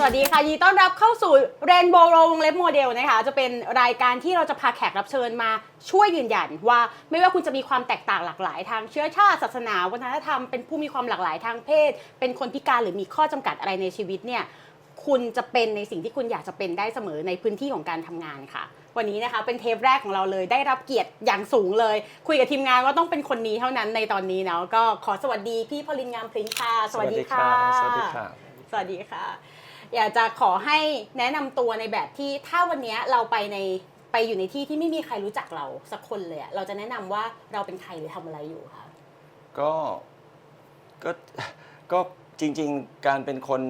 สวัสดีค่ะยินดีต้อนรับเข้าสู่ Rainbow Row วงเล็บโมเดลนะคะจะเป็นรายการที่เราจะพาแขกรับเชิญมาช่วยยืนยันว่าไม่ว่าคุณจะมีความแตกต่างหลากหลายทางเชื้อชาติศาสนาวัฒนธรรมเป็นผู้มีความหลากหลายทางเพศเป็นคนพิการหรือมีข้อจำกัดอะไรในชีวิตเนี่ยคุณจะเป็นในสิ่งที่คุณอยากจะเป็นได้เสมอในพื้นที่ของการทำงานค่ะวันนี้นะคะเป็นเทปแรกของเราเลยได้รับเกียรติอย่างสูงเลยคุยกับทีมงานว่าต้องเป็นคนนี้เท่านั้นในตอนนี้เนาะก็ขอสวัสดีพี่พลินงามพริ้งค่ะสวัสดีค่ะสวัสดีค่ะสวัสดีค่ะอยากจะขอให้แนะนำตัวในแบบที่ถ้าวันนี้เราไปอยู่ในที่ที่ไม่มีใครรู้จักเราสักคนเลยเราจะแนะนำว่าเราเป็นใครหรือทำอะไรอยู่คะก็ก็ก็จริงๆการเป็นคน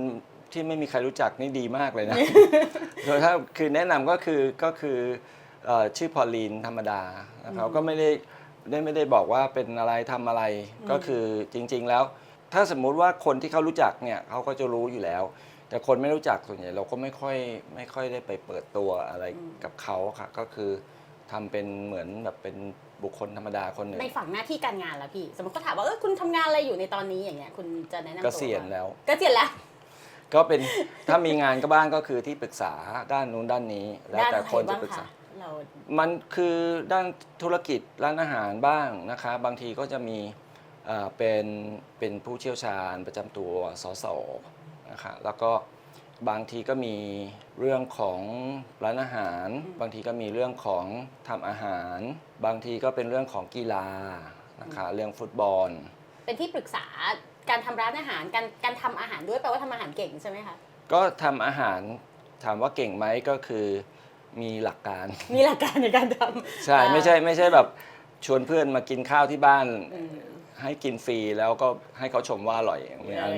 ที่ไม่มีใครรู้จักนี่ดีมากเลยนะ โดยถ้าคือแนะนำก็คือชื่อพอลลีนธรรมดานะครับก็ไม่ได้บอกว่าเป็นอะไรทำอะไรก็คือจริงๆแล้วถ้าสมมุติว่าคนที่เขารู้จักเนี่ยเขาก็จะรู้อยู่แล้วแต่คนไม่รู้จักส่วนใหญ่เราก็ไม่ค่อยได้ไปเปิดตัวอะไรกับเขาค่ะก็คือทำเป็นเหมือนแบบเป็นบุคคลธรรมดาคนหนึ่งในฝั่งหน้าที่การงานแล้วพี่สมมติเขาถามว่าคุณทำงานอะไรอยู่ในตอนนี้อย่างเงี้ยคุณจะแนะนำตัวเกษียณแล้วก็เป็นถ้ามีงานก็บ้างก็คือที่ปรึกษาด้านนู้นด้านนี้แล้วแต่คนจะปรึกษามันคือด้านธุรกิจร้านอาหารบ้างนะคะบางทีก็จะมีเป็นผู้เชี่ยวชาญประจำตัวสสนะคะแล้วก็บางทีก็มีเรื่องของร้านอาหารบางทีก็มีเรื่องของทำอาหารบางทีก็เป็นเรื่องของกีฬานะคะเรื่องฟุตบอลเป็นที่ปรึกษาการทำร้านอาหารการทำอาหารด้วยแปลว่าทำอาหารเก่งใช่ไหมคะก็ทำอาหารถามว่าเก่งไหมก็คือมีหลักการในการทำใช่ไม่ใช่แบบชวนเพื่อนมากินข้าวที่บ้านให้กินฟรีแล้วก็ให้เขาชมว่าอร่อย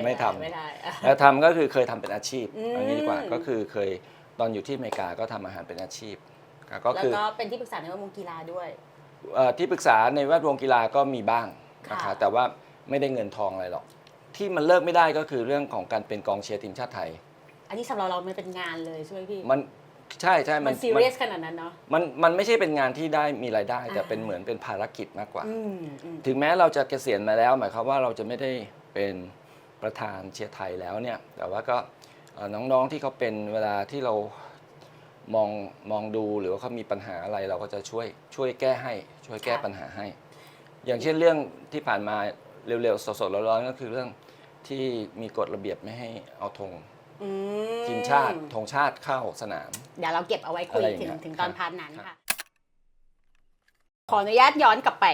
ไม่ทำแล้วทำก็คือเคยทำเป็นอาชีพอันนี้ดีกว่าก็คือเคยตอนอยู่ที่อเมริกาก็ทำอาหารเป็นอาชีพก็คือแล้วก็เป็นที่ปรึกษาในแวดวงกีฬาด้วยที่ปรึกษาในแวดวงกีฬาก็มีบ้างนะคะแต่ว่าไม่ได้เงินทองอะไรหรอกที่มันเลิกไม่ได้ก็คือเรื่องของการเป็นกองเชียร์ทีมชาติไทยอันนี้สำหรับเรามันเป็นงานเลยใช่ไหมพี่มันใช่มันซีเรียสขนาดนั้นเนาะมันไม่ใช่เป็นงานที่ได้มีรายได้แต่เป็นเหมือนเป็นภารกิจมากกว่าถึงแม้เราจะเกษียณมาแล้วหมายความว่าเราจะไม่ได้เป็นประธานเชียร์ไทยแล้วเนี่ยแต่ว่าก็น้องๆที่เขาเป็นเวลาที่เรามองดูหรือว่าเขามีปัญหาอะไรเราก็จะช่วยแก้ให้ช่วยแก้ปัญหาให้อย่างเช่นเรื่องที่ผ่านมาเร็วๆสดๆร้อนๆก็คือเรื่องที่มีกฎระเบียบไม่ให้เอาธงทีมชาติธงชาติเข้าสนามเดี๋ยวเราเก็บเอาไว้คุยถึงตอนพาร์ทนั้นค่ะขออนุญาตย้อนกลับไป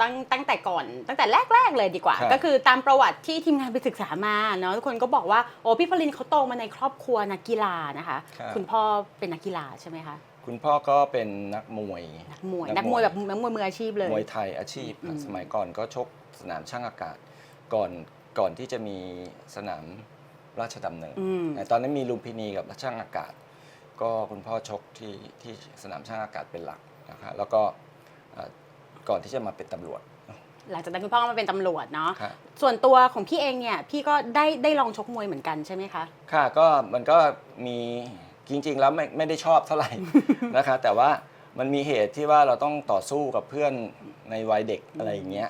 ตั้งแต่แรกเลยดีกว่าก็คือตามประวัติที่ทีมงานไปศึกษามาเนาะทุกคนก็บอกว่าโอ้พี่พลินเขาโตมาในครอบครัวนักกีฬานะคะคุณพ่อเป็นนักกีฬาใช่ไหมคะคุณพ่อก็เป็นนักมวยแบบนักมวยมืออาชีพเลยมวยไทยอาชีพสมัยก่อนก็ชกสนามช่างอากาศก่อนที่จะมีสนามราชดำเนินตอนนั้นมีลุมพินีกับช่างอากาศก็คุณพ่อชกที่สนามช่างอากาศเป็นหลักนะคะแล้วก็ก่อนที่จะมาเป็นตำรวจหลังจากนั้นคุณพ่อมาเป็นตำรวจเนาะส่วนตัวของพี่เองเนี่ยพี่ก็ได้ลองชกมวยเหมือนกันใช่ไหมคะค่ะก็มันก็มีจริงๆแล้วไม่ได้ชอบเท่าไหร่นะคะแต่ว่ามันมีเหตุที่ว่าเราต้องต่อสู้กับเพื่อนในวัยเด็กอะไรอย่างเงี้ย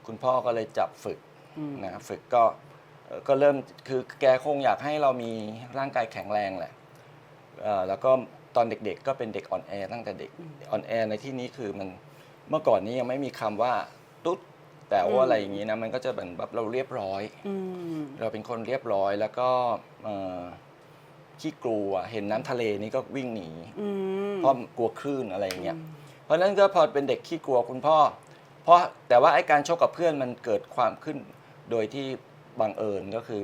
คุณพ่อก็เลยจับฝึกนะฝึกก็เริ่มคือแกคงอยากให้เรามีร่างกายแข็งแรงแหละแล้วก็ตอนเด็กๆก็เป็นเด็กอ่อนแอตั้งแต่เด็กอ่อนแอในที่นี้คือมันเมื่อก่อนนี้ยังไม่มีคำว่าตุ๊ดแต่ว่าอะไรอย่างนี้นะมันก็จะแบบเราเรียบร้อยเราเป็นคนเรียบร้อยแล้วก็ขี้กลัวเห็นน้ำทะเลนี่ก็วิ่งหนีเพราะกลัวคลื่นอะไรอย่างเงี้ยเพราะฉะนั้นก็พอเป็นเด็กขี้กลัวคุณพ่อแต่ว่าไอ้การชกกับเพื่อนมันเกิดความขึ้นโดยที่บังเอิญก็คือ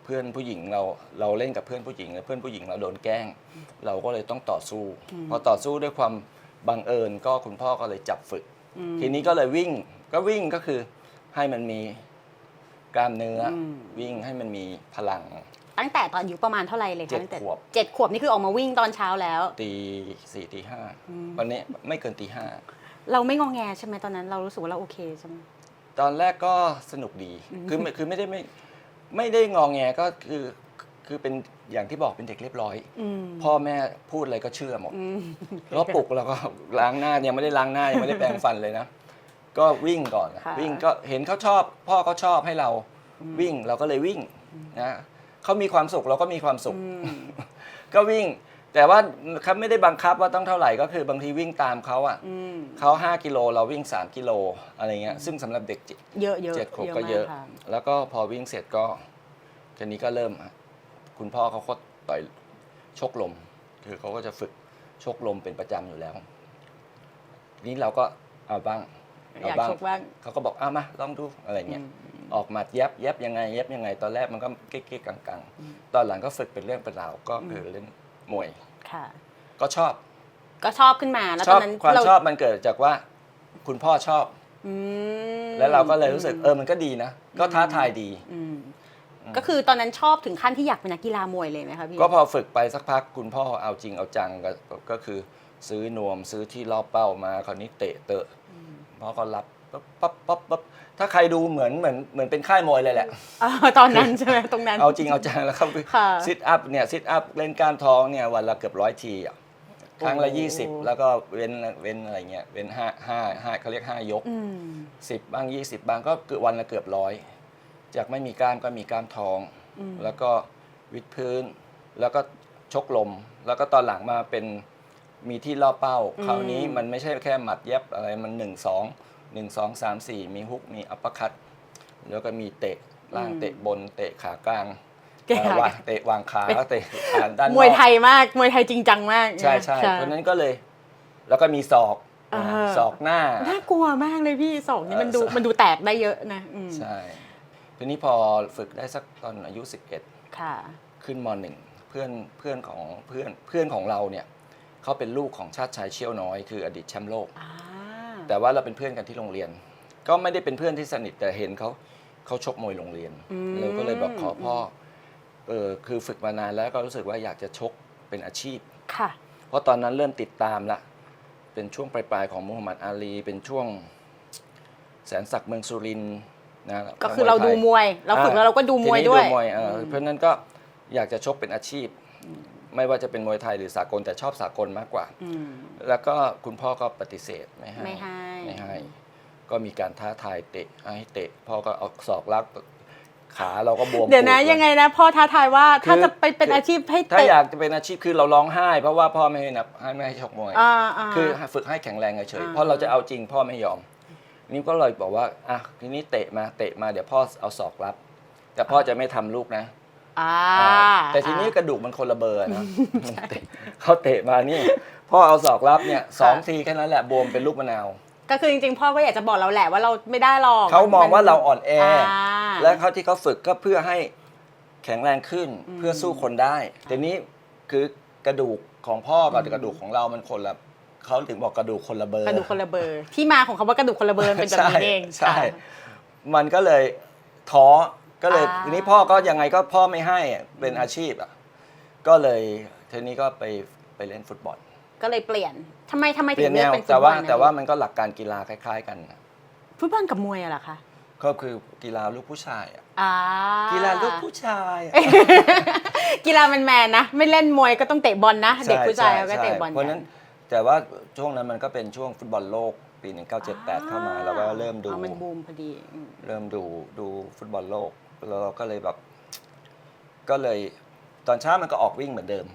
เพื่อนผู้หญิงเราเล่นกับเพื่อนผู้หญิงแล้วเพื่อนผู้หญิงเราโดนแกล้งเราก็เลยต้องต่อสู้พอต่อสู้ด้วยความบังเอิญก็คุณพ่อก็เลยจับฝึกทีนี้ก็เลยวิ่งก็คือให้มันมีกล้ามเนื้อวิ่งให้มันมีพลังตั้งแต่ตอนอายุประมาณเท่าไหร่เลยคะ7 ขวบ7 ขวบนี่คือออกมาวิ่งตอนเช้าแล้วตี 4 ตี 5วันนี้ไม่เกินตี 5เราไม่งอแงใช่ไหมตอนนั้นเรารู้สึกว่าเราโอเคใช่ไหมตอนแรกก็สนุกดีคือไม่ได้งอแงก็คือเป็นอย่างที่บอกเป็นเด็กเรียบร้อยพ่อแม่พูดอะไรก็เชื่อหมดแล้วปลุกแล้วก็ล้างหน้ายังไม่ได้ล้างหน้ายังไม่ได้แปรงฟันเลยนะก็วิ่งก่อนวิ่งก็เห็นเขาชอบพ่อเขาชอบให้เราวิ่งเราก็เลยวิ่งนะ เขามีความสุขเราก็มีความสุข อืม ก็วิ่ง แต่ว่าเขาไม่ได้บังคับว่าต้องเท่าไหร่ก็คือบางทีวิ่งตามเขาอ่ะ อืม เขา5 กิโลเราวิ่ง3 กิโลอะไรเงี้ยซึ่งสำหรับเด็ก เยอะเยอะ 7 ขวบก็เยอะ มากค่ะ แล้วก็พอวิ่งเสร็จก็ทีนี้ก็เริ่มคุณพ่อเขาก็ต่อยชกลม คือเขาก็จะฝึกชกลมเป็นประจำอยู่แล้ว นี้เราก็เอาบ้าง อยากชกบ้าง เขาก็บอกเอามาลองดูอะไรเงี้ยออกหมัดเย็บยังไงเย็บยังไง ตอนแรกมันก็เก๊กๆกังๆตอนหลังก็ฝึกเป็นเรื่องเป็นราวก็คือเล่นมวย ค่ะ ก็ชอบ ก็ชอบขึ้นมาแล้ว ช ต อ อบ นนั้น ความ เรา ชอบมันเกิดจากว่าคุณพ่อชอบ อืม แล้วเราก็เลยรู้สึกมันก็ดีนะ ก็ท้าทายดี อืมก็คือตอนนั้นชอบถึงขั้นที่อยากเป็นนักกีฬามวยเลยไหมคะพี่ ก็พอฝึกไปสักพักคุณพ่อเอาจริงเอาจังก็คือซื้อนวมซื้อที่รอบเป้ามาคราวนี้เตะพ่อก็รับปั๊บถ้าใครดูเหมือนเป็นค่ายมวยเลยแหละ ตอนนั้นใช่ไหมตรงนั้น เอาจริงเอาจังแล้วครับ ค่ะ ซิทอัพเนี่ยซิทอัพเล่นกล้ามท้องเนี่ยวันละเกือบ100 ทีอ่ะครั้งละ โอ้ 20 แล้วก็เว้นอะไรเงี้ยเว้น5เขาเรียก5 ยก อืม 10 บ้าง20 บ้างก็คือวันละเกือบ100จากไม่มีกล้ามก็มีกล้ามท้อง แล้วก็วิดพื้น แล้วก็ชกลม แล้วก็ตอนหลังมาเป็นมีที่ล่อเป้า คราวนี้มันไม่ใช่แค่หมัดเย็บอะไรมัน1 2 3 4 มีฮุกมีอัปเปอร์คัตแล้วก็มีเตะล่างเตะบนเตะขากลาง เตะขากลาง เตะวางขาแล้วเตะขาด้านนอก มวยไทยมากมวยไทยจริงจังมาก ใช่เพราะนั้นก็เลย แล้วก็มีศอก เออ ศอกหน้า น่ากลัวมากเลยพี่สองนี่มันดู เออ มันดูแตกได้เยอะนะใช่ทีนี้พอฝึกได้สักตอนอายุ 11 ค่ะ ขึ้นม .1 เพื่อนของเราเนี่ยเขาเป็นลูกของชาติชายเชี่ยวน้อยคืออดีตแชมป์โลก อ่า แต่ว่าเราเป็นเพื่อนกันที่โรงเรียน ก็ไม่ได้เป็นเพื่อนที่สนิทแต่เห็นเขาชกมวยโรงเรียนเราก็เลยบอกขอพ่อคือฝึกมานานแล้วก็รู้สึกว่าอยากจะชกเป็นอาชีพ ค่ะ เพราะตอนนั้นเริ่มติดตามละเป็นช่วงปลายๆของมูฮัมหมัดอาลีเป็นช่วงแสนศักดิ์เมืองสุรินทร์นะ ก็คือเราดูมวย เราฝึกแล้วเราก็ดูมวยด้วย ทีนี้เพราะฉะนั้นก็อยากจะชกเป็นอาชีพ ไม่ว่าจะเป็นมวยไทยหรือสากลแต่ชอบสากลมากกว่า แล้วก็คุณพ่อก็ปฏิเสธไม่ให้ ก็มีการท้าทายเตะให้เตะพ่อก็เอาศอกลักขาเราก็บวม เดี๋ยวนะ ปูดล ยังไงนะพ่อท้าทายว่าถ้า คือ จะไปเป็นอาชีพให้ ถ้า เตะ อยากจะเป็นอาชีพคือเราร้องไห้ เพราะว่าพ่อไม่ให้นับไม่ให้ชกมวย า คือฝึกให้แข็งแรงเฉยๆเพราะเราจะเอาจริงพ่อไม่ยอม นี่ก็เลยบอกว่าอ่ะทีนี้เตะมาเดี๋ยวพ่อเอาศอกรับ แต่พ่อจะไม่ทำลูกนะ แต่ทีนี้กระดูกมันคนละเบอร์นะ เขาเตะมานี่พ่อเอาศอกรับเนี่ย2 ทีแค่นั้นแหละบวมเป็นลูกมะนาว ก็คือจริงๆพ่อก็อยากจะบอกเราแหละว่าเราไม่ได้หรอก เขามองว่าเราอ่อนแอ อ่า และเขาที่เขาฝึกก็เพื่อให้แข็งแรงขึ้นเพื่อสู้คนได้แต่นี้คือกระดูกของพ่อกับกระดูกของเรามันคนละเขาถึงบอกกระดูกคนละเบอร์ กระดูกคนละเบอร์ที่มาของคำว่ากระดูกคนละเบอร์มันเป็นแบบนี้เอง ใช่ มันก็เลยท้อก็เลยทีนี้พ่อก็ยังไงก็พ่อไม่ให้เป็นอาชีพอ่ะก็เลยทีนี้ก็ไปเล่นฟุตบอล ก็เลยเปลี่ยนทำไม เปลี่ ถึ ยน ง แน เลือก ว เป็นฟุ แต่ ตบอ ว่า ลนะ แต่ว่ามันก็หลักการกีฬาคล้ายๆกันนะ ฟุตบอลกับมวยอะเหรอคะ ก็คือกีฬาลูกผู้ชายอะ อ่า กีฬาลูกผู้ชายอะ กีฬาแมนๆนะไม่เล่นมวยก็ต้องเตะบอลนะเด็กผู้ชายเขาก็เตะบอล เพราะนั้นแต่ว่าช่วงนั้นมันก็เป็นช่วงฟุตบอลโลกปี 1978 เข้ามาเราก็เริ่มดู มันบูมพอดี เริ่มดูฟุตบอลโลกแล้วเราก็เลยแบบก็เลยตอนเช้ามันก็ออกวิ่งเหมือนเดิม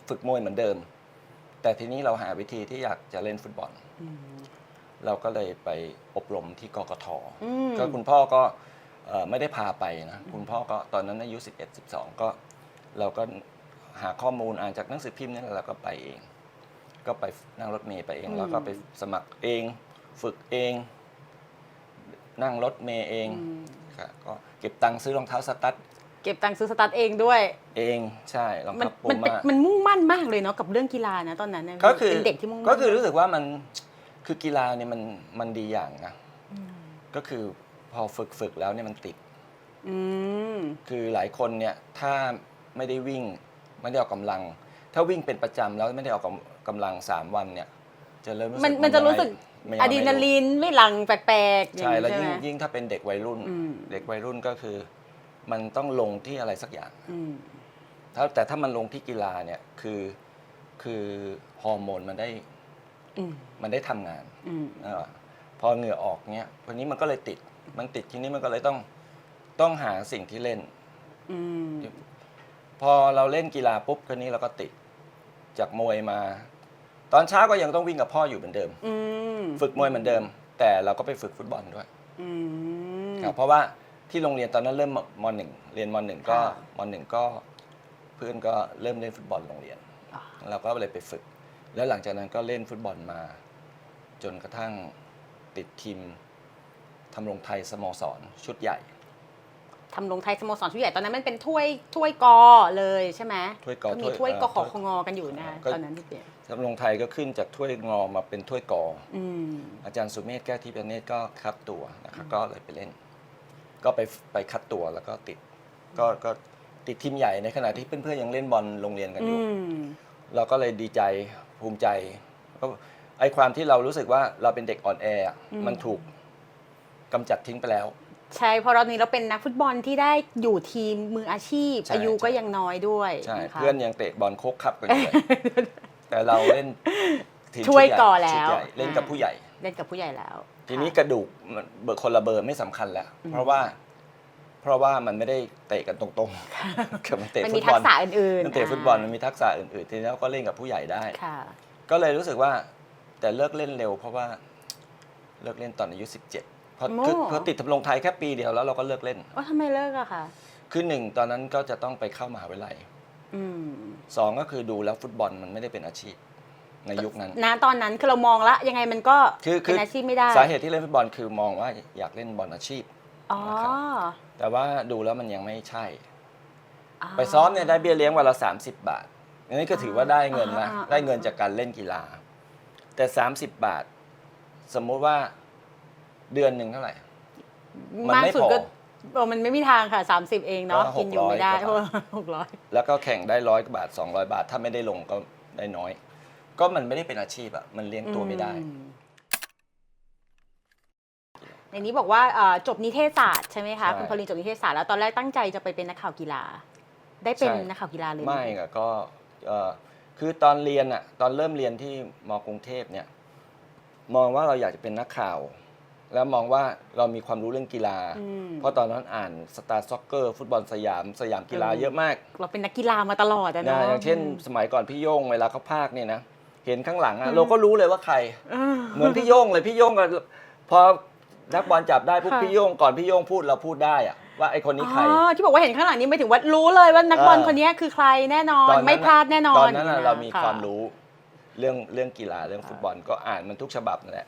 ฝึกมวยเหมือนเดิม แต่ทีนี้เราหาวิธีที่อยากจะเล่นฟุตบอลเราก็เลยไปอบรมที่กกทก็คุณพ่อก็ไม่ได้พาไปนะคุณพ่อก็ตอนนั้นอายุ11-12ก็เราก็หาข้อมูลอ่านจากหนังสือพิมพ์นี่แหละเราก็ไปเอง ก็ไปนั่งรถเมล์ไปเองแล้วก็ไปสมัครเอง ฝึกเอง นั่งรถเมล์เองก็เก็บตังค์ซื้อรองเท้าสตั๊ด เก็บตังค์ซื้อสตาร์ทเองด้วย เองใช่รอง มัน เท้าปู มันเป็น ม่า มันมุ่งมั่นมากเลยเนาะกับเรื่องกีฬานะตอนนั้นนะ ก็คือ เป็นเด็กที่มุ่งมั่น ก็คือรู้สึกว่ามันคือกีฬาเนี่ยมันดีอย่างนะก็คือพอฝึกแล้วเนี่ยมันติดคือหลายคนเนี่ยถ้าไม่ได้วิ่งไม่ได้ออกกำลัง ถ้าวิ่งเป็นประจำแล้วไม่ได้ออกกำลัง3 วันเนี่ยจะเริ่มรู้สึก มันจะรู้สึก มัน อะดรีนาลีนไม่หลังแปลกๆ ใช่แล้ว ไหม ยิ่งถ้าเป็นเด็กวัยรุ่น เด็กวัยรุ่นก็คือ มันต้องลงที่อะไรสักอย่างแต่ถ้ามันลงที่กีฬาเนี่ยคือฮอร์โมนมันได้ทำงานพอเหงื่อออกเนี้ยวันนี้มันก็เลยติดทีนี้มันก็เลยต้องหาสิ่งที่เล่น อืม พอเราเล่นกีฬาปุ๊บคนนี้เราก็ติดจากมวยมา ตอนเช้าก็ยังต้องวิ่งกับพ่ออยู่เหมือนเดิม อืม ฝึกมวยเหมือนเดิม แต่เราก็ไปฝึกฟุตบอลด้วย อืม ครับเพราะว่าที่โรงเรียนตอนนั้นเริ่มมหนึ่งเรียนมหนึ่งก็ ค่ะ มหนึ่งก็เพื่อนก็เริ่มเล่นฟุตบอลโรงเรียน อ๋อ เราก็เลยไปฝึก แล้วหลังจากนั้นก็เล่นฟุตบอลมา จนกระทั่งติดทีมทำรงไทยสโมสรชุดใหญ่ ทำลงไทยสโมสรชุดใหญ่ตอนนั้นมันเป็นถ้วยกอเลยใช่ไหม ถ้วยกอ ก็มีถ้วยกข ถ้วย คงอกันอยู่นะคะ ก็ ตอนนั้นที่เปลี่ยน ทำรงไทยก็ขึ้นจากถ้วยงอมาเป็นถ้วยกอ อืม อาจารย์สุเมธแก้วทิพย์เนตรก็คัดตัวนะครับก็เลยไปเล่น ก็ไปคัดตัวแล้วก็ติดก็ติดทีมใหญ่ในขณะที่เพื่อนๆยังเล่นบอลโรงเรียนกันอยู่ เราก็เลยดีใจภูมิใจก็ไอความที่เรารู้สึกว่าเราเป็นเด็กอ่อนแออะมันถูกกำจัดทิ้งไปแล้ว ใช่เพราะตอนนี้เราเป็นนักฟุตบอลที่ได้อยู่ทีมมืออาชีพ ใช่ อายุก็ ใช่ ยังน้อยด้วย ใช่ นะคะ เพื่อนยังเตะบอลโคกคับกันอยู่เลย แต่เราเล่นทีม ช่วย ชุดใหญ่ ก่อแล้ว ชุดใหญ่เล่นกับผู้ใหญ่ เล่นกับผู้ใหญ่แล้ว ทีนี้ ค่ะ กระดูกมันเบอร์คนละเบอร์ไม่สำคัญแล้ว เพราะว่ามันไม่ได้เตะกันตรงๆคือมันเตะ มัน ฟุ มี ต ทั บอล กษะอื่นๆ มันเตะฟุตบอลมันมีทักษะอื่นๆทีนี้เราก็เล่นกับผู้ใหญ่ได้ ค่ะ ก็เลยรู้สึกว่าแต่เลิกเล่นเร็ว เพราะว่าเลิกเล่นตอนอายุ 17พอติดทำลงไทยแค่ปีเดียวแล้วเราก็เลิกเล่น ว่าทำไมเลิกอะคะ คือหนึ่งตอนนั้นก็จะต้องไปเข้ามหาวิทยาลัย อืม สองก็คือดูแล้วฟุตบอลมันไม่ได้เป็นอาชีพในยุคนั้น ณตอนนั้นคือเรามองละยังไงมันก็ คือ เป็นอาชีพไม่ได้ สาเหตุที่เล่นฟุตบอลคือมองว่าอยากเล่นบอลอาชีพ อ๋อ นะครับ แต่ว่าดูแล้วมันยังไม่ใช่ ไปซ้อมเนี่ยได้เบี้ยเลี้ยงวันละ30 บาทอันนี้ก็ถือว่าได้เงินนะได้เงินจากการเล่นกีฬา แต่30 บาท สมมุติว่าเดือนหนึ่งเท่าไหร่ มัน มาก ไม่ สุด พอ ก็มันไม่มีทางค่ะ 30 เองเนาะ ก็ กินอยู่ไม่ได้ 600กว่าบาท 600 แล้วก็แข่งได้100 กว่าบาท200 บาท ถ้าไม่ได้ลงก็ได้น้อย ก็มันไม่ได้เป็นอาชีพอะมันเลี้ยงตัวไม่ได้ ในนี้บอกว่าจบนิเทศศาสตร์ใช่ไหมคะ ใช่ คุณพลินจบนิเทศศาสตร์แล้วตอนแรกตั้งใจจะไปเป็นนักข่าวกีฬา ได้เป็น ใช่ นักข่าวกีฬาเลยห ไม่ก็คือตอนเรียนอะตอนเริ่มเรียนที่มกรุงเทพเนี่ยมองว่าเราอยากจะเป็นนักข่าว แล้วมองว่าเรามีความรู้เรื่องกีฬา เพราะตอนนั้นอ่านสตาร์ซ็อกเกอร์ฟุตบอลสยามกีฬาเยอะมาก เราเป็นนักกีฬามาตลอดอะ นะ เนาะ อย่างเช่นสมัยก่อนพี่โย่งเวลาเขาพากย์เนี่ยนะเห็นข้างหลังอะเราก็รู้เลยว่าใคร เหมือนพี่โย่งเลยพี่โย่งก็พอนักบอลจับได้ปุ๊บ ค่ะ พี่โย่งก่อนพี่โย่งพูดเราพูดได้อะว่าไอ้คนนี้ใคร อ๋อที่บอกว่าเห็นข้างหลังนี้ไม่ถึงว่ารู้เลยว่านักบอลคนนี้คือใครแน่นอน ตอนนั้น ไม่พลาดแน่นอน ตอนนั้นน่ะเรามี ะ ความรู้เรื่องกีฬาเรื่องฟุตบอลก็อ่านมันทุกฉบับนั่นแหละ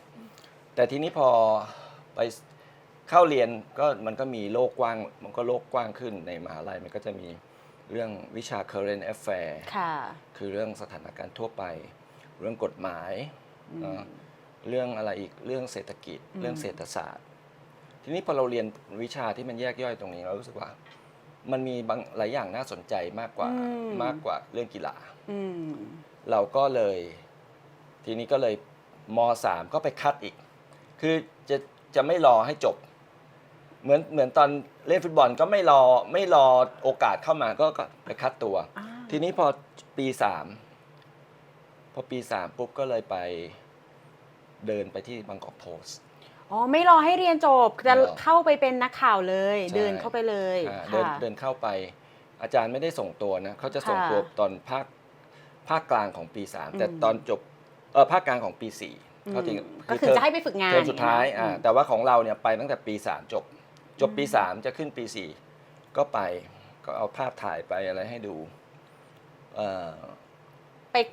แต่ทีนี้พอไปเข้าเรียนก็มันก็มีโลกกว้างมันก็โลกกว้างขึ้นในมหาลัยมันก็จะมีเรื่องวิชา current affair ค่ะ คือเรื่องสถานการณ์ทั่วไป เรื่องกฎหมายเรื่องอะไรอีกเรื่องเศรษฐกิจ เรื่องเศรษฐศาสตร์ ทีนี้พอเราเรียนวิชาที่มันแยกย่อยตรงนี้เรารู้สึกว่า มันมีบางหลายอย่างน่าสนใจมากกว่า มากกว่าเรื่องกีฬา อืม เราก็เลย ทีนี้ก็เลยม.3 ก็ไปคัดอีก คือจะไม่รอให้จบ เหมือนตอนเล่นฟุตบอลก็ไม่รอโอกาสเข้ามาก็ไปคัดตัว ทีนี้พอปี3ปุ๊บก็เลยไปเดินไปที่บางกอกโพสต์ อ๋อไม่รอให้เรียนจบจะ ไม่รอ เข้าไปเป็นนักข่าวเลย ใช่ เดินเข้าไปเลย เดิน ค่ะ เดินเข้าไป อาจารย์ไม่ได้ส่งตัวนะเขาจะส่ง ค่ะ ตัวตอนภาคกลางของปี 3 แต่ตอนจบภาคกลางของปี 4เขาจริง ก็คือจะให้ไปฝึกงาน เทอมสุดท้าย องเงี้ แต่ว่าของเราเนี่ยไปตั้งแต่ปี 3 จบปี 3 จะขึ้นปี 4 ก็ไปก็เอาภาพถ่ายไปอะไรให้ดูเอ่อ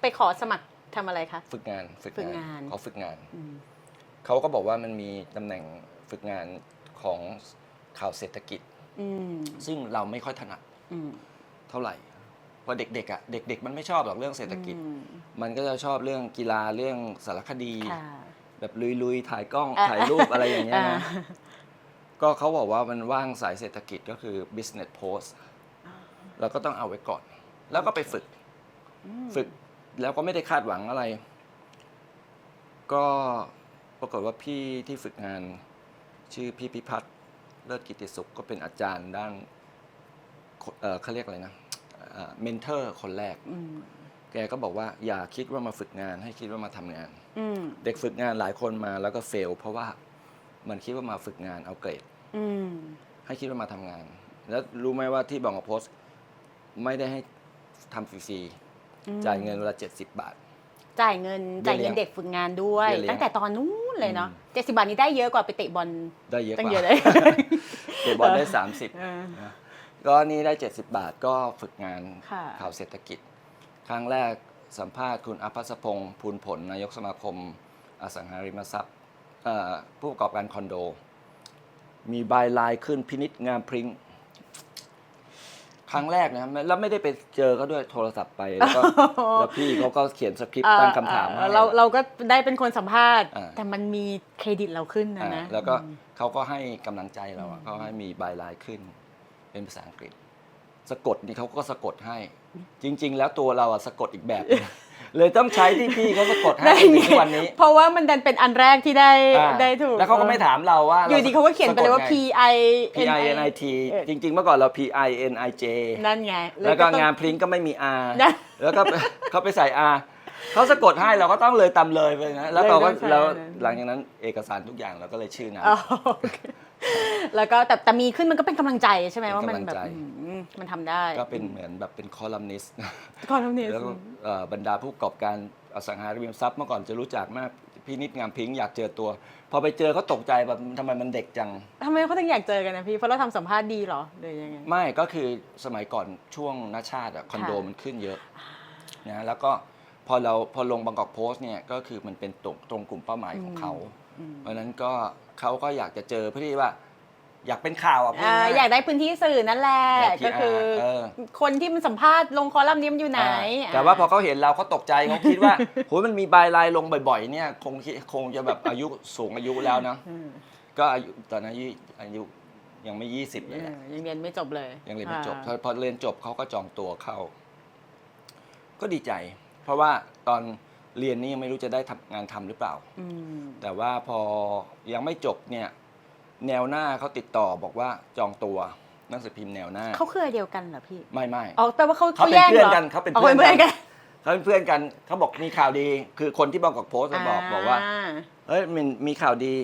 ไปขอสมัครทำอะไรคะ ฝึกงาน ฝึกงาน เขาฝึกงาน อืม เขาก็บอกว่ามันมีตำแหน่งฝึกงานของข่าวเศรษฐกิจ อืม ซึ่งเราไม่ค่อยถนัด อืม เท่าไหร่เพราะเด็กๆอ่ะเด็กๆมันไม่ชอบหรอกเรื่องเศรษฐกิจ อืม มันก็จะชอบเรื่องกีฬาเรื่องสารคดี ค่ะ แบบลุยๆถ่ายกล้อง อ่า ถ่ายรูปอะไรอย่างเงี้ยนะ อ่า ก็เขาบอกว่ามันว่างสายเศรษฐกิจก็คือ business post เราก็ต้องเอาไว้ก่อน แล้วก็ไปฝึกแล้วก็ไม่ได้คาดหวังอะไร ก็ปรากฏว่าพี่ที่ฝึกงานชื่อพี่พิพัฒน์เลิศกิติสุขก็เป็นอาจารย์ด้านเขาเรียกอะไรนะเมนเทอร์คนแรก อืม แกก็บอกว่าอย่าคิดว่ามาฝึกงานให้คิดว่ามาทำงาน อืม เด็กฝึกงานหลายคนมาแล้วก็เฟลเพราะว่ามันคิดว่ามาฝึกงานเอาเกรด อืม ให้คิดว่ามาทำงาน แล้วรู้ไหมว่าที่บางกอกโพสต์ไม่ได้ให้ทำฟรีๆจ่ายเงินเวลา70 บาท จ่ายเงินเด็กฝึกงานด้วย เบี้ยเลี้ยง ตั้งแต่ตอนนู้นเลยเนาะ70 บาทนี้ได้เยอะกว่าไปเตะบอล ได้เยอะก ตั้ง ว่า เยอะเลย เตะบอลได้ 30นะก็นี่ได้70 บาทก็ฝึกงาน ค่ะ ข่าวเศรษฐกิจ ครั้งแรกสัมภาษณ์คุณอภัสพงษ์ภูลผลนายกสมาคมอสังหาริมทรัพย์ผู้ประกอบการคอนโด มีบายไลน์ขึ้นพินิจงามพริ้งครั้งแรกนะแล้วไม่ได้ไปเจอเขาด้วยโทรศัพท์ไปแล้วก็ แล้วพี่เขาก็เขียนสคริปต์ตั้งคำถามให้ เราก็ได้เป็นคนสัมภาษณ์ อ่า แต่มันมีเครดิตเราขึ้นนะ แล้วก็เขาก็ให้กำลังใจเราอะเขาให้มีบายไลน์ขึ้น เป็นภาษาอังกฤษ สะกดนี่เขาก็สะกดให้ จริง ๆ แล้วตัวเราอะสะกดอีกแบบนึง เลยต้องใช้ที่พี่เขาสะกดให้ ได้ ถึ ไง งทุกวันนี้ เพราะว่ามันดันเป็นอันแรกที่ได้ อ่า ได้ถูก แล้วเขาก็ไม่ถามเราว่า อยู่ดีเขาก็เขียนไปเลยว่า P I P I N I T จริง ๆ เมื่อก่อนเรา P I N I J นั่นไง แล้วก็ ต้อง งานพริ้งก็ไม่มี R นะ แล้วก็ เขาไปใส่ R เขาสะกดให้เราก็ต้องเลยตามเลยไปนะแล้วเราก็ เลยต้องใช้ แล้ว อันนั้น หลังจากนั้นเอกสารทุกอย่างเราก็เลยชื่อนั้น อ๋อโอเคแล้วก็แต่มีขึ้นมันก็เป็นกำลังใจใช่ไหม เป็น ว่ามัน กำลัง แบบ ใจ มันทำได้ ก็เป็นเหมือนแบบเป็นคอลัมนิสต์ ก่อนทำนี้ แล้วก็บรรดาผู้ประกอบการอสังหาริมทรัพย์เมื่อก่อนจะรู้จักมากพี่นิดงามพริ้งอยากเจอตัว พอไปเจอเขาตกใจแบบทำไมมันเด็กจัง ทำไมเขาถึงอยากเจอกันนะพี่เพราะเราทำสัมภาษณ์ดีเหรอหรือยังไง ไม่ก็คือสมัยก่อนช่วงนาชาติอะคอนโด ค่ะ มันขึ้นเยอะนะแล้วก็พอลงบางกอกโพสต์เนี่ยก็คือมันเป็นตรงกลุ่มเป้าหมายของเขา เพราะฉะนั้นก็เขาก็อยากจะเจอเพื่อที่ว่า อยากเป็นข่าวอ่ะพูดง่ายๆ อยากได้พื้นที่สื่อนั่นแหละ อยาก PR ก็คือ คนที่มันสัมภาษณ์ลงคอลัมน์นี้มันอยู่ไหน แต่ว่าพอเขาเห็นเราเขาตกใจเขาคิดว่า โหมันมีบายไลน์ลงบ่อยๆเนี่ยคงจะแบบอายุสูงอายุแล้วนะก็อายุตอนนั้นอายุยังไม่20เลยอะ ยังเรียนไม่จบเลย ยังเรียนไม่จบพอเรียนจบเขาก็จองตัวเข้า ก็ดีใจ เพราะว่าตอนเรียนนี่ยังไม่รู้จะได้ทำงานทำหรือเปล่า แต่ว่าพอยังไม่จบเนี่ยแนวหน้าเขาติดต่อบอกว่าจองตัวหนังสือพิมพ์แนวหน้า เขาเครือเดียวกันเหรอพี่ ไม่ อ๋อแปลว่าเขา เขาเป็น แย่ง เพื่อน หร กันเขาเป็น อ๋อ เพื่อน กัน เขาเป็นเพื่อนกันเขาบอกมีข่าวดี คือคนที่บางกอกโพสต์บอกว่าเฮ้ยมันมีข่าวดี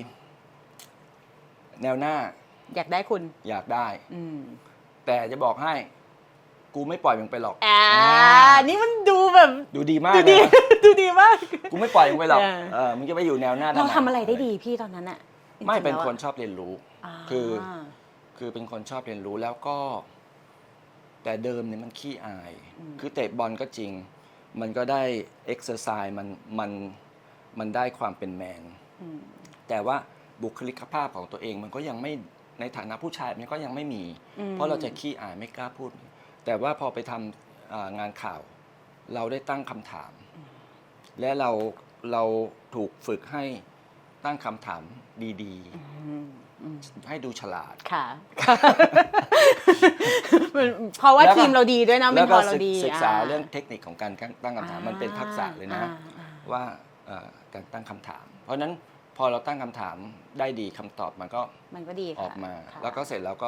แนวหน้า อยากได้คุณ อยากได้ แต่จะบอกให้ กูไม่ปล่อยมึงไปหรอก นี่มันดูแบบ ดูดีมาก ดู เล ดี ย ดูดีมาก กูไม่ปล่อยมึงไปหรอก เออ มึงจะไปอยู่แนวหน้า เรา ม ทำอะไรได้ดีพี่ตอนนั้นอะจริงๆ ไม่เป็น แล้วอะ คนชอบเรียนรู้ คือเป็นคนชอบเรียนรู้แล้วก็ แต่เดิมเนี่ยมันขี้อาย คือเตะบอลก็จริง มันก็ได้เอ็กซ์เซอร์ไซส์มันได้ความเป็นแมน แต่ว่าบุคลิกภาพของตัวเองมันก็ยังไม่ในฐานะผู้ชายมันก็ยังไม่มี เพราะเราจะขี้อายไม่กล้าพูด แต่ว่าพอไปทำงานข่าว เราได้ตั้งคำถาม และเราถูกฝึกให้ตั้งคำถามดีๆให้ดูฉลาด ค่ะ เพราะว่า แล้วก็ ทีมเราดีด้วยนะเม แล้ น ว ท ก็ อร์เราดี ศึกษาเรื่องเทคนิคของการตั้งคำถามมันเป็นทักษะเลยนะ ว่าการตั้งคำถาม เพราะฉะนั้นพอเราตั้งคำถามได้ดีคำตอบมันก็ ดี ออกมา ค่ะ แล้วก็เสร็จแล้ว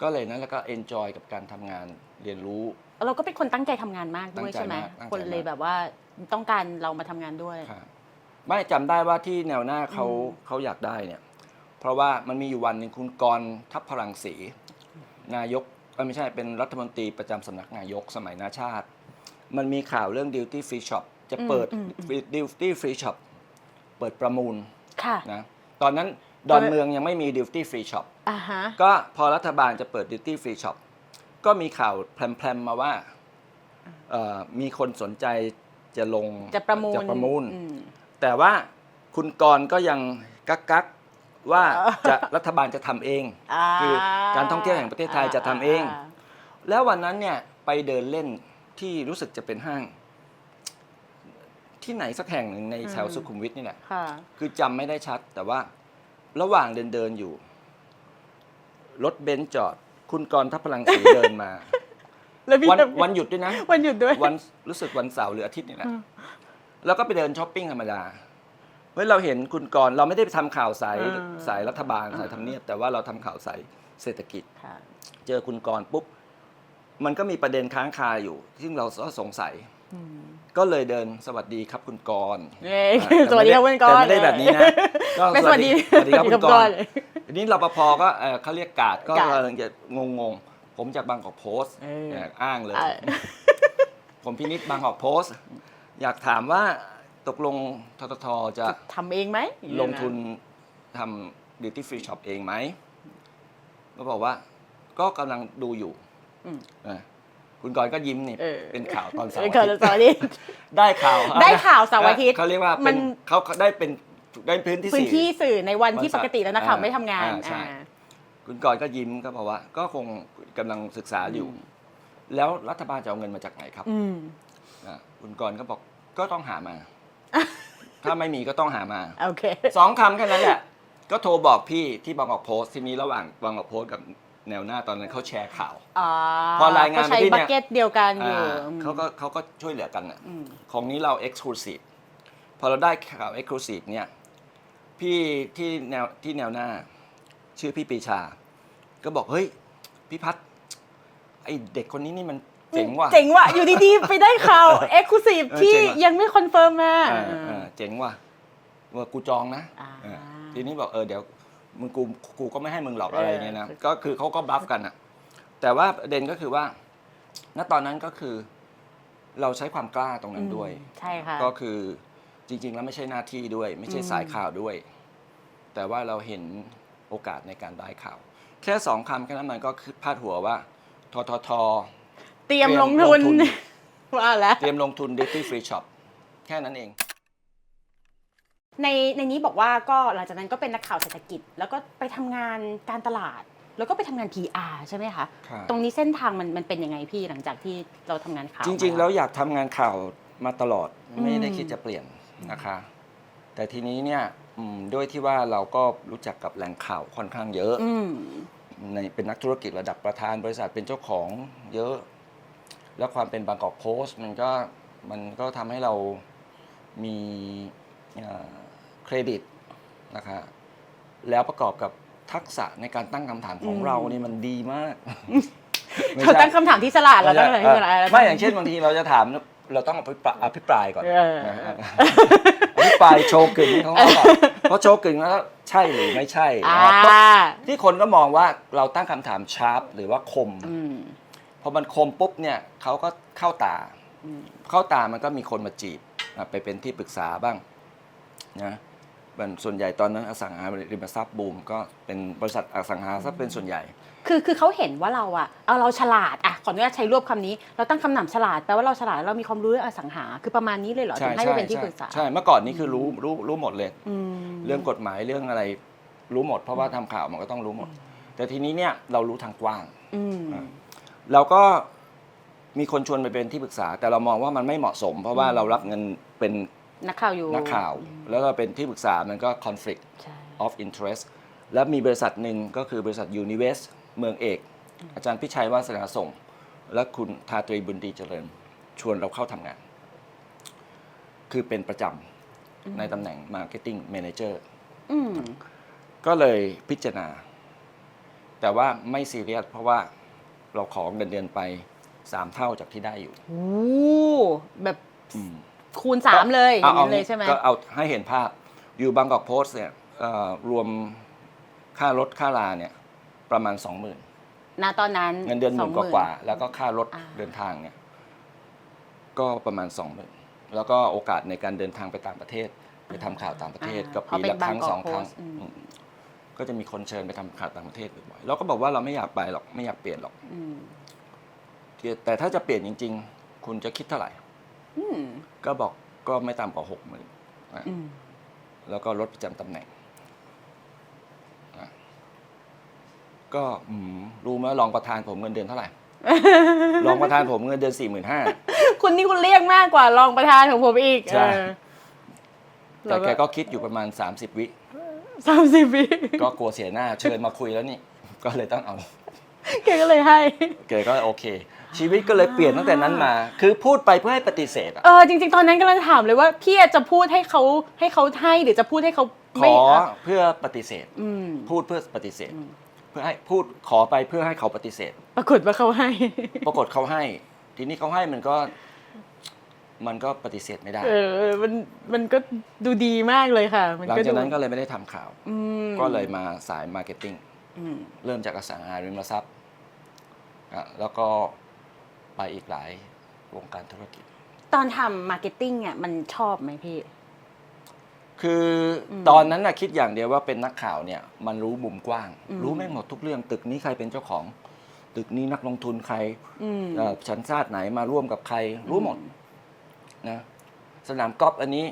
ก็เลยนั้นแล้วก็เอนจอยกับการทำงานเรียนรู้ เราก็เป็นคนตั้งใจทำงานมากด้วย ตั้งใจ ใช่ไหม มากตั้งใจ คนเลย มาก แบบว่าต้องการเรามาทำงานด้วย ครับไม่จำได้ว่าที่แนวหน้าเขาอยากได้เนี่ยเพราะว่ามันมีอยู่วันหนึ่งคุณกรณ์ทัพพลังศรีนายกไม่ใช่เป็นรัฐมนตรีประจำสำนักนายกสมัยนาชาติ มันมีข่าวเรื่อง Duty Free Shop จะเปิด Duty Free Shop เปิดประมูล ค่ะ นะตอนนั้นดอนเมืองยังไม่มี Duty Free Shop ฮะ ก็พอรัฐบาลจะเปิด Duty Free Shop ก็มีข่าวแพรมๆมาว่ามีคนสนใจจะลง จะประมูล แต่ว่าคุณกรณ์ก็ยังกักว่ารัฐบาลจะทำเอง คือการท่องเที่ยวแห่งประเทศไทยจะทำเอง แล้ววันนั้นเนี่ยไปเดินเล่นที่รู้สึกจะเป็นห้าง ที่ไหนสักแห่งหนึ่งในแถวสุขุมวิทนี่แหละ ค่ะ คือจำไม่ได้ชัด แต่ว่าระหว่างเดินอยู่ รถเบนซ์จอด คุณกรณ์ทัพพลังศรีเดินมา แล้วพี่ วันหยุดด้วยนะ วันหยุดด้วย วันรู้สึกวันเสาร์หรืออาทิตย์นี่แหละแล้วก็ไปเดินช้อปปิ้งธรรมดาเฮ้ยเราเห็นคุณกรณ์เราไม่ได้ไปทำข่าวสายรัฐบาลสายทำเนียบแต่ว่าเราทำข่าวสายเศรษฐกิจ เจอคุณกรณ์ปุ๊บมันก็มีประเด็นค้างคาอยู่ซึ่งเราก็สงสัย ก็เลยเดินสวัสดีครับคุณกรณ์ สวัสดีครับคุณกรณ์ แต่ไม่ได้แบบนี้นะก็ เป็นสวัสดี สวัสดีครับคุณกรณ์ ณ์ ทีนี้รปภก็เขาเรียกการ์ดก็กำลังจะงงๆผมจากบางกอกโพสต์อ้างเลย ผมพินิจบางกอกโพสต์อยากถามว่าตกลงทททจะ ทำเองไหม ลงทุนทำ duty free shop เองไหมก็บอกว่าก็กำลังดูอยู่คุณกรณ์ก็ยิ้มนี่เป็นข่าวตอนเสาร์อาทิตย์ ได้ข่าวเสาร์อาทิตย์ เขาเรียกว่าเป็นเขาได้พื้นที่สื่อในวันที่ปกติแล้วนักข่าวไม่ทำงาน ใช่คุณกรณ์ก็ยิ้มก็บอกว่าก็คงกำลังศึกษาอยู่ แล้วรัฐบาลจะเอาเงินมาจากไหนครับคุณกรณ์ก็บอกก็ต้องหามา ถ้าไม่มีก็ต้องหามาโอเค 2 คำแค่นั้นแหละก็โทรบอกพี่ที่บางกอกโพสต์ทีนี้ระหว่างบางกอกโพสต์กับแนวหน้าตอนนั้นเขาแชร์ข่าวพอรายงานไปที่เนี่ยบัคเก็ตเดียวกันอยู่เขาก็ช่วยเหลือกันนะของนี้เรา Exclusive พอเราได้ข่าว Exclusive เนี่ยพี่ที่แนวหน้าชื่อพี่ปรีชาก็บอกเฮ้ยพี่พัฒน์ไอเด็กคนนี้นี่มันเจ๋งว่ะอยู่ดีๆไปได้ข่าว Exclusive ที่ยังไม่คอนเฟิร์มมาเจ๋งว่ะว่ากูจองนะทีนี้บอกเดี๋ยวมึงกูก็ไม่ให้มึงหรอกอะไรเงี้ยนะก็คือเขาก็บัฟกันอะแต่ว่าประเด็นก็คือว่าณตอนนั้นก็คือเราใช้ความกล้าตรงนั้นด้วยใช่ค่ะก็คือจริงๆแล้วไม่ใช่หน้าที่ด้วยไม่ใช่สายข่าวด้วยแต่ว่าเราเห็นโอกาสในการได้ข่าวแค่2 คำแค่นั้นมันก็คือพาดหัวว่าทททเตรียมลงทุนว่าแล้วเตรียมลงทุน duty free shop แค่นั้นเองในนี้บอกว่าก็หลังจากนั้นก็เป็นนักข่าวเศรษฐกิจแล้วก็ไปทำงานการตลาดแล้วก็ไปทำงาน PR ใช่ไหมคะตรงนี้เส้นทางมันเป็นยังไงพี่หลังจากที่เราทำงานข่าวจริงๆแล้วอยากทำงานข่าวมาตลอดไม่ได้คิดจะเปลี่ยนนะคะแต่ทีนี้เนี่ยด้วยที่ว่าเราก็รู้จักกับแหล่งข่าวค่อนข้างเยอะเป็นนักธุรกิจระดับประธานบริษัทเป็นเจ้าของเยอะแล้วความเป็นบางกอกโพสต์มันก็ทำให้เรามีเครดิตนะคะแล้วประกอบกับทักษะในการตั้งคำถามของเรานี่มันดีมากเราตั้งคำถามที่ฉลาดเราตั้งอะไรที่ฉลาดไม่อย่างเช่นบางทีเราจะถามเราต้องอภิปรายก่อนอภิปรายโชว์กึ่งของเราก่อนเพราะโชว์กึ่งแล้วใช่หรือไม่ใช่ที่คนก็มองว่าเราตั้งคำถามชาร์ปหรือว่าคมพอมันคมปุ๊บเนี่ยเขาก็เข้าตามันก็มีคนมาจีบไปเป็นที่ปรึกษาบ้างนะส่วนใหญ่ตอนนั้นอสังหาริมทรัพย์บูมก็เป็นบริษัทอสังหาริมทรัพย์เป็นส่วนใหญ่คือเขาเห็นว่าเราฉลาดขออนุญาตใช้รวบคำนี้เราตั้งคำถามฉลาดแปลว่าเราฉลาดเรามีความรู้เรื่องอสังหาคือประมาณนี้เลยเหรอถึงให้เป็นที่ปรึกษาใช่เมื่อก่อนนี้คือรู้หมดเลยเรื่องกฎหมายเรื่องอะไรรู้หมดเพราะว่าทำข่าวมันก็ต้องรู้หมดแต่ทีนี้เนี่ยเรารู้ทางกว้างเราก็มีคนชวนไปเป็นที่ปรึกษาแต่เรามองว่ามันไม่เหมาะสมเพราะว่าเรารับเงินเป็นนักข่าวอยู่นักข่าวแล้วก็เป็นที่ปรึกษามันก็ conflict of interest และมีบริษัทหนึ่งก็คือบริษัท Uniwest เมืองเอกอาจารย์พิชัยวาสนาส่งและคุณทาตรีบุญดีเจริญชวนเราเข้าทำงานคือเป็นประจำในตำแหน่ง Marketing Manager ก็เลยพิจารณาแต่ว่าไม่ซีเรียสเพราะว่าเราขอเงินเดือนไป3 เท่าจากที่ได้อยู่แบบคูณ3เลยอย่างเลยใช่ไหมก็เอาให้เห็นภาพอยู่บางกอกโพสต์เนี่ยรวมค่ารถค่าลาเนี่ยประมาณ 20,000 ณตอนนั้นเงินเดือน10,000 กว่าแล้วก็ค่ารถเดินทางเนี่ยก็ประมาณ 20,000 แล้วก็โอกาสในการเดินทางไปต่างประเทศไปทำข่าวต่างประเทศก็ปีละครั้ง2 ครั้งก็จะมีคนเชิญไปทำข่าวต่างประเทศบ่อยๆเราก็บอกว่าเราไม่อยากไปหรอกไม่อยากเปลี่ยนหรอกแต่ถ้าจะเปลี่ยนจริงๆคุณจะคิดเท่าไหร่ก็บอกก็ไม่ต่ำกว่า 60,000 แล้วก็ลดประจำตำแหน่งก็รู้ไหมรองประธานผมเงินเดือนเท่าไหร่ รองประธานผมเงินเดือน 45,000 คุณนี่คุณเรียกมากกว่ารองประธานของผมอีกใช่แต่แกก็คิดอยู่ประมาณ30 วิก็กลัวเสียหน้าเชิญมาคุยแล้วนี่ก็เลยต้องเอาแกก็เลยให้แกก็โอเคชีวิตก็เลยเปลี่ยนตั้งแต่นั้นมาคือพูดไปเพื่อให้ปฏิเสธจริงๆตอนนั้นกำลังถามเลยว่าพี่จะพูดให้เขาให้หรือจะพูดให้เขาขอเพื่อปฏิเสธพูดเพื่อปฏิเสธเพื่อให้พูดขอไปเพื่อให้เขาปฏิเสธปรากฏว่าเขาให้ปรากฏเขาให้ทีนี้เขาให้มันก็ มันก็ปฏิเสธไม่ได้ มันก็ดูดีมากเลยค่ะ หลังจากนั้นก็เลยไม่ได้ทำข่าว ก็เลยมาสายมาร์เก็ตติ้ง เริ่มจากอสังหาริมทรัพย์แล้วก็ไปอีกหลายวงการธุรกิจตอนทำมาร์เก็ตติ้งเนี่ยมันชอบไหมพี่คือตอนนั้นนะคิดอย่างเดียวว่าเป็นนักข่าวเนี่ยมันรู้มุมกว้างรู้ไม่หมดทุกเรื่องตึกนี้ใครเป็นเจ้าของตึกนี้นักลงทุนใครชั้นชาติไหนมาร่วมกับใครรู้หมดนะสนามกอล์ฟอันนี้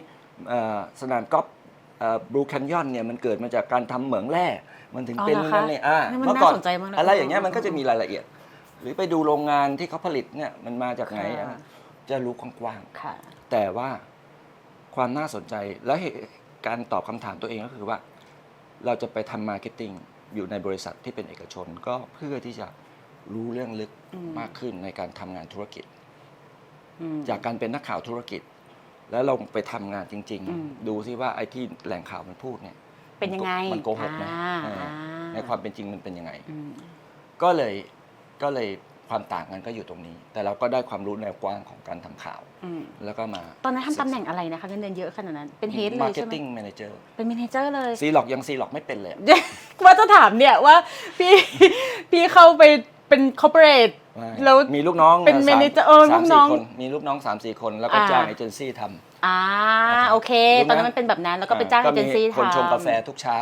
สนามกอล์ฟบลูแคนยอนเนี่ยมันเกิดมาจากการทำเหมืองแร่มันถึงเป็นนั่นเลยเมื่อก่อนอะไรอย่างเงี้ยมันก็จะมีรายละเอียดหรือไปดูโรงงานที่เขาผลิตเนี่ยมันมาจากไหนจะรู้กว้างๆแต่ว่าความน่าสนใจและการตอบคำถามตัวเองก็คือว่าเราจะไปทำมาร์เก็ตติ้งอยู่ในบริษัทที่เป็นเอกชนก็เพื่อที่จะรู้เรื่องลึกมากขึ้นในการทำงานธุรกิจจากการเป็นนักข่าวธุรกิจแล้วเราไปทำงานจริงๆดูซิว่าไอ้ที่แหล่งข่าวมันพูดเนี่ยเป็นยังไงมันโกหกนะในความเป็นจริงมันเป็นยังไงก็เลยความต่างกันก็อยู่ตรงนี้แต่เราก็ได้ความรู้แนวกว้างของการทำข่าวแล้วก็มาตอนนั้นทำตำแหน่งอะไรนะคะเงินเดือนเยอะขนาดนั้นเป็นเฮดเลยใช่ไหม Marketing Manager เป็น Manager เลยซีล็อกยังซีล็อกไม่เป็นเลยว่าจะถามเนี่ยว่าพี่เข้าไปเป็นคอร์ปอเรทแล้วมีลูกน้องเป็น Manager ลูกน้องมีลูกน้อง 3-4 คนแล้วก็จ้างเอเจนซี่ทำโอเคตอนนั้นมันเป็นแบบนั้นแล้วก็ไปจ้างเอเจนซี่ทำคนชงกาแฟทุกเช้า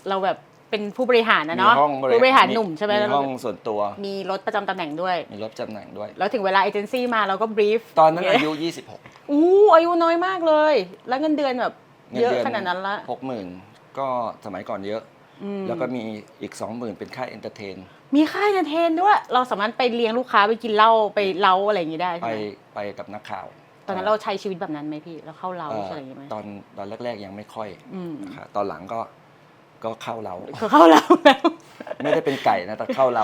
เราแบบเป็นผู้บริหารนะเนาะผู้บริหารหนุ่มใช่ไหมมีห้องส่วนตัวมีรถประจำตำแหน่งด้วยมีรถตำแหน่งด้วยแล้วถึงเวลาเอเจนซี่มาเราก็บรีฟตอนนั้นอายุ26อายุน้อยมากเลยแล้วเงินเดือนแบบเยอะขนาดนั้นละ 60,000 ก็สมัยก่อนเยอะแล้วก็มีอีก 20,000 เป็นค่าเอนเตอร์เทนมีค่าเอนเตอร์เทนด้วยเราสามารถไปเลี้ยงลูกค้าไปกินเหล้าไปเล้าอะไรอย่างงี้ได้ใช่ไหมไปกับนักข่าวตอนนั้นเราใช้ชีวิตแบบนั้นไหมพี่เราเข้าเล้าอะไรอย่างงี้ไหมตอนแรกๆยังไม่ค่อยนะคะตอนหลังก็เข้าเราแล้วไม่ได้เป็นไก่นะแต่เข้าเรา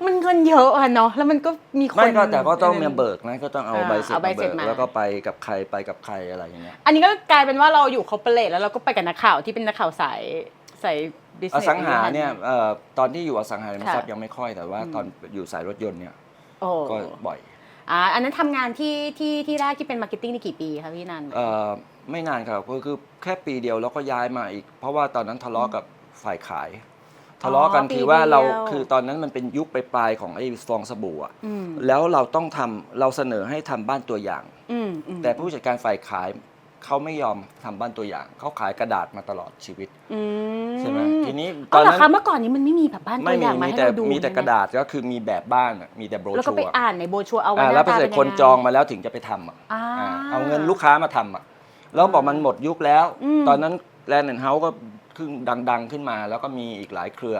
มันเงินเยอะอะเนาะแล้วมันก็มีคนไม่ก็แต่ก็ต้องมีเบิกนะก็ต้องเอาใบเสร็จมาเบิกแล้วก็ไปกับใครอะไรอย่างเงี้ยอันนี้ก็กลายเป็นว่าเราอยู่คอร์ปอเรทแล้วเราก็ไปกับนักข่าวที่เป็นนักข่าวสายบิสเนสอสังหาเนี่ยตอนที่อยู่อสังหาริมทรัพย์ยังไม่ค่อยแต่ว่าตอนอยู่สายรถยนต์เนี่ยก็บ่อยอันนั้นทำงานที่แรกที่เป็นมาร์เก็ตติ้งนี่กี่ปีคะพี่นันไม่นานครับคือแค่ปีเดียวแล้วก็ย้ายมาอีกเพราะว่าตอนนั้นทะเลาะกับฝ่ายขายทะเลาะกันคือว่าเราคือตอนนั้นมันเป็นยุคปลายของไอ้ฟองสบู่อ่ะแล้วเราต้องเราเสนอให้ทำบ้านตัวอย่างแต่ผู้จัดการฝ่ายขายเขาไม่ยอมทำบ้านตัวอย่างเขาขายกระดาษมาตลอดชีวิตใช่ไหมทีนี้ตอนนั้นเมื่อก่อนนี้มันไม่มีแบบบ้านตัวอย่างมาให้เราดูมีแต่กระดาษก็คือมีแบบบ้านมีแต่โบรชัวร์แล้วก็ไปอ่านในโบรชัวร์เอาไว้แล้วพอเสร็จคนจองมาแล้วถึงจะไปทำเอาเงินลูกค้ามาทำแล้วบอกมันหมดยุคแล้วตอนนั้นแลนด์แอนด์เฮาส์ก็ขึ้นดังขึ้นมาแล้วก็มีอีกหลายเครือ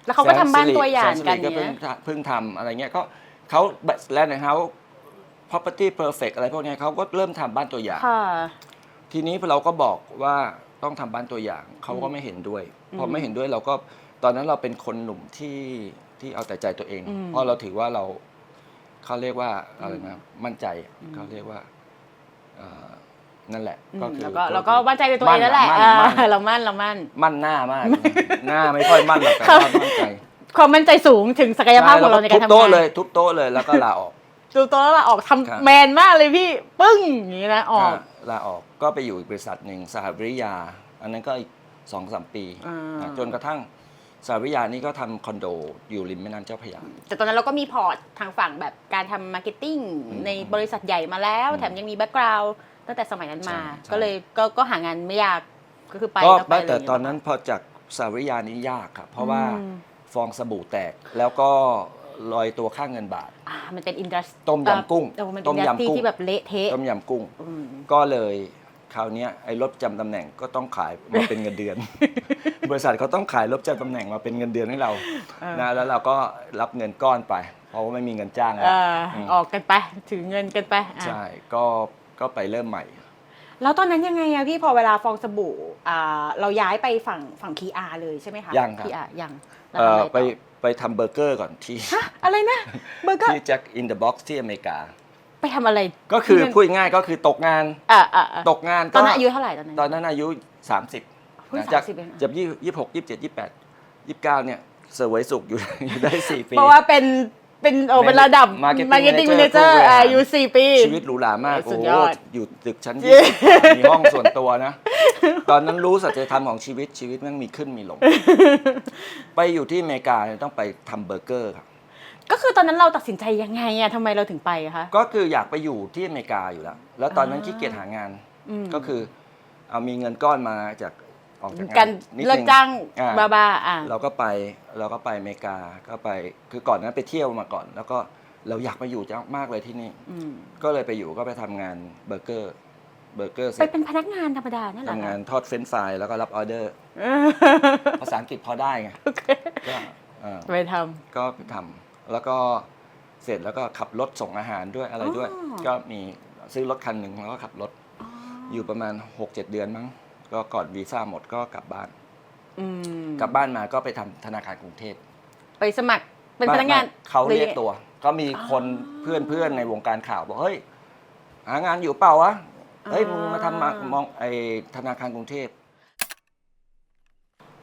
แล้วเขาก็ทำบ้านตัวอย่างกันเนี่ยเพิ่งทำอะไรเงี้ยก็เขาแลนด์แอนด์เฮาส์ property perfect อะไรพวกนี้เขาก็เริ่มทำบ้านตัวอย่างทีนี้เราก็บอกว่าต้องทำบ้านตัวอย่างเขาก็ไม่เห็นด้วยพอไม่เห็นด้วยเราก็ตอนนั้นเราเป็นคนหนุ่มที่เอาแต่ใจตัวเองเพราะเราถือว่าเขาเรียกว่าอะไรนะมั่นใจเขาเรียกว่านั่นแหละก็คือเราก็มั่นใจในตัวเองนั่นแหละเรามั่นหน้ามากหน้าไม่ค่อยมั่นหรอกแต่มั่นใจความมั่นใจสูงถึงศักยภาพของเราในการทำงานทุบโต๊ะเลยแล้วก็ลาออกทุบโต๊ะแล้วลาออกทำแมนมากเลยพี่ปึ้งอย่างนี้นะออกลาออกก็ไปอยู่อีกบริษัทหนึ่งสหวิทยาอันนั้นก็อีก 2-3 ปีจนกระทั่งสหวิทยานี่ก็ทำคอนโดอยู่ริมแม่น้ำเจ้าพระยาแต่ตอนนั้นเราก็มีพอร์ตทางฝั่งแบบการทำมาร์เก็ตติ้งในบริษัทใหญ่มาแล้วแถมยังมีแบ็กกราวด์ตั้งแต่สมัยนั้นมาก็เลยก็หางานไม่ยากก็คือไปแต่ตอนนั้นพอจากสหวิทยานี้ยากครับเพราะว่าฟองสบู่แตกแล้วก็ลอยตัวค่าเงินบาทมันเป็นอินดัสต้มยำกุ้งต้มยำกุ้งที่แบบเละเทะต้มยำกุ้งก็เลยคราวนี้ไอ้รถจำตำแหน่งก็ต้องขายมาเป็นเงินเดือน บริษัทเขาต้องขายรถจำตำแหน่งมาเป็นเงินเดือนให้เรานะแล้วเราก็รับเงินก้อนไปเพราะว่าไม่มีเงินจ้างแล้วออกกันไปถือเงินกันไปใช่ก็ไปเริ่มใหม่แล้วตอนนั้นยังไงอะพี่พอเวลาฟองสบู่เราย้ายไปฝั่ง PR เลยใช่ไหมคะยังครับ PR ยังไปทำเบอร์เกอร์ก่อนที่อะไรนะเบอร์เกอร์ที่Jack in the Box ที่อเมริกาไปทำอะไรก็คือพูดง่ายก็คือตกงานตอนนั้นอายุเท่าไหร่ตอนนั้นอายุ30จาก26 27 28 29เนี่ยเสวยสุขอยู่ได้4 ปีเพราะว่าเป็น เป็นระดับ Marketing Manager อยู่ 4 ปี ชีวิตหรูหรามาก สุ โอ้ ด โห ยอด อยู่ตึกชั้นที่มีห้องส่วนตัวนะ ตอนนั้นรู้สัจธรรมของชีวิตแมันมีขึ้นมีลง ไปอยู่ที่อเมริกาเนี่ยต้องไปทำเบอร์เกอร์ครับ ก็คือตอนนั้นเราตัดสินใจยังไงทำไมเราถึงไปคะ ก็คืออยากไปอยู่ที่อเมริกาอยู่แล้ว แล้วตอนนั้นขี้เกียจหางาน ก็คือเอามีเงินก้อนมาจากออกจากงาน กัน นิด เลิก นึง จ้าง อ่า บ้าเราก็ไปอเมริกาก็ไปคือก่อนนั้นไปเที่ยวมาก่อน แล้วก็เราอยากไปอยู่จังมากเลยที่นี่ก็เลยไปอยู่ก็ไปทำงานเบอร์เกอร์เส ไป ร็จ เป็นพนักงานธรรมดาเนี่ยเหรอ ทำงา คะ นทอดเฟรนช์ฟรายแล้วก็รับออเดอร์ ภาษาอังกฤษพอได้ไง โอเค ก็อ่า ไปท ก็ไปทำแล้วก็เสร็จแล้วก็ขับรถส่งอาหารด้วยอะไรด้วย ก็มีซื้อรถคันหนึ่งแล้วก็ขับรถอยู่ประมาณ 6-7 เดือนมั้งก็ก่อนวีซ่าหมดก็กลับบ้าน ำ กลับบ้านมาก็ไปทำธนาคารกรุงเทพ ไปสมัครเป็นพนักงาน เขาเรียกตัว ก็มีคนเพื่อนในวงการข่าวบอกเฮ้ยหางานอยู่เปล่าวะเฮ้ยมึงมาทำมองไอธนาคารกรุงเทพ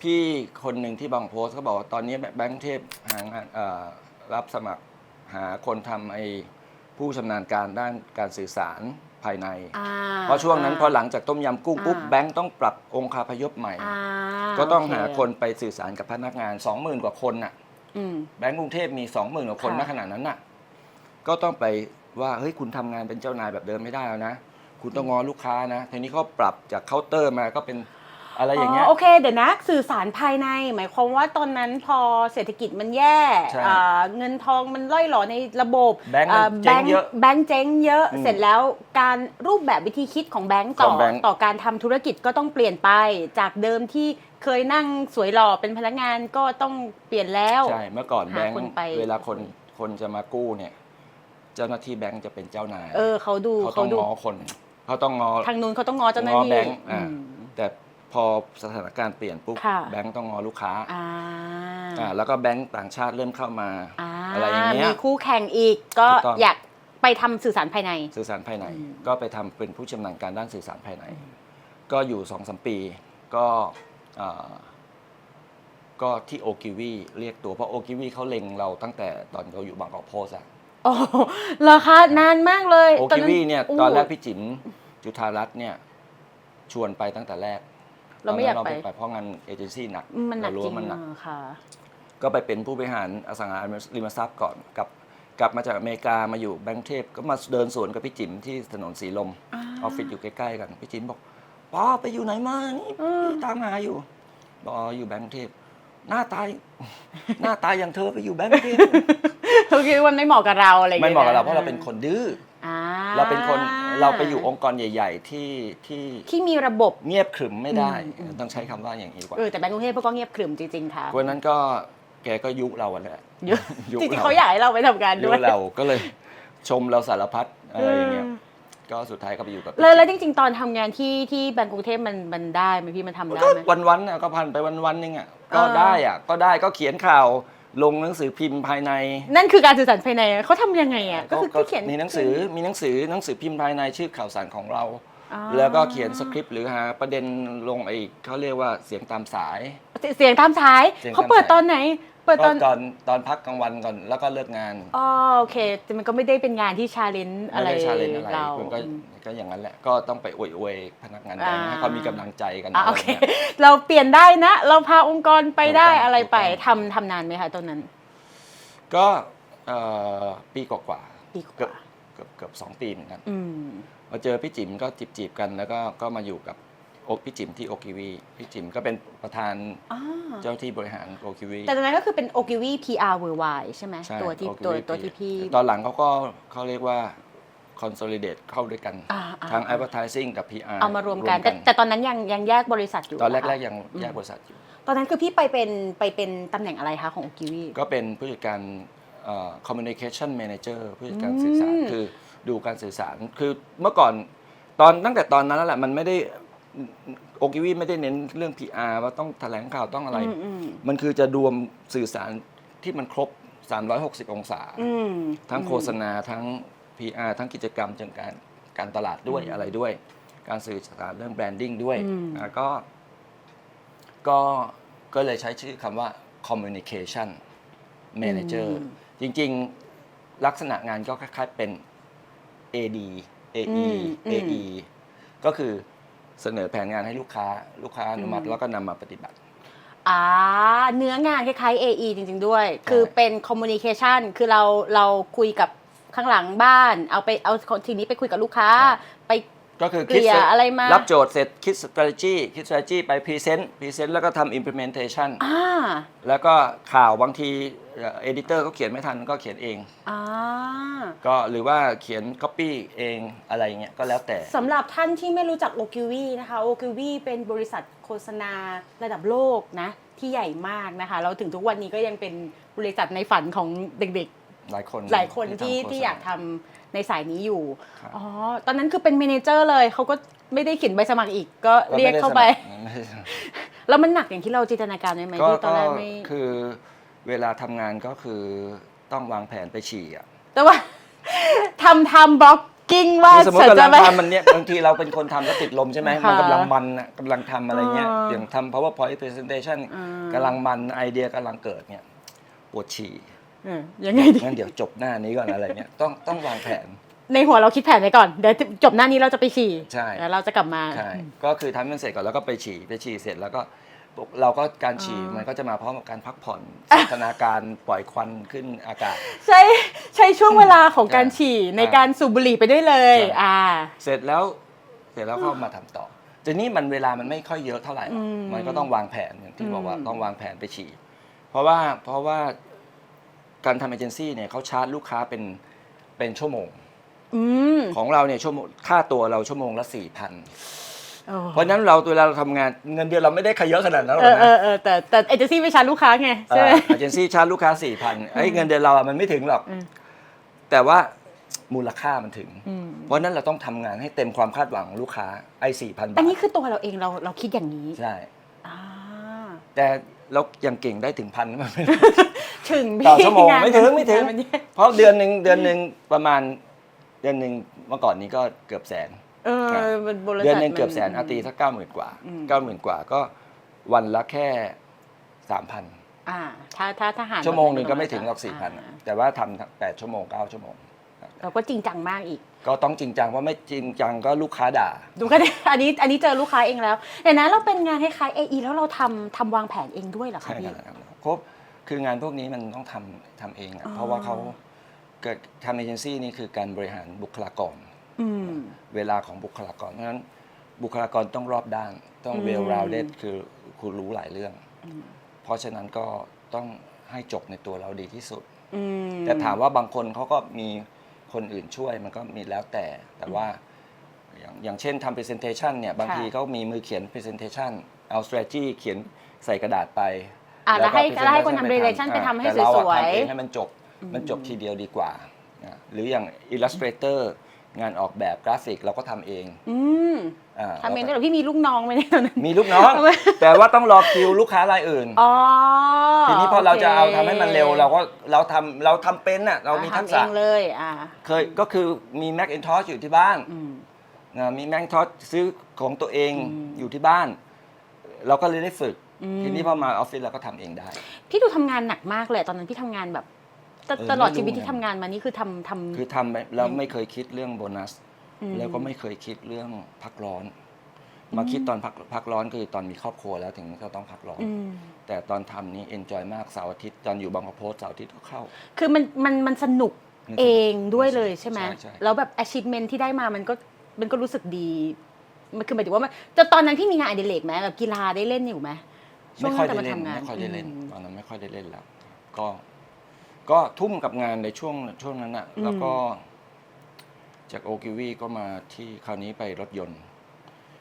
พี่คนหนึ่งที่บางโพสต์เขาบอกว่าตอนนี้แบงก์เทพหางานรับสมัครหาคนทำไอผู้ชำนาญการด้านการสื่อสารภายใน เพราะช่วงนั้นพอหลังจากต้มยำกุ้งปุ๊บแบงก์ต้องปรับองค์คาพยพใหม่ ก็ต้องหาคนไปสื่อสารกับพนักงาน 20,000 กว่าคนน่ะแบงก์กรุงเทพมี 20,000 กว่าคนณขณะนั้นน่ะก็ต้องไปว่าเฮ้ยคุณทำงานเป็นเจ้านายแบบเดิมไม่ได้แล้วนะคุณต้องง้อลูกค้านะทีนี้เขาปรับจากเคาน์เตอร์มาก็เป็นอะไรอย่างเงี้ย โอเคเดี๋ยวนะสื่อสารภายใน หมายความว่าตอนนั้นพอเศรษฐกิจมันแย่ ใช่ เงินทองมันล่อยหลอในระบบ แบงก์มันเจ๊งเยอะ แบงก์เจ๊งเยอะ เสร็จแล้วการรูปแบบวิธีคิดของแบงก์ ของแบงก์ ต่อการทำธุรกิจก็ต้องเปลี่ยนไป จากเดิมที่เคยนั่งสวยหล่อเป็นพนักงานก็ต้องเปลี่ยนแล้ว ใช่เมื่อก่อน หา แบงก์ คนไป เวลาคนจะมากู้เนี่ยเจ้าหน้าที่แบงก์จะเป็นเจ้านาย เขาดู เขาต้องง้อคนเขาต้องง้อ ทางนู้นเขาต้องง้อเจ้าหน้า ง้อ ที่ แบงก์แต่พอสถานการณ์เปลี่ยนปุ๊บ ค่ะ แบงก์ต้องง้อลูกค้า อ่า แล้วก็แบงก์ต่างชาติเริ่มเข้ามาอะไรอย่างเงี้ย มีคู่แข่งอีกก็ ถูกต้อง อยากไปทำสื่อสารภายใน สื่อสารภายในก็ไปทำเป็นผู้ชำนาญการด้านสื่อสารภายใน ก็อยู่ 2-3 ปีก็ก็ที่โอกิวีเรียกตัวเพราะโอกิวีเขาเล็งเราตั้งแต่ตอนเราอยู่บางกอกโพสต์อะ โอ้เหรอคะนานมากเลย โอกิวีเนี่ย โอ้ ตอนแรกพี่จิ๋มจุฑารัตน์เนี่ยชวนไปตั้งแต่แรก เราไม่อยาก ตน ไป นั้นเพราะงานเอเจนซี่หนัก มันหนัก เรารู้ จริง ว่ามันหนัก ค่ะ ก็ไปเป็นผู้บริหารอสังหาริมทรัพย์ก่อนกลับมาจากอเมริกามาอยู่แบงก์เทพก็มาเดินสวนกับพี่จิ๋มที่ถนนสีลมออฟฟิศอยู่ใกล้ๆกันพี่จิ๋มบอกป้าไปอยู่ไหนมานี่พี่ตามหาอยู่บอกอ๋ออยู่แบงก์เทพหน้าตาย อย่างเธอไปอยู่แบงก์เทพ เขาคิดว่าไม่เหมาะกับเราอะไรอย่าง ไม่ เงี้ย เหมาะกับเราเพราะเราเป็นคนดื้อ อ่า เราเป็นคนเราไปอยู่องค์กรใหญ่ ๆ ที่ มีระบบ เงียบขรึมไม่ได้ ต้องใช้คำว่าอย่างนี้ดีกว่า แต่แบงก์กรุงเทพก็เงียบขรึมจริงๆค่ะ วันนั้นก็แกก็ยุเราอะแหละ เยอะ ยุ จริงๆเขาอยากให้เราไปทำงาน ยุ ด้วย เราก็เลยชมเราสารพัดอะไรอย่างเงี้ยก็สุดท้ายก็ไปอยู่กับ แล้วจริงๆ ตอนทำงานที่แบงก์กรุงเทพมันได้ไหมพี่มันทำได้ ก็ ไหม วันๆน่ะก็พันไปวันๆนึงอ่ะก็ได้อ่ะก็ได้ก็เขียนข่าวลงหนังสือพิมพ์ภายใน นั่นคือการสื่อสารภายในเขาทำยังไงอ่ะก็คือที่เขียน มีหนังสือพิมพ์ภายในชื่อข่าวสารของเรา แล้วก็เขียนสคริปต์หรือหาประเด็นลงเขาเรียกว่าเสียงตามสาย เสียงตามสาย เสียงตามสาย เขาเปิดตอนไหน เปิด ก็ ตอน ตอนพักกลางวันก่อนแล้วก็เลิกงาน อ๋อโอเคแต่มันก็ไม่ได้เป็นงานที่ชาเลนจ์อะไร ไม่ได้ชาเลนจ์อะไร เรา คุณก็อย่างนั้นแหละก็ต้องไปอวยพนักงานแบงค์ให้เขามีกำลังใจกัน โอเค อะไรเงี้ย เราเปลี่ยนได้นะ เราพาองค์กรไปได้ ถูกต้อง อะไรไป ถูกต้อง ทำนานไหมคะตอนนั้น ก็ปีกว่า ปีก เกือบ ว่า เกือบ2 ปีเหมือนกัน อืม มาเจอพี่จิ๋มก็จีบกันแล้วก็มาอยู่กับพี่จิ๋มที่โอกิวีพี่จิ๋มก็เป็นประธานเจ้าที่บริหารโอกิวี แต่ตอนนั้นก็คือเป็น Ogilvy PR Worldwide ใช่ไหม ใช่ ตัวที่ Ogilvy ตัวที่พี่ ตอนหลังเขาเรียกว่า consolidate เข้าด้วยกัน ทั้ง advertising กับ PR เอามารวมกัน แต่ตอนนั้นยังแยกบริษัทอยู่ ตอนแร ะคะ กๆยังแยกบริษัทอยู่ ตอนนั้นคือพี่ไปเป็นตำแหน่งอะไรคะของ Ogilvy ก็เป็นผู้จัดการcommunication manager ผู้จัดการสื่อสารคือดูการสื่อสารคือเมื่อก่อนตั้งแต่ตอนนั้นแล้วแหละมันไม่ได้โอกิวีไม่ได้เน้นเรื่อง PR ว่าต้องแถลงข่าวต้องอะไร มันคือจะรวมสื่อสารที่มันครบ 360 องศา ทั้งโฆษณาทั้ง PR ทั้งกิจกรรมจังการตลาดด้วยอะไรด้วย การสื่อสารเรื่องแบรนดิ้งด้วยก็เลยใช้ชื่อคำว่า communication manager จริง ลักษณะงานก็คล้ายๆเป็น AD AE อืม AE ก็คือเสนอแผนงานให้ลูกค้าอนุมัติแล้วก็นำมาปฏิบัติ เนื้องานคล้ายๆ AE จริงๆด้วย คือเป็น communication คือเราคุยกับข้างหลังบ้านเอาทีนี้ไปคุยกับลูกค้า ไป ก็คือ เกลี่ยอะไรมารั รับโจทย์เสร็จคิด strategy ไป present แล้วก็ทำ implementation แล้วก็ข่าวบางทีeditor เขาเขียนไม่ทันก็เขียนเอง ก็หรือว่าเขียน copy เองอะไรเงี้ยก็แล้วแต่ สำหรับท่านที่ไม่รู้จัก Ogilvy นะคะ Ogilvy เป็นบริษัทโฆษณาระดับโลกนะที่ใหญ่มากนะคะแล้วถึงทุกวันนี้ก็ยังเป็นบริษัทในฝันของเด็กๆ หลายคน ที่อยากทำในสายนี้อยู่ ครับ ตอนนั้นคือเป็นเมเนเจอร์เลยเขาก็ไม่ได้เขียนใบสมัครอีกก็เรียกเข้าไป ไม่ได้สมัคร แล้วมันหนักอย่างที่เราจินตนาการไว้ไหมที่ตอนแรกไม่ คือเวลาทำงานก็คือต้องวางแผนไปฉี่อ่ะ แต่ว่า ทำบล็อกกิ้งว่า สมมติกำลัง จะ ทำมันเนี่ยบางทีเราเป็นคนทำแล้วติดลมใช่ไหม ค่ะ มันกำลังมันอะกำลังทำอะไรเงี้ย อ่า อย่างทำ powerpoint presentation กำลังมันไอเดียกำลังเกิดเนี่ยปวดฉี่ ยังไงดี งั้นเดี๋ยวจบหน้านี้ก่อนอะไรเงี้ยต้องวางแผน ในหัวเราคิดแผนไว้ก่อนเดี๋ยวจบหน้านี้เราจะไปฉี่ ใช่ แล้วเราจะกลับมา ใช่ก็คือทำมันเสร็จก่อนแล้วก็ไปฉี่เสร็จแล้วก็เราก็การฉี่มันก็จะมาพร้อมกับการพักผ่อนสันทนาการปล่อยควันขึ้นอากาศ ใช้ช่วงเวลาของการฉี่ในการสูบบุหรี่ไปด้วยเลย ใช่ เสร็จแล้วก็มาทำต่อทีนี้มันเวลามันไม่ค่อยเยอะเท่าไหร่หรอกมันก็ต้องวางแผนอย่างที่บอกว่าต้องวางแผนไปฉี่เพราะว่าการทำเอเจนซี่เนี่ยเขาชาร์จลูกค้าเป็นชั่วโมงของเราเนี่ยชั่วโมงค่าตัวเราชั่วโมงละ 4,000 เพราะฉะนั้นเวลาเราทำงานเงินเดือนเราไม่ได้เยอะขนาดนั้นหรอกนะ แต่เอเจนซี่ไปชาร์จลูกค้าไงใช่ไหม เอเจนซี่ชาร์จลูกค้า 4,000เงินเดือนเราอะมันไม่ถึงหรอก แต่ว่ามูลค่ามันถึง เพราะฉะนั้นเราต้องทำงานให้เต็มความคาดหวังของลูกค้า4,000 บาท อันนี้คือตัวเราเองเราคิดอย่างนี้ ใช่ อ่า แต่เรายังเก่งได้ถึงพันมันไม่ ถึง ต่อชั่วโมงไม่ถึง งานน เพราะเดือนหนึ่งประมาณเดือนหนึ่งเมื่อก่อนนี้ก็เกือบแสน มันบริษัท เดือนหนึ่งเกือบแสนอาตีสัก90,000 กว่า 90,000 กว่าก็วันละแค่ 3,000 ถ้าหาร ชั่วโมงหนึ่งก็ไม่ถึงหรอก 4,000 แต่ว่าทำ8 ชั่วโมง 9 ชั่วโมง เราก็จริงจังมากอีก ก็ต้องจริงจังเพราะไม่จริงจังก็ลูกค้าด่า ดูก็ได้ อันนี้เจอลูกค้าเองแล้วเดี๋ยวนะเราเป็นงานคล้ายๆ AE แล้วเราทำวางแผนเองด้วยเหรอคะ ใช่ พี่ ครับครบคืองานพวกนี้มันต้องทำเองอะเพราะว่าเขาเกิดทำเอเจนซี่นี่คือการบริหารบุคลากรเวลาของบุคลากรเพราะฉะนั้นบุคลากรต้องรอบด้านต้อง well rounded คือคุณรู้หลายเรื่อง เพราะฉะนั้นก็ต้องให้จบในตัวเราดีที่สุดแต่ถามว่าบางคนเขาก็มีคนอื่นช่วยมันก็มีแล้วแต่ว่าอย่างเช่นทำ presentation เนี่ยบางทีเขามีมือเขียน presentation เอา strategy เขียนใส่กระดาษไป แล้วให้คนทำ presentation ไปทำให้สวยๆ แต่เราทำเองให้มันจบทีเดียวดีกว่าหรืออย่าง illustrator งานออกแบบกราฟิกเราก็ทำเองทำเองด้วยเหรอพี่มีลูกน้องไหมเนี่ยตอนนั้น มีลูกน้อง แต่ว่าต้องรอคิวลูกค้ารายอื่นทีนี้พอเราจะเอาทำให้มันเร็วเราทำเป็นน่ะเรามีทักษะ ทำเองเลยก็คือมี Macintosh อยู่ที่บ้านมี Macintosh ซื้อของตัวเองอยู่ที่บ้าน เราก็เลยได้ฝึกทีนี้พอมาออฟฟิศเราก็ทำเองได้ พี่ดูทำงานหนักมากเลยตอนนั้นพี่ทำงานแบบตลอดชีวิตที่ทำงานมานี่คือทำคือทำแล้วไม่เคยคิดเรื่องโบนัสแล้วก็ไม่เคยคิดเรื่องพักร้อนมาคิดตอนพักร้อนคือตอนมีครอบครัวแล้วถึงจะต้องพักร้อนแต่ตอนทำนี้เอนจอยมากเสาร์อาทิตย์ตอนอยู่บางกะโพสเสาร์อาทิตย์ก็เข้าคือมันสนุกเองด้วยเลยใช่ไหม ใช่ แล้วแบบ achievement ที่ได้มามันก็รู้สึกดีมันคือหมายถึงว่ามันตอนนั้นพี่มีงานอดิเรกไหมแบบกีฬาได้เล่นอยู่ไหมช่วงนั้นแต่มาทำงาน ไม่ค่อยได้เล่นตอนนั้นไม่ค่อยได้เล่นแล้วก็ทุ่มกับงานในช่วงนั้นอ่ะแล้วก็จากโอกิวีก็มาที่คราวนี้ไปรถยนต์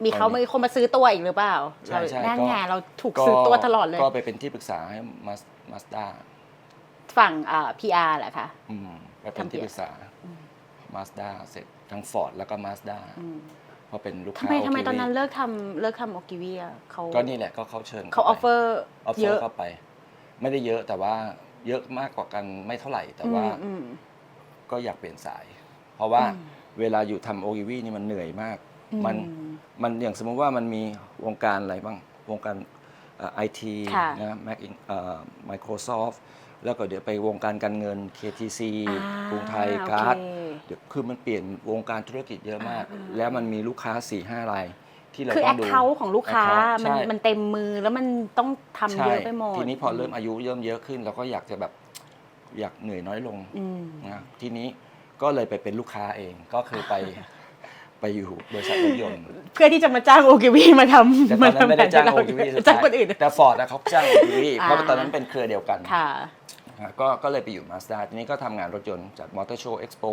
มีคนมาซื้อตัวอีกหรือเปล่า ใช่ นั่นไงเราถูกซื้อตัวตลอดเลยก็ไปเป็นที่ปรึกษาให้มาสด้าฝั่งPR แหละค่ะไปเป็นที่ปรึกษามาสด้าเสร็จทั้งฟอร์ดแล้วก็มาสด้าพอเป็นลูกค้าทำไมตอนนั้นเลิกทำโอกิวีอ่ะก็นี่แหละก็เขาเชิญเขาออฟเฟอร์เยอะเข้าไปไม่ได้เยอะแต่ว่าเยอะมากกว่ากันไม่เท่าไหร่แต่ว่าก็อยากเปลี่ยนสายเพราะว่าเวลาอยู่ทำโอกิวีนี่มันเหนื่อยมากมันอย่างสมมติว่ามันมีวงการอะไรบ้างวงการไอทีนะMicrosoft แล้วก็เดี๋ยวไปวงการการเงิน KTC กรุงไทย โอเค การ์ดเดี๋ยวคือมันเปลี่ยนวงการธุรกิจเยอะมาก แล้วมันมีลูกค้า 4-5 รายที่เรา คือ ต้ แอ อง ค ดู เคาท์ของลูกค้า account มัน ใช่ มันเต็มมือแล้วมันต้องทำเยอะไปหมด ทีนี้พอเริ่มอายุเริ่มเยอะขึ้นเราก็อยากจะแบบอยากเหนื่อยน้อยลง อืม นะทีนี้ก็เลยไปเป็นลูกค้าเองก็คือไปอยู่บริษัทรถยนต์ เพื่อที่จะมาจ้างโอเควีมาทำ แต่ตอนนั้นไม่ได้จ้าง ให้ โอ เร ทีวีสุด จ้าง ท้าย คนอื่น แต่ฟอร์ดเขาจ้างโอทีวี อ่า เพราะว่าตอนนั้นเป็นเครือเดียวกัน ค่ะ ก็เลยไปอยู่มาสด้าทีนี้ก็ทำงานรถยนต์จากมอเตอร์โชว์เอ็กซ์โป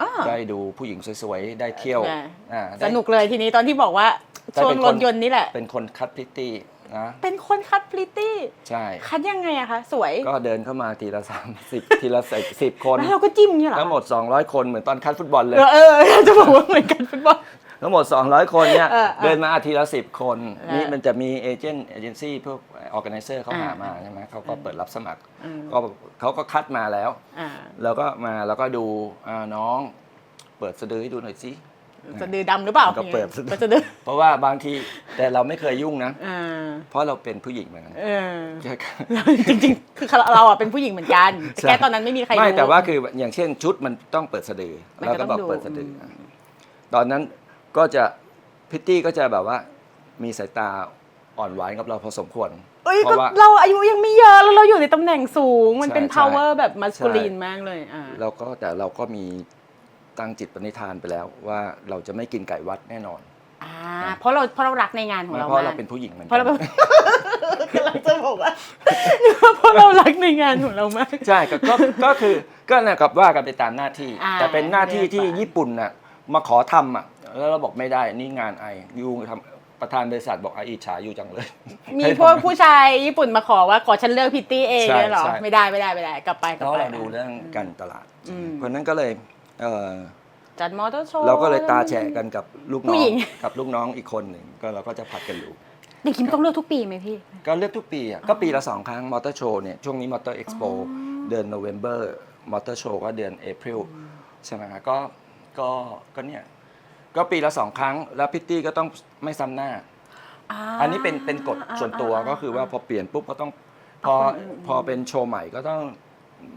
อ่า ได้ดูผู้หญิงสวยๆ ได้เที่ยว สนุกเลยทีนี้ตอนที่บอกว่า ได้ ช่ว เป็ ง น ร คน ถยนต์นี่แหละ เป็นคนคัดพริตตี้นะ เป็นคนคัดพริตตี้ ใช่ คัดยังไงอะคะ สวย ก็เดินเข้ามาทีละ30 ทีละ10 คน แล้วเราก็จิ้มเนี่ยเหรอ ทั้งหมด 200 คนเหมือนตอนคัดฟุตบอลเลย จะบอกว่าเหมือนกันฟุตบอล ทั้งหมด 200 คนเนี่ย เออ เดินมาทีละ10 คน เออ นี่มันจะมีเอเจนซี่พวกออแกไนเซอร์เขาหามาใช่ไหมเขาก็เปิดรับสมัคร อืม ก็เขาก็คัดมาแล้ว อ่า แล้วก็มาแล้วก็ดูน้องเปิดสะดือให้ดูหน่อยสิ สะดือดำหรือเปล่า ก็เปิด สะดือ เพราะว่าบางทีแต่เราไม่เคยยุ่งนะ อ่า เพราะเราเป็นผู้หญิงเหมือนกัน จริงๆ คือเราอ่ะเป็นผู้หญิงเหมือนกันแต่แค่ตอนนั้นไม่มีใคร ไม่ รู้ แต่ว่าคืออย่างเช่นชุดมันต้องเปิดสะดือ มัน เรา ก็ ก็ ต้ บ อ อง ก ดู เปิดสะดือตอนนั้นก็จะพิตตี้ก็จะแบบว่ามีสายตาอ่อนหวานกับเราพอสมควร เอ้ย เพ ก็ ราะว่า เราอายุยังไม่เยอะแล้วเราอยู่ในตำแหน่งสูง มันเป็น ใช่ power แบบมัสคูลีน ใช่ มากเลยแต่เราก็มีตั้งจิตปณิธานไปแล้วว่าเราจะไม่กินไก่วัดแน่นอน เพราะเรารักในงานของเรา เพราะ มาก เราเป็นผู้หญิงเหมือน เพราะ กั เรา น กำลังจะบอกว่าเพราะเรารักในงานของเรามาก ใช่ก็คือก็นะกับว่ากันไปตามหน้าที่ แต่เป็นหน้าที่ที่ เรียกว่า ญี่ปุ่นน่ะมาขอทำอ่ะแล้วเราบอกไม่ได้นี่งานไอยูทำประธานบริษัทบอกอิจฉาอยู่จังเลย มีพวกผู้ชายญี่ปุ่นมาขอว่าขอฉันเลือกพิตตี้เอง ใช่ เลยเหรอ ใช่ ไม่ได้กลับไป เพราะเราดูเรื่องการตลาด เพราะฉะนั้นก็เลยจัดมอเตอร์โชว์ เราก็เลยตาแฉะกันกับลูกน้ ผู้ อง หญิง กับลูกน้องอีกคนหนึ่งก็เราก็จะผัดกันดู เด็กคิมต้องเลือกทุกปีไหมพี่ ก็เลือกทุกปีอ่ะก็ปีละ2 ครั้งมอเตอร์โชว์เนี่ยช่วงนี้มอเตอร์เอ็กซ์โปเดือนโนเวม ber มอเตอร์โชว์ก็เดือนเอพ ril ใช่ไหมครับก็เนี่ยก็ปีละ 2 ครั้งแล้วพิตตี้ก็ต้องไม่ซ้ำหน้า อันนี้เป็นกฎส่วนตัวก็คือว่าพอเปลี่ยนปุ๊บก็ต้องพอเป็นโชว์ใหม่ก็ต้อง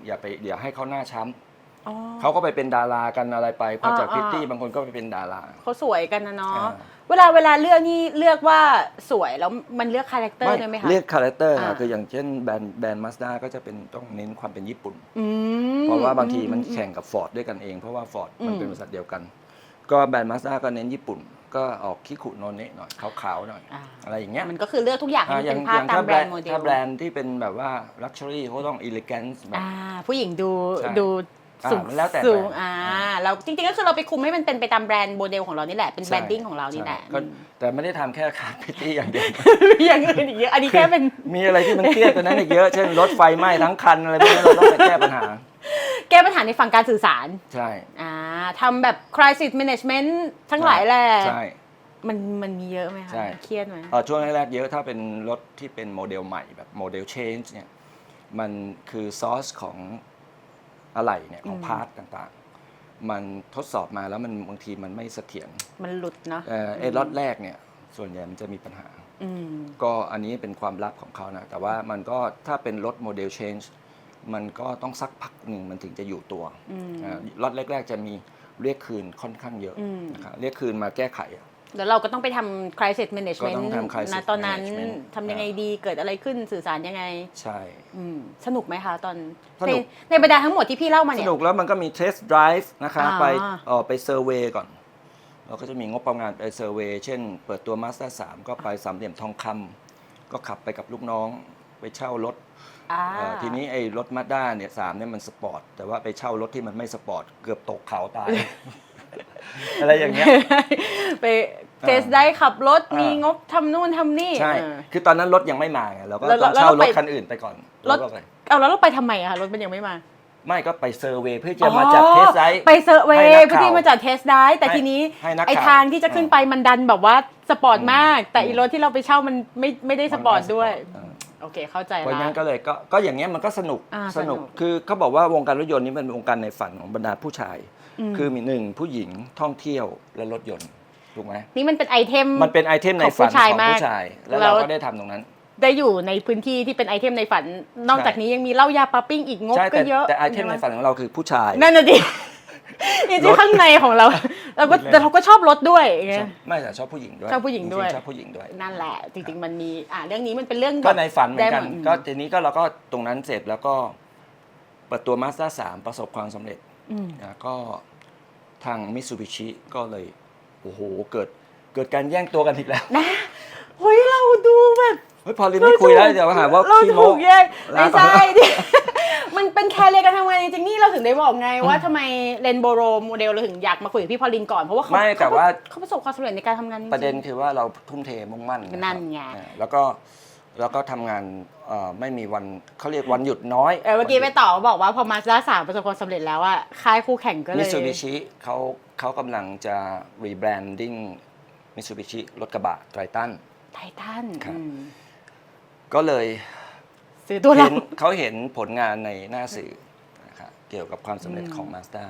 อย่าให้เขาหน้าช้ำเขาก็ไปเป็นดารากันอะไรไปพอจากพิตตี้บางคนก็ไปเป็นดารา เขาสวยกันนะเนาะ อ่า เวลาเลือกนี่เลือกว่าสวยแล้วมันเลือกคาแรคเตอร์ด้วยไหมคะ เรียกคาแรคเตอร์ อ่า คืออย่างเช่นแบรนด์มาสด้าก็จะเป็นต้องเน้นความเป็นญี่ปุ่น อืม เพราะว่าบางทีมันแข่งกับฟอร์ดด้วยกันเองเพราะว่าฟอร์ดมันเป็นบริษัทเดียวกัน ก็แบรนด์มาสด้าก็เน้นญี่ปุ่น ก็ออกคิคุโนเนะหน่อยขาวๆหน่อยอะไรอย่างเงี้ย มันก็คือเลือกทุกอย่างให้มัน อย่า เป็ ง นภาพตามแบรนด์โมเดล ถ้าแบรนด์ที่เป็นแบบว่าลักชัวรี่เขาต้องอิเลกันซ์แบบ ผู้หญิงดู ใช่ ดูสูง มันแล้วแต่ สูง แบรนด์ เราจริงๆก็คือเราไปคุมให้มันเป็นไปตามแบรนด์โมเดลของเรานี่แหละเป็นแบรนดิ้งของเรานี่แหละ ใช่ก็แต่ไม่ได้ทำแค่คาร์พิตตี้อย่างเดียว มีอย่างอื่นอีกเยอะอันนี้แค่เป็น มีอะไรที่มันเครียดกว่านั้นอีกเยอะ เช่นรถไฟไหม้ทั้งคันอะไรพวกนี้เราต้องไปแก้ปัญหา แก้ปัญหาในฝั่งการสื่อสาร ใช่ ทำแบบ crisis management ทั้งหลายแหละ ใช่ มันมีเยอะไหมคะ ใช่ เครียดไหม ช่วงแรกๆเยอะถ้าเป็นรถที่เป็นโมเดลใหม่แบบโมเดล change เนี่ยมันคือซอสของอะไหล่เนี่ยของพาร์ทต่างๆ มันทดสอบมาแล้วมันบางทีมันไม่เสถียร มันหลุดเนาะ ไอ้รถแรกเนี่ยส่วนใหญ่มันจะมีปัญหา ก็อันนี้เป็นความลับของเขานะ แต่ว่ามันก็ถ้าเป็นรถโมเดล change มันก็ต้องสักพักหนึ่งมันถึงจะอยู่ตัวรถแรกๆจะมีเรียกคืนค่อนข้างเยอะนะครับเรียกคืนมาแก้ไข แล้วเราก็ต้องไปทำ crisis management ก็ต้องทำ crisis นะตอนนั้น management ทำยังไงดีเกิดอะไรขึ้นสื่อสารยังไง ใช่ สนุกไหมคะตอน สนุก ในบรรดาทั้งหมดที่พี่เล่ามา ส เนี่ย นุกแล้วมันก็มี test drive นะคะ อ่า ไปเซอร์เวย์ก่อน เราก็จะมีงบประมาณไปเซอร์เวย์เช่นเปิดตัว Mazda 3 ก็ไปสามเหลี่ยมทองคำก็ขับไปกับลูกน้องไปเช่ารถ ทีนี้ไอ้รถ Mazda เนี่ย3เนี่ยมันสปอร์ตแต่ว่าไปเช่ารถที่มันไม่สปอร์ตเกือบตกเขาตาย อะไรอย่างเงี้ย ไปเทสได้ขับรถมีงบทำนู่นทำนี่ ใช่ คือตอนนั้นรถยังไม่มาไงเราก็ แล้ว ต้องเช่าร แล้ว ถ ไป คันอื่นไปก่อน รถ แล้วก็ไป แล้วเราไปทำไมอะคะรถมันยังไม่มา ไม่ก็ไปเซอร์เวย์เพื่อจะมาจัดเทสได ไปเซอร์เว ให้ ย์ นัก เพื่อ ข่าว ที่มาจัดเทสได้แต่ทีนี้ ให้นักข่าว ไอทางที่จะขึ้นไปมันดันแบบว่าสปอร์ตมาก แต่อีรถที่เราไปเช่ามันไม่ได้สปอร์ตด้วย โอเคเข้าใจ เพราะ ละ งั้นก็เลยก็อย่างเงี้ยมันก็สนุก สนุก คือเขาบอกว่าวงการรถยนต์นี่มันเป็นวงการในฝันของบรรดาผู้ชาย คือมี1ผู้หญิงท่องเที่ยวและรถยนต์ถูกไหม นี่มันเป็นไอเทม มันเป็นไอเทมในฝันของผู้ชาย แล้วเราก็ได้ทำตรงนั้น ได้อยู่ในพื้นที่ที่เป็นไอเทมในฝัน นอกจากนี้ยังมีเหล้ายาปาปิ้งอีกงบ ใช่ ก็เยอะ แต่ไอเทมในฝันของเราคือผู้ชาย นั่นน่ะดินี่ที่ข้างในของเราแล้วก็แต่เราก็ชอบรถด้วยไง ไม่แต่ชอบผู้หญิงด้วย ชอบผู้หญิงด้วย ชอบผู้หญิงด้วย นั่นแหละจริงๆมันมีเรื่องนี้มันเป็นเรื่อง ก็ในฝันเหมือนกัน ได้ ก็ทีนี้ก็เราก็ตรงนั้นเสร็จแล้วก็เปิดตัว Mazda 3 ประสบความสำเร็จ นะก็ทางมิ t ซูบิชิก็เลยโอ้โหเกิดการแย่งตัวกันอีกแล้ว นะเฮ้ยเราดูแบบ เฮ้ยพอลินไม่คุยแล้วเดี๋ยวหาว่า เรา ขี้โม ถูกแย่ง แล้ว ไม่ใช่ มันเป็นแคเรียร์การทำงานจริงๆนี่เราถึงได้บอกไงว่าทำไมเรนโบโรโมเดลเราถึงอยากมาคุยกับพี่พอลินก่อนเพราะว่า ไม่แต่ว่า เขาประสบความสำเร็จในการทำงานจริงๆ ประเด็นคือว่าเราทุ่มเทมุ่งมั่นนะครับ นั่นไง แล้วก็ทำงานไม่มีวันเขาเรียกวันหยุดน้อย เมื่อกี้ไปต่อบอกว่าพอมาสด้า3ประสบความสำเร็จแล้วอะค่ายคู่แข่งก็เล มิ ย ซูบิชิเขากำลังจะรีแบรนดิ้งมิซูบิชิรถกระบะไททัน ไททัน ครับ ก็เลย ซื้อตัวเรา เขาเห็นผลงานในหน้าสื่อนะครับเกี่ยวกับความสำเร็จของ Mazda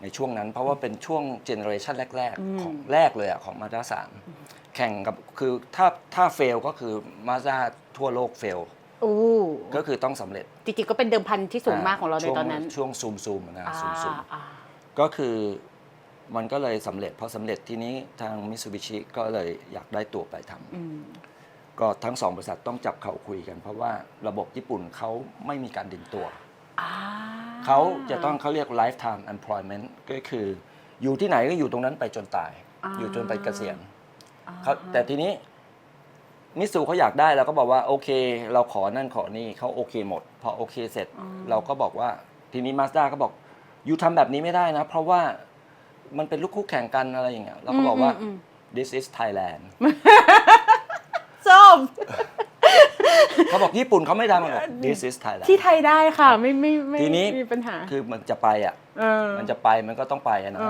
ในช่วงนั้น เพราะว่าเป็นช่วงเจเนอเรชันแรกๆของแรกเลยอะของ Mazda 3 แข่งกับคือถ้าเฟลก็คือ Mazda ทั่วโลกเฟล อู้ ก็คือต้องสำเร็จ จริงๆก็เป็นเดิมพันที่สูงมากของเราในตอนนั้น ช่วงซูมนะซูม อ่า ก็คือมันก็เลยสำเร็จพอสำเร็จทีนี้ทางมิ t ซูบิชิก็เลยอยากได้ตัวไปทำก็ทั้งสองบริษัทต้องจับเข่าคุยกัน เพราะว่าระบบญี่ปุ่นเขาไม่มีการดึงตัว เขาจะต้องเขาเรียก lifetime employment ก็คืออยู่ที่ไหนก็อยู่ตรงนั้นไปจนตาย อยู่จนไปเกษียณเขาแต่ทีนี้มิตซูเขาอยากได้เราก็บอกว่าโอเค เราขอนั่นขอนี่เขาโอเคหมด พอโอเคเสร็จเราก็บอกว่าทีนี้ Mazda ก็บอกอยู่ทำแบบนี้ไม่ได้นะ เพราะว่ามันเป็นลูกคู่แข่งกันอะไรอย่างเงี้ยเราก็บอกว่า this is Thailand ส้ม เขาบอกญี่ปุ่นเขาไม่ทำหรอก this is Thailand ที่ไทยได้ค่ะไม่ ทีนี้ มีปัญหา คือมันจะไปอ่ะมันจะไปมันก็ต้องไปนะ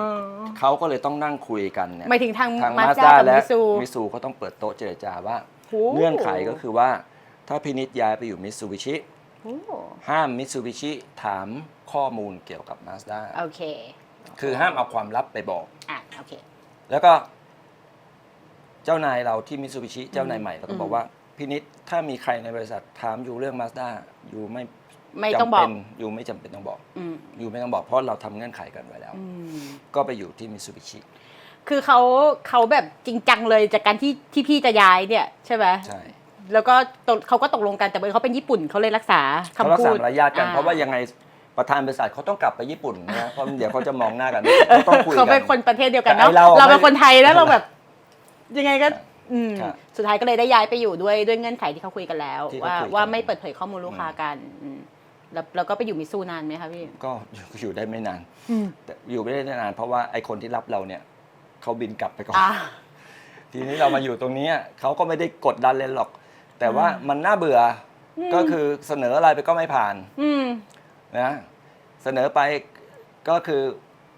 เขาก็เลยต้องนั่งคุยกันเนี่ย หมายถึงทาง มา Mazda ด้า กับ และ Mitsu มิซูเขาต้องเปิดโต๊ะเจรจาว่า โอ้ เงื่อนไขก็คือว่าถ้าพินิจย้ายไปอยู่มิตซูบิชิ โอ้ ห้ามมิตซูบิชิถามข้อมูลเกี่ยวกับ Mazda โอเค คือห้ามเอาความลับไปบอก โอเค แล้วก็เจ้านายเราที่มิตซูบิชิเจ้านายใหม่เราก็บอกว่าพินิจถ้ามีใครในบริษัทถามอยู่เรื่อง Mazda อยู่ไม่ต้องบอก อยู่ไม่จำเป็นต้องบอกอยู่ไม่ต้องบอกเพราะเราทำเงื่อนไขกันไว้แล้วก็ไปอยู่ที่มิตซูบิชิ คือเขาแบบจริงจังเลยจากการที่พี่จะย้ายเนี่ยใช่ไหม ใช่ แล้วก็เขาก็ตกลงกันแต่เขาเป็นญี่ปุ่นเขาเลยรักษา เขา คำ รัก พู ษา ด มารยาทกันเพราะว่ายังไงประธานบริษัทเขาต้องกลับไปญี่ปุ่นนะเพราะเดี๋ยวเขาจะมองหน้ากันเขาต้องคุยกัน เขาเป็นคนประเทศเดียวกัน แต่ เนาะ ไอ้เรา เราเป็นคนไทยแล้วเราแบบยังไงก็ ครับ สุดท้ายก็เลยได้ย้ายไปอยู่ด้วยเงื่อนไขที่เขาคุยกันแล้ว ที่เขาคุยกัน ว่าไม่เปิดเผยข้อมูลลูกค้ากันแล้วก็ไปอยู่มิตซูนานไหมคะพี่ ก็อยู่ได้ไม่นานแต่อยู่ไม่ได้นานเพราะว่าไอคนที่รับเราเนี่ยเขาบินกลับไปก่อน ทีนี้เรามาอยู่ตรงนี้เขาก็ไม่ได้กดดันเลยหรอก แต่ว่ามันน่าเบื่ออก็คือเสนออะไรไปก็ไม่ผ่านนะเสนอไปก็คือ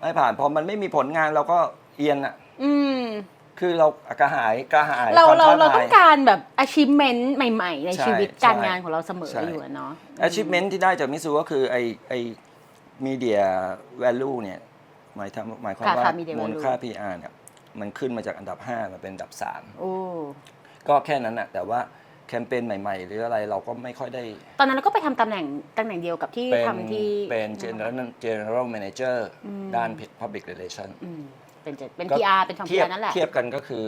ไม่ผ่านพอมันไม่มีผลงานเราก็เอียนอ่ะคือเรากระหายความท้าทาย เราต้องการแบบ achievement ใหม่ๆ ใน ใช่ ชีวิต ใช่ การงานของเราเสมอ ใช่ อยู่อะเนาะ achievement ที่ได้จากมิตซูก็คือไอ media value เนี่ยหมายความว่า media มูล value ค่า PR เนี่ยมันขึ้นมาจากอันดับ 5 มาเป็นอันดับ โอ้ 3 ก็แค่นั้นน่ะแต่ว่าแคมเปญใหม่ๆ หรืออะไรเราก็ไม่ค่อยได้ ตอนนั้นเราก็ไปทำตำแหน่งเดียวกับที่ทำที่ เป็น general manager ด้าน public relation เป็น PR เป็นทำ PR นั่นแหละ เทียบกันก็คือ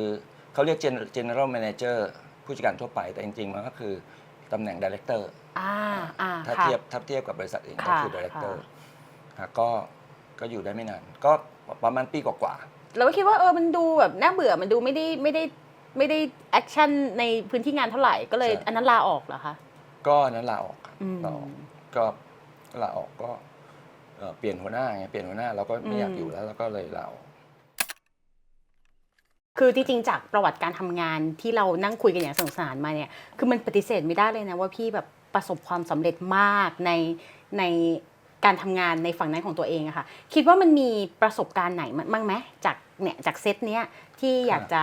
เขาเรียก general manager ผู้จัดการทั่วไป แต่จริงๆมันก็คือตำแหน่ง director ถ้า ค่ะ เทียบกับบริษัทอื่นก็ ค่ะ คือ director ค่ะ ก็อยู่ได้ไม่นาน ก็ประมาณปีกว่า เราก็คิดว่ามันดูแบบน่าเบื่อมันดูไม่ได้แอคชั่นในพื้นที่งานเท่าไหร่ก็เลยอันนั้นลาออกเหรอคะ ก็นั้นลาออกครับลาออกก็ลาออกก็เปลี่ยนหัวหน้าไงเปลี่ยนหัวหน้าเราก็ไม่อยากอยู่แล้วก็เลยลาออก คือจริงๆจากประวัติการทำงานที่เรานั่งคุยกันอย่างสนุกสนานมาเนี่ยคือมันปฏิเสธไม่ได้เลยนะว่าพี่แบบประสบความสำเร็จมากในการทำงานในฝั่งนั้นของตัวเองอะค่ะคิดว่ามันมีประสบการณ์ไหนบ้างไหมจากเซตเนี้ยที่อยากจะ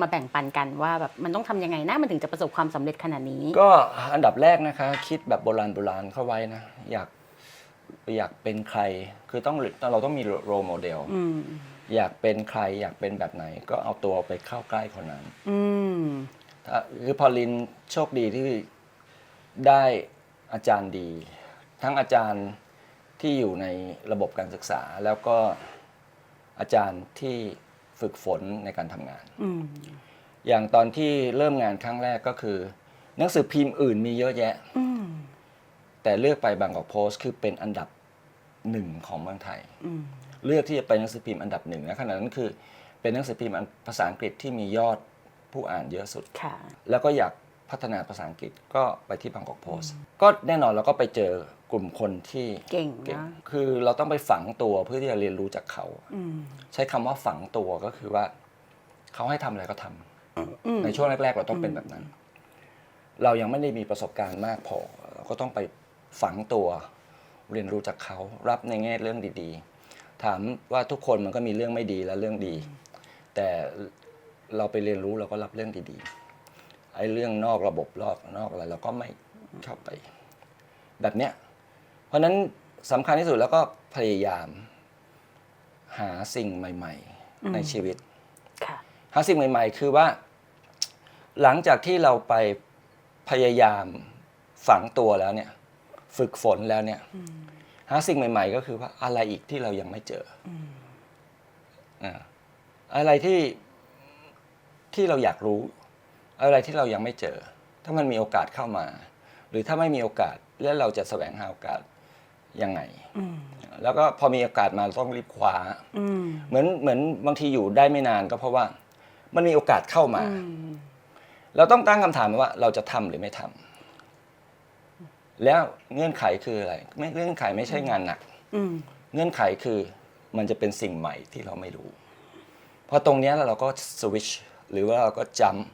มาแบ่งปันกันว่าแบบมันต้องทำยังไงนะมันถึงจะประสบความสำเร็จขนาดนี้ ก็อันดับแรกนะคะคิดแบบโบราณเข้าไว้นะอยากเป็นใครคือเราต้องมีโรโมเดลอยากเป็นใครอยากเป็นแบบไหนก็เอาตัวไปเข้าใกล้คนนั้น คือพอลินโชคดีที่ได้อาจารย์ดี ทั้งอาจารย์ที่อยู่ในระบบการศึกษา แล้วก็อาจารย์ที่ฝึกฝนในการทำงานอย่างตอนที่เริ่มงานครั้งแรกก็คือหนังสือพิมพ์อื่นมีเยอะแยะแต่เลือกไปบางกอกโพสต์คือเป็นอันดับหนึ่งของเมืองไทยเลือกที่จะไปหนังสือพิมพ์อันดับหนึ่งนะขณะนั้นคือเป็นหนังสือพิมพ์ภาษาอังกฤษที่มียอดผู้อ่านเยอะสุดแล้วก็อยากพัฒนาภาษาอังกฤษก็ไปที่บางกอกโพสต์ก็แน่นอนเราก็ไปเจอกลุ่มคนที่เก่งคือเราต้องไปฝังตัวเพื่อที่จะเรียนรู้จากเขาใช้คำว่าฝังตัวก็คือว่าเขาให้ทำอะไรก็ทำในช่วงแรกๆเราต้องเป็นแบบนั้นเรายังไม่ได้มีประสบการณ์มากพอเราก็ต้องไปฝังตัวเรียนรู้จากเขารับในแง่เรื่องดีๆถามว่าทุกคนมันก็มีเรื่องไม่ดีและเรื่องดีแต่เราไปเรียนรู้เราก็รับเรื่องดีๆไอ้เรื่องนอกระบบนอกอะไรเราก็ไม่เข้าไปแบบเนี้ยเพราะนั้นสำคัญที่สุดแล้วก็พยายามหาสิ่งใหม่ๆในชีวิตหาสิ่งใหม่ๆคือว่าหลังจากที่เราไปพยายามฝังตัวแล้วเนี่ยฝึกฝนแล้วเนี่ยหาสิ่งใหม่ๆก็คือว่าอะไรอีกที่เรายังไม่เจออะไรที่เราอยากรู้อะไรที่เรายังไม่เจอถ้ามันมีโอกาสเข้ามาหรือถ้าไม่มีโอกาสแล้วเราจะแสวงหาโอกาสยังไงแล้วก็พอมีโอกาสมาต้องรีบคว้าเหมือนบางทีอยู่ได้ไม่นานก็เพราะว่ามันมีโอกาสเข้ามาเราต้องตั้งคำถามว่าเราจะทำหรือไม่ทำแล้วเงื่อนไขคืออะไรเงื่อนไขไม่ใช่งานหนักเงื่อนไขคือมันจะเป็นสิ่งใหม่ที่เราไม่รู้พอตรงนี้แล้วเราก็สวิตช์หรือว่าเราก็จัมป์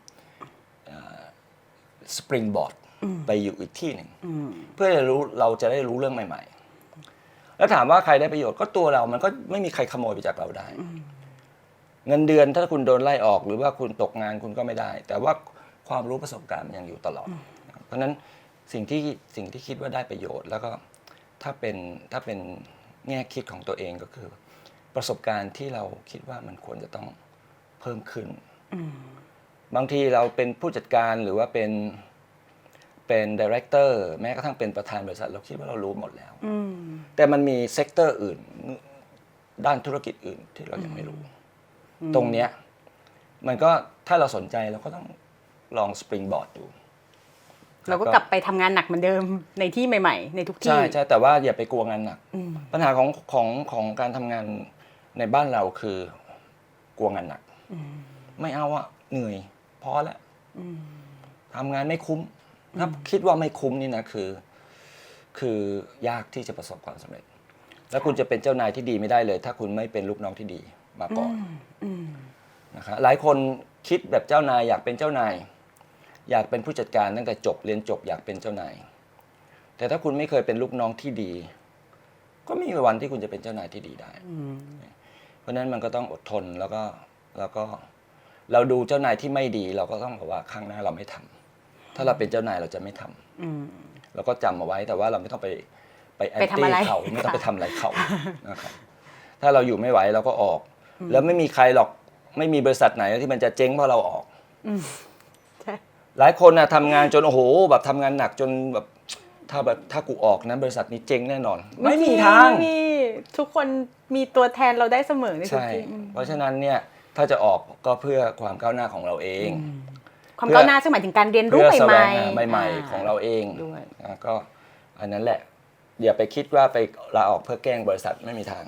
สปริงบอร์ดไปอยู่อีกที่หนึ่งเพื่อเราจะได้รู้เรื่องใหม่ๆแล้วถามว่าใครได้ประโยชน์ก็ตัวเรามันก็ไม่มีใครขโมยไปจากเราได้เงินเดือนถ้าคุณโดนไล่ออกหรือว่าคุณตกงานคุณก็ไม่ได้แต่ว่าความรู้ประสบการณ์มันยังอยู่ตลอดเพราะฉะนั้นสิ่งที่คิดว่าได้ประโยชน์แล้วก็ถ้าเป็นแง่คิดของตัวเองก็คือประสบการณ์ที่เราคิดว่ามันควรจะต้องเพิ่มขึ้นบางทีเราเป็นผู้จัดการหรือว่าเป็นดีเรคเตอร์แม้กระทั่งเป็นประธานบริษัทเราคิดว่าเรารู้หมดแล้วแต่มันมีเซกเตอร์อื่นด้านธุรกิจอื่นที่เรายังไม่รู้ตรงเนี้ยมันก็ถ้าเราสนใจเราก็ต้องลองสปริงบอร์ดดูเราก็กลับไปทำงานหนักเหมือนเดิมในที่ใหม่ๆในทุกที่ใช่แต่ว่าอย่าไปกลัวงานหนักปัญหาของการทำงานในบ้านเราคือกลัวงานหนักไม่เอาอะเหนื่อยพอแล้วทำงานไม่คุ้มถ้าคิดว่าไม่คุ้มนี่นะคือยากที่จะประสบความสำเร็จแล้วคุณจะเป็นเจ้านายที่ดีไม่ได้เลยถ้าคุณไม่เป็นลูกน้องที่ดีมาก่อนนะครับหลายคนคิดแบบเจ้านายอยากเป็นเจ้านายอยากเป็นผู้จัดการตั้งแต่เรียนจบอยากเป็นเจ้านายแต่ถ้าคุณไม่เคยเป็นลูกน้องที่ดีก็ไม่มีวันที่คุณจะเป็นเจ้านายที่ดีได้เพราะฉะนั้นมันก็ต้องอดทนแล้วก็เราดูเจ้านายที่ไม่ดีเราก็ต้องบอกว่าข้างหน้าเราไม่ทำถ้าเราเป็นเจ้านายเราจะไม่ทำเราก็จำเอาไว้แต่ว่าเราไม่ต้องไปแอนตี้เขาไม่ต้องไปทำอะไรเขานะครับถ้าเราอยู่ไม่ไหวเราก็ออกแล้วไม่มีใครหรอกไม่มีบริษัทไหนที่มันจะเจ๊งเพราะเราออกหลายคนนะทำงานจนโอ้โหแบบทำงานหนักจนแบบถ้ากูออกนะบริษัทนี้เจ๊งแน่นอนไม่มีทางทุกคนมีตัวแทนเราได้เสมอในทุกที่เพราะฉะนั้นเนี่ยถ้าจะออกก็เพื่อความก้าวหน้าของเราเองความก้าวหน้าซึ่งหมายถึงการเรียนรู้ใหม่ๆของเราเองก็อันนั้นแหละอย่าไปคิดว่าไปลาออกเพื่อแกล้งบริษัทไม่มีทาง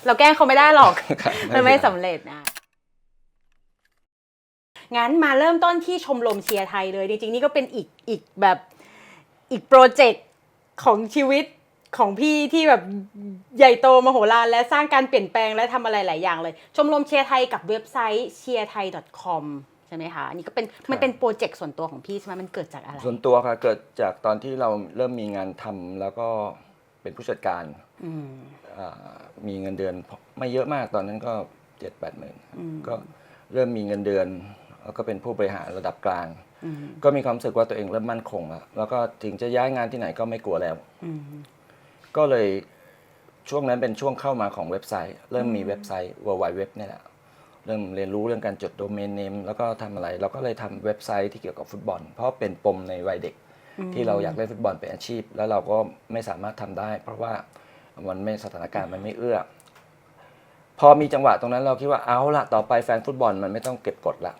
เราแกล้งเขาไม่ได้หรอกมันไม่สำเร็จนะงั้นมาเริ่มต้นที่ชมรมเชียร์ไทยเลยจริงๆนี่ก็เป็นอีกแบบอีกโปรเจกต์ของชีวิตของพี่ที่แบบใหญ่โตมโหฬารและสร้างการเปลี่ยนแปลงและทำอะไรหลายอย่างเลยชมรมเชียร์ไทยกับเว็บไซต์ cheerthai.com ใช่ไหมคะอันนี้ก็เป็นมันเป็นโปรเจกต์ส่วนตัวของพี่ใช่ไหมมันเกิดจากอะไรส่วนตัวค่ะเกิดจากตอนที่เราเริ่มมีงานทำแล้วก็เป็นผู้จัดการมีเงินเดือนไม่เยอะมากตอนนั้นก็ 7-8 หมื่นก็เริ่มมีเงินเดือนแล้วก็เป็นผู้บริหารระดับกลางก็มีความรู้สึกว่าตัวเองเริ่มมั่นคงแล้วก็ถึงจะย้ายงานที่ไหนก็ไม่กลัวแล้วก็เลยช่วงนั้นเป็นช่วงเข้ามาของเว็บไซต์เริ่มมีเว็บไซต์ worldwide web นี่แหละ เริ่มเรียนรู้เรื่องการจดโดเมนเนมแล้วก็ทำอะไรเราก็เลยทำเว็บไซต์ที่เกี่ยวกับฟุตบอลเพราะเป็นปมในวัยเด็กที่เราอยากเล่นฟุตบอลเป็นอาชีพแล้วเราก็ไม่สามารถทำได้ เพราะว่ามันไม่สถานการณ์มันไม่เอื้อพอมีจังหวะตรงนั้นเราคิดว่าเอาละต่อไปแฟนฟุตบอลมันไม่ต้องเก็บกดละ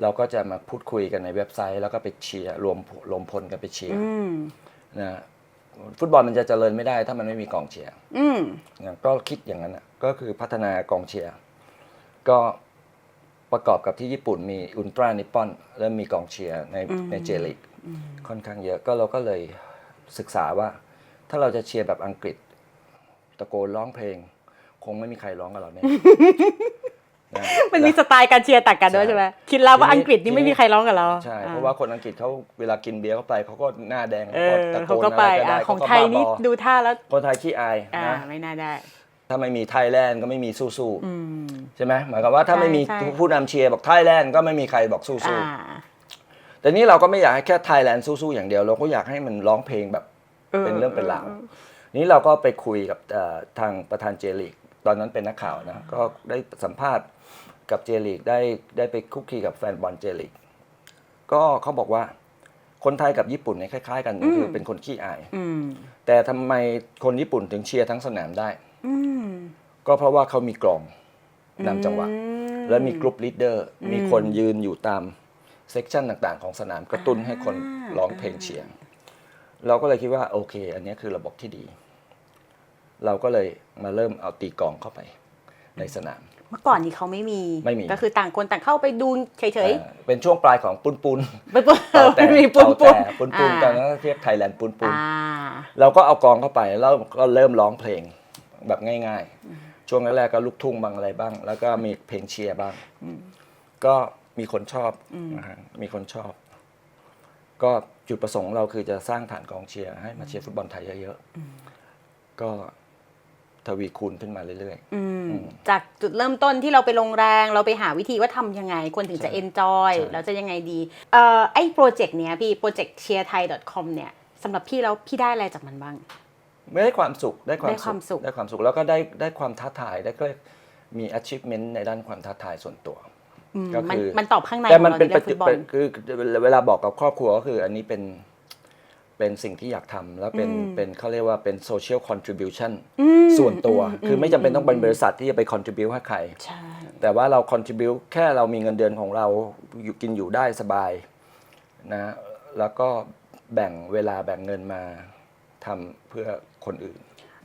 เราก็จะมาพูดคุยกันในเว็บไซต์แล้วก็ไปเชียร์รวมพลกันไปเชียร์นะฟุตบอลมันจะเจริญไม่ได้ถ้ามันไม่มีกองเชียร์ก็คิดอย่างนั้นก็คือพัฒนากองเชียร์ก็ประกอบกับที่ญี่ปุ่นมีอุลตร้านิปปอนและมีกองเชียร์ในเจลีกค่อนข้างเยอะก็เราก็เลยศึกษาว่าถ้าเราจะเชียร์แบบอังกฤษตะโกนร้องเพลงคงไม่มีใครร้องกับเราแน่ มันมีสไตล์การเชียร์ต่างกันด้วยใช่ไหมคิดแล้วว่าอังกฤษนี่ไม่มีใครร้องกับเราใช่เพราะว่าคนอังกฤษเขาเวลากินเบียร์เข้าไปเขาก็หน้าแดงเขาก็ไปของไทยนี่ดูท่าแล้วคนไทยขี้อายนะไม่น่าได้ถ้าไม่มีไทยแลนด์ก็ไม่มีสู้ๆใช่ไหมหมายความว่าถ้าไม่มีผู้นำเชียร์บอกไทยแลนด์ก็ไม่มีใครบอกสู้ๆแต่นี้เราก็ไม่อยากให้แค่ไทยแลนด์สู้ๆอย่างเดียวเราก็อยากให้มันร้องเพลงแบบเป็นเรื่องเป็นราวนี้เราก็ไปคุยกับทางประธานเจลีกตอนนั้นเป็นนักข่าวนะก็ได้สัมภาษณ์กับเจลีกได้ไปคุกคีกับแฟนบอลเจลีกก็เขาบอกว่าคนไทยกับญี่ปุ่นเนี่ยคล้ายๆกันคือเป็นคนขี้อายแต่ทำไมคนญี่ปุ่นถึงเชียร์ทั้งสนามได้ก็เพราะว่าเขามีกลองนำจังหวะและมีกรุ๊ปลีดเดอร์มีคนยืนอยู่ตามเซกชันต่างๆของสนามกระตุ้นให้คนร้องเพลงเชียร์เราก็เลยคิดว่าโอเคอันนี้คือระบบที่ดีเราก็เลยมาเริ่มเอาตีกลองเข้าไปในสนามเมื่อก่อนนี้เขาไม่มีก็คือต่างคนต่างเข้าไปดูเฉยๆเป็นช่วงปลายของปุนแต่มีปุนตอนนั้นเรียกไทยแลนด์ปุนเราก็เอากลองเข้าไปแล้วก็เริ่มร้องเพลงแบบง่ายๆช่วงแรกๆก็ลูกทุ่งบ้างอะไรบ้างแล้วก็มีเพลงเชียร์บ้างก็มีคนชอบมีคนชอบก็จุดประสงค์เราคือจะสร้างฐานกองเชียร์ให้มาเชียร์ฟุตบอลไทยเยอะๆก็ทวีคูณขึ้นมาเรื่อยๆจากจุดเริ่มต้นที่เราไปลงแรงเราไปหาวิธีว่าทำยังไงคนถึงจะเอนจอยแล้วจะยังไงดีไอ้โปรเจกต์เนี้ยพี่โปรเจกต์ cheerthai.com เนี่ยสำหรับพี่แล้วพี่ได้อะไรจากมันบ้างไม่ได้ความสุขได้ความสุขแล้วก็ได้ความท้าทายได้ก็มี achievement ในด้านความท้าทายส่วนตัวก็คือมันตอบข้างในแต่มันเป็นคือเวลาบอกกับครอบครัวก็คืออันนี้เป็นสิ่งที่อยากทำแล้วเป็นเขาเรียกว่าเป็น social contribution ส่วนตัวคือไม่จำเป็นต้องเป็นบริษัทที่จะไป contribute ให้ใครแต่ว่าเรา contribute แค่เรามีเงินเดือนของเรากินอยู่ได้สบายนะแล้วก็แบ่งเวลาแบ่งเงินมาทำเพื่อคนอื่น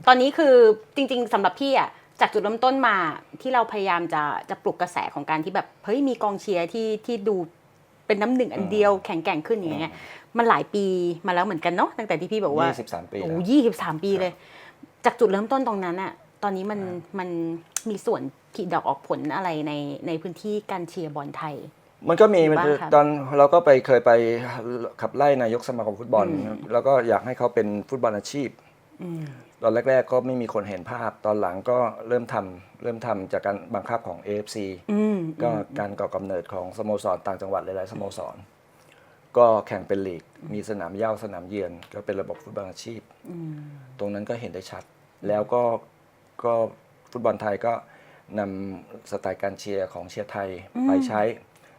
ตอนนี้คือจริงๆสำหรับพี่อ่ะจากจุดเริ่มต้นมาที่เราพยายามจะปลุกกระแสของการที่แบบเฮ้ยมีกองเชียร์ที่ดูเป็นน้ำหนึ่งอันเดียวแข็งแกร่งขึ้นอย่างเงี้ยมันหลายปีมาแล้วเหมือนกันเนาะตั้งแต่ที่พี่บอกว่า23 ปีโอ้23 ปีเลยจากจุดเริ่มต้นตรงนั้นอ่ะตอนนี้มันมีส่วนผลิดอกออกผลอะไรในพื้นที่การเชียร์บอลไทยมันก็มีตอนเราก็เคยไปขับไล่นายกสมาคมฟุตบอลแล้วก็อยากให้เขาเป็นฟุตบอลอาชีพตอนแรกๆก็ไม่มีคนเห็นภาพตอนหลังก็เริ่มทำจากการบังคับของ AFC ก็การก่อกำเนิดของสโมสรต่างจังหวัดหลายๆสโมสรก็แข่งเป็นลีกมีสนามเหย้าสนามเยือนก็เป็นระบบฟุตบอลอาชีพตรงนั้นก็เห็นได้ชัดแล้วก็ฟุตบอลไทยก็นำสไตล์การเชียร์ของเชียร์ไทยไปใช้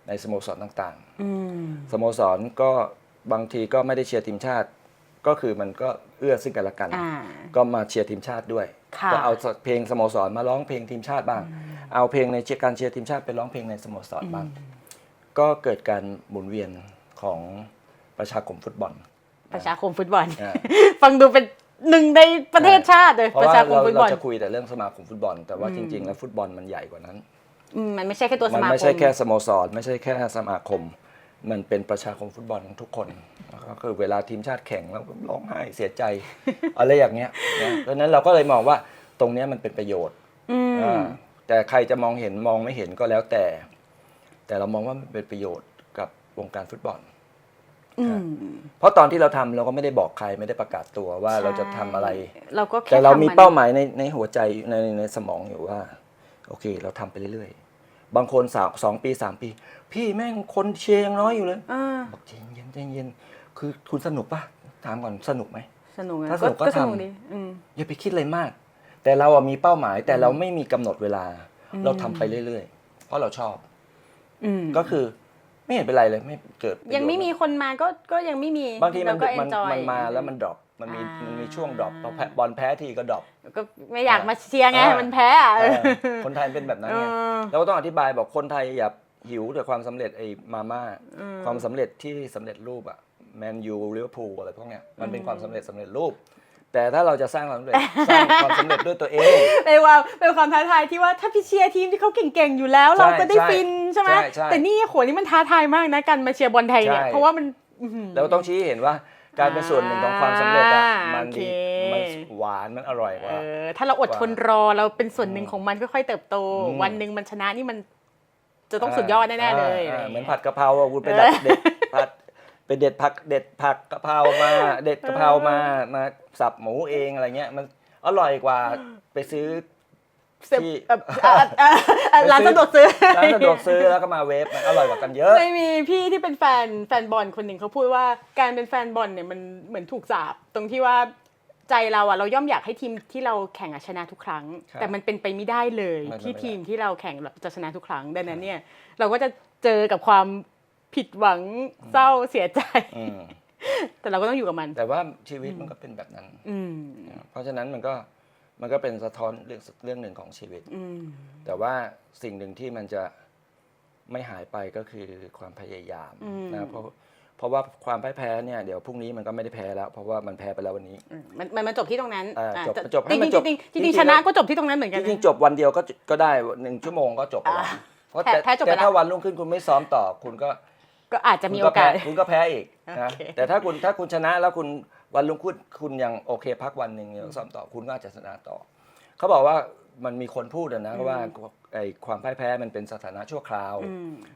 ในสโมสรต่างๆสโมสรก็บางทีก็ไม่ได้เชียร์ทีมชาติก็คือมันก็เอื้อซึ่งกันและกันก็มาเชียร์ทีมชาติด้วยก็เอาเพลงสโมสรมาร้องเพลงทีมชาติบ้างเอาเพลงในการเชียร์ทีมชาติไปร้องเพลงในสโมสรบ้างก็เกิดการหมุนเวียนของประชาคมฟุตบอลฟังดูเป็นหนึ่งในประเทศชาติเลยประชาคมฟุตบอลเราจะคุยแต่เรื่องสมาคมฟุตบอลแต่ว่าจริงๆแล้วฟุตบอลมันใหญ่กว่านั้นมันไม่ใช่แค่ตัวสมาคมมันไม่ใช่แค่สโมสรไม่ใช่แค่สมาคมมันเป็นประชาคมฟุตบอลทุกคนก็คือเวลาทีมชาติแข่งแล้วร้องไห้เสียใจอะไรอย่างเงี้ยเพราะฉะนั้นเราก็เลยมองว่าตรงนี้มันเป็นประโยชน์แต่ใครจะมองเห็นมองไม่เห็นก็แล้วแต่เรามองว่ามันเป็นประโยชน์กับวงการฟุตบอลเพราะตอนที่เราทำเราก็ไม่ได้บอกใครไม่ได้ประกาศตัวว่าเราจะทำอะไรแต่เรามีเป้าหมายในหัวใจในสมองอยู่ว่าโอเคเราทำไปเรื่อยๆบางคน2 ปี3 ปีพี่แม่งคนเชียร์ยังน้อยอยู่เลยบอกใจเย็นคือคุณสนุกป่ะถามก่อนสนุกไหมสนุกถ้าสนุกก็ทำอย่าไปคิดอะไรมากแต่เรามีเป้าหมายแต่เราไม่มีกำหนดเวลา เราทำไปเรื่อยๆเพราะเราชอบ อืม ก็คือไม่เห็นเป็นไรเลยไม่เกิดประโชน์ ยังไม่มีคนมาก็ยังไม่มี บางทีมัน เราก็ enjoy มันมาแล้วมันดรอปมันมีช่วงดรอปพอบอลแพ้ทีก็ดรอป ก็ไม่อยากมาเชียร์ไง อ่ามั มันแพ้อะ คนไทยเป็นแบบนั้นไง เออ เราก็ต้องอธิบายบอกคนไทยอย่าหิวแต่ความสำเร็จไอ้มาม่าความสำเร็จที่สำเร็จรูปอะแมนยูลิเวอร์พูลอะไรพวกเนี้ยมันเป็นความสำเร็จรูป แต่ถ้าเราจะสร้างความสำเร็จ สร้างความสำเร็จด้วยตัวเอง เป็นความท้าทายที่ว่าถ้าพี่เชียร์ทีมที่เขาเก่งๆอยู่แล้ว เราก็ได้ ใช่ ฟินใช่ไหม ใช่ แต่นี่โหนี่มันท้าทายมากนะการมาเชียร์บอลไทยเนี่ย ใช่ เพราะว่ามันอื้อหือ เราต้องชี้ให้เห็นว่าการเป็นส่วนหนึ่งของความสำเร็จอะมัน โอเค ดีมันหวานมันอร่อยกว่า ถ้าเราอดทนรอเราเป็นส่วนหนึ่งของมันค่อยๆเติบโต อืม วันหนึ่งมันชนะนี่มันจะต้องสุดยอดแน่ๆเลย เหมือนผัดกะเพราอะคุณไปดัดเด็ดผัดไปเด็ดผักกะเพรามาเด็ดกะเพรามาสับหมูเองอะไรเงี้ยมันอร่อยกว่าไปซื้อ เสิร์ฟ ที่ ร้านสะดวกซื้อ ร้านสะดวกซื้อแล้วก็มาเวฟมันอร่อยกว่ากันเยอะ ไม่มีพี่ที่เป็นแฟนบอลคนหนึ่งเขาพูดว่าการเป็นแฟนบอลเนี่ยมันเหมือนถูกสาปตรงที่ว่าใจเราอะเราย่อมอยากให้ทีมที่เราแข่งอะชนะทุกครั้ง ครับ แต่มันเป็นไปไม่ได้เลย มันเป็น ที่ ไม่ได้ ทีมที่เราแข่งจะชนะทุกครั้งดังนั้นเนี่ยเราก็จะเจอกับความผิดหวังเศร้าเสียใจ อืม แต่เราก็ต้องอยู่กับมัน แต่ว่าชีวิตมันก็เป็นแบบนั้น อืม เพราะฉะนั้นมันก็เป็นสะท้อนเรื่องหนึ่งของชีวิต อืม แต่ว่าสิ่งหนึ่งที่มันจะไม่หายไปก็คือความพยายามนะเพราะว่าความพ่ายแพ้เนี่ยเดี๋ยวพรุ่งนี้มันก็ไม่ได้แพ้แล้ว เพราะว่ามันแพ้ไปแล้ววันนี้ มันจบที่ตรงนั้น จบให้มันจบ จริงๆชนะก็จบที่ตรงนั้นเหมือนกัน จริงๆจบวันเดียวก็ได้1 ชั่วโมงก็จบไปแล้วเพราะ แพ้จบไป แต่ แล้ว ถ้าวันรุ่งขึ้นคุณไม่ซ้อมต่อคุณก็ ก็อาจจะมีโอกาส คุณก็แพ้อีกนะ โอเค แต่ถ้าคุณชนะแล้วคุณวันรุ่งขึ้นคุณยังโอเคพักวันหนึ่งซ้อมต่อคุณก็อาจจะชนะต่อเขาบอกว่ามันมีคนพูดนะว่าไอ้ความพ่ายแพ้มันเป็นสถานะชั่วคราว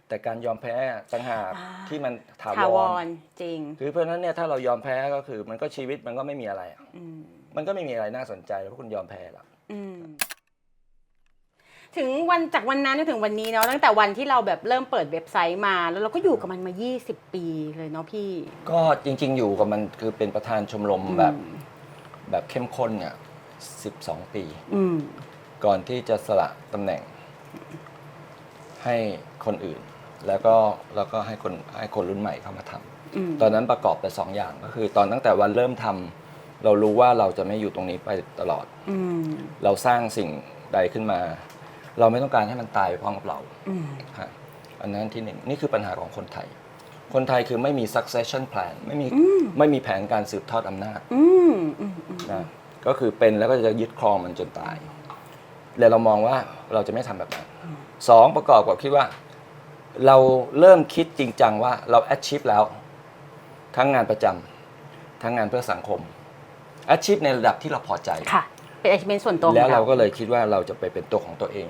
แต่การยอมแพ้ต่างหากที่มันถา ถาว ว ร รจริง คือเพราะฉะนั้นเนี่ยถ้าเรายอมแพ้ก็คือมันก็ชีวิตมันก็ไม่มีอะไรอะมันก็ไม่มีอะไรน่าสนใจเพราะคุณยอมแพ้แล้ว ถึงจากวันนั้นจนถึงวันนี้เนาะตั้งแต่วันที่เราแบบเริ่มเปิดเว็บไซต์มาแล้วเราก็อยู่กับมันมา 20 ปีเลยเนาะพี่ ก็จริงๆอยู่กับมันคือเป็นประธานชมรมแบบเข้มข้นเนี่ย12 ปี ก่อนที่จะสละตำแหน่งให้คนอื่น แล้วก็ให้คนรุ่นใหม่เข้ามาทำตอนนั้นประกอบไป2 อย่างก็คือตอนตั้งแต่วันเริ่มทำเรารู้ว่าเราจะไม่อยู่ตรงนี้ไปตลอดเราสร้างสิ่งใดขึ้นมา เราไม่ต้องการให้มันตายไปพร้อมกับเราฮะอันนั้นที่หนึ่งนี่คือปัญหาของคนไทย คนไทยคือไม่มี succession plan ไม่มีแผนการสืบทอดอำนาจนะก็คือเป็นแล้วก็จะยึดครองมันจนตายแล้วเรามองว่าเราจะไม่ทำแบบนั้น2ประกอบกับคิดว่า เราเริ่มคิดจริงจังว่าเรา achieve แล้ว ทั้งงานประจำทั้งงานเพื่อสังคม achieve ในระดับที่เราพอใจ ค่ะ เป็น achievement ส่วนตัวของ แล้วเรา เรา ก็เลยคิดว่าเราจะไปเป็นตัวของตัวเอง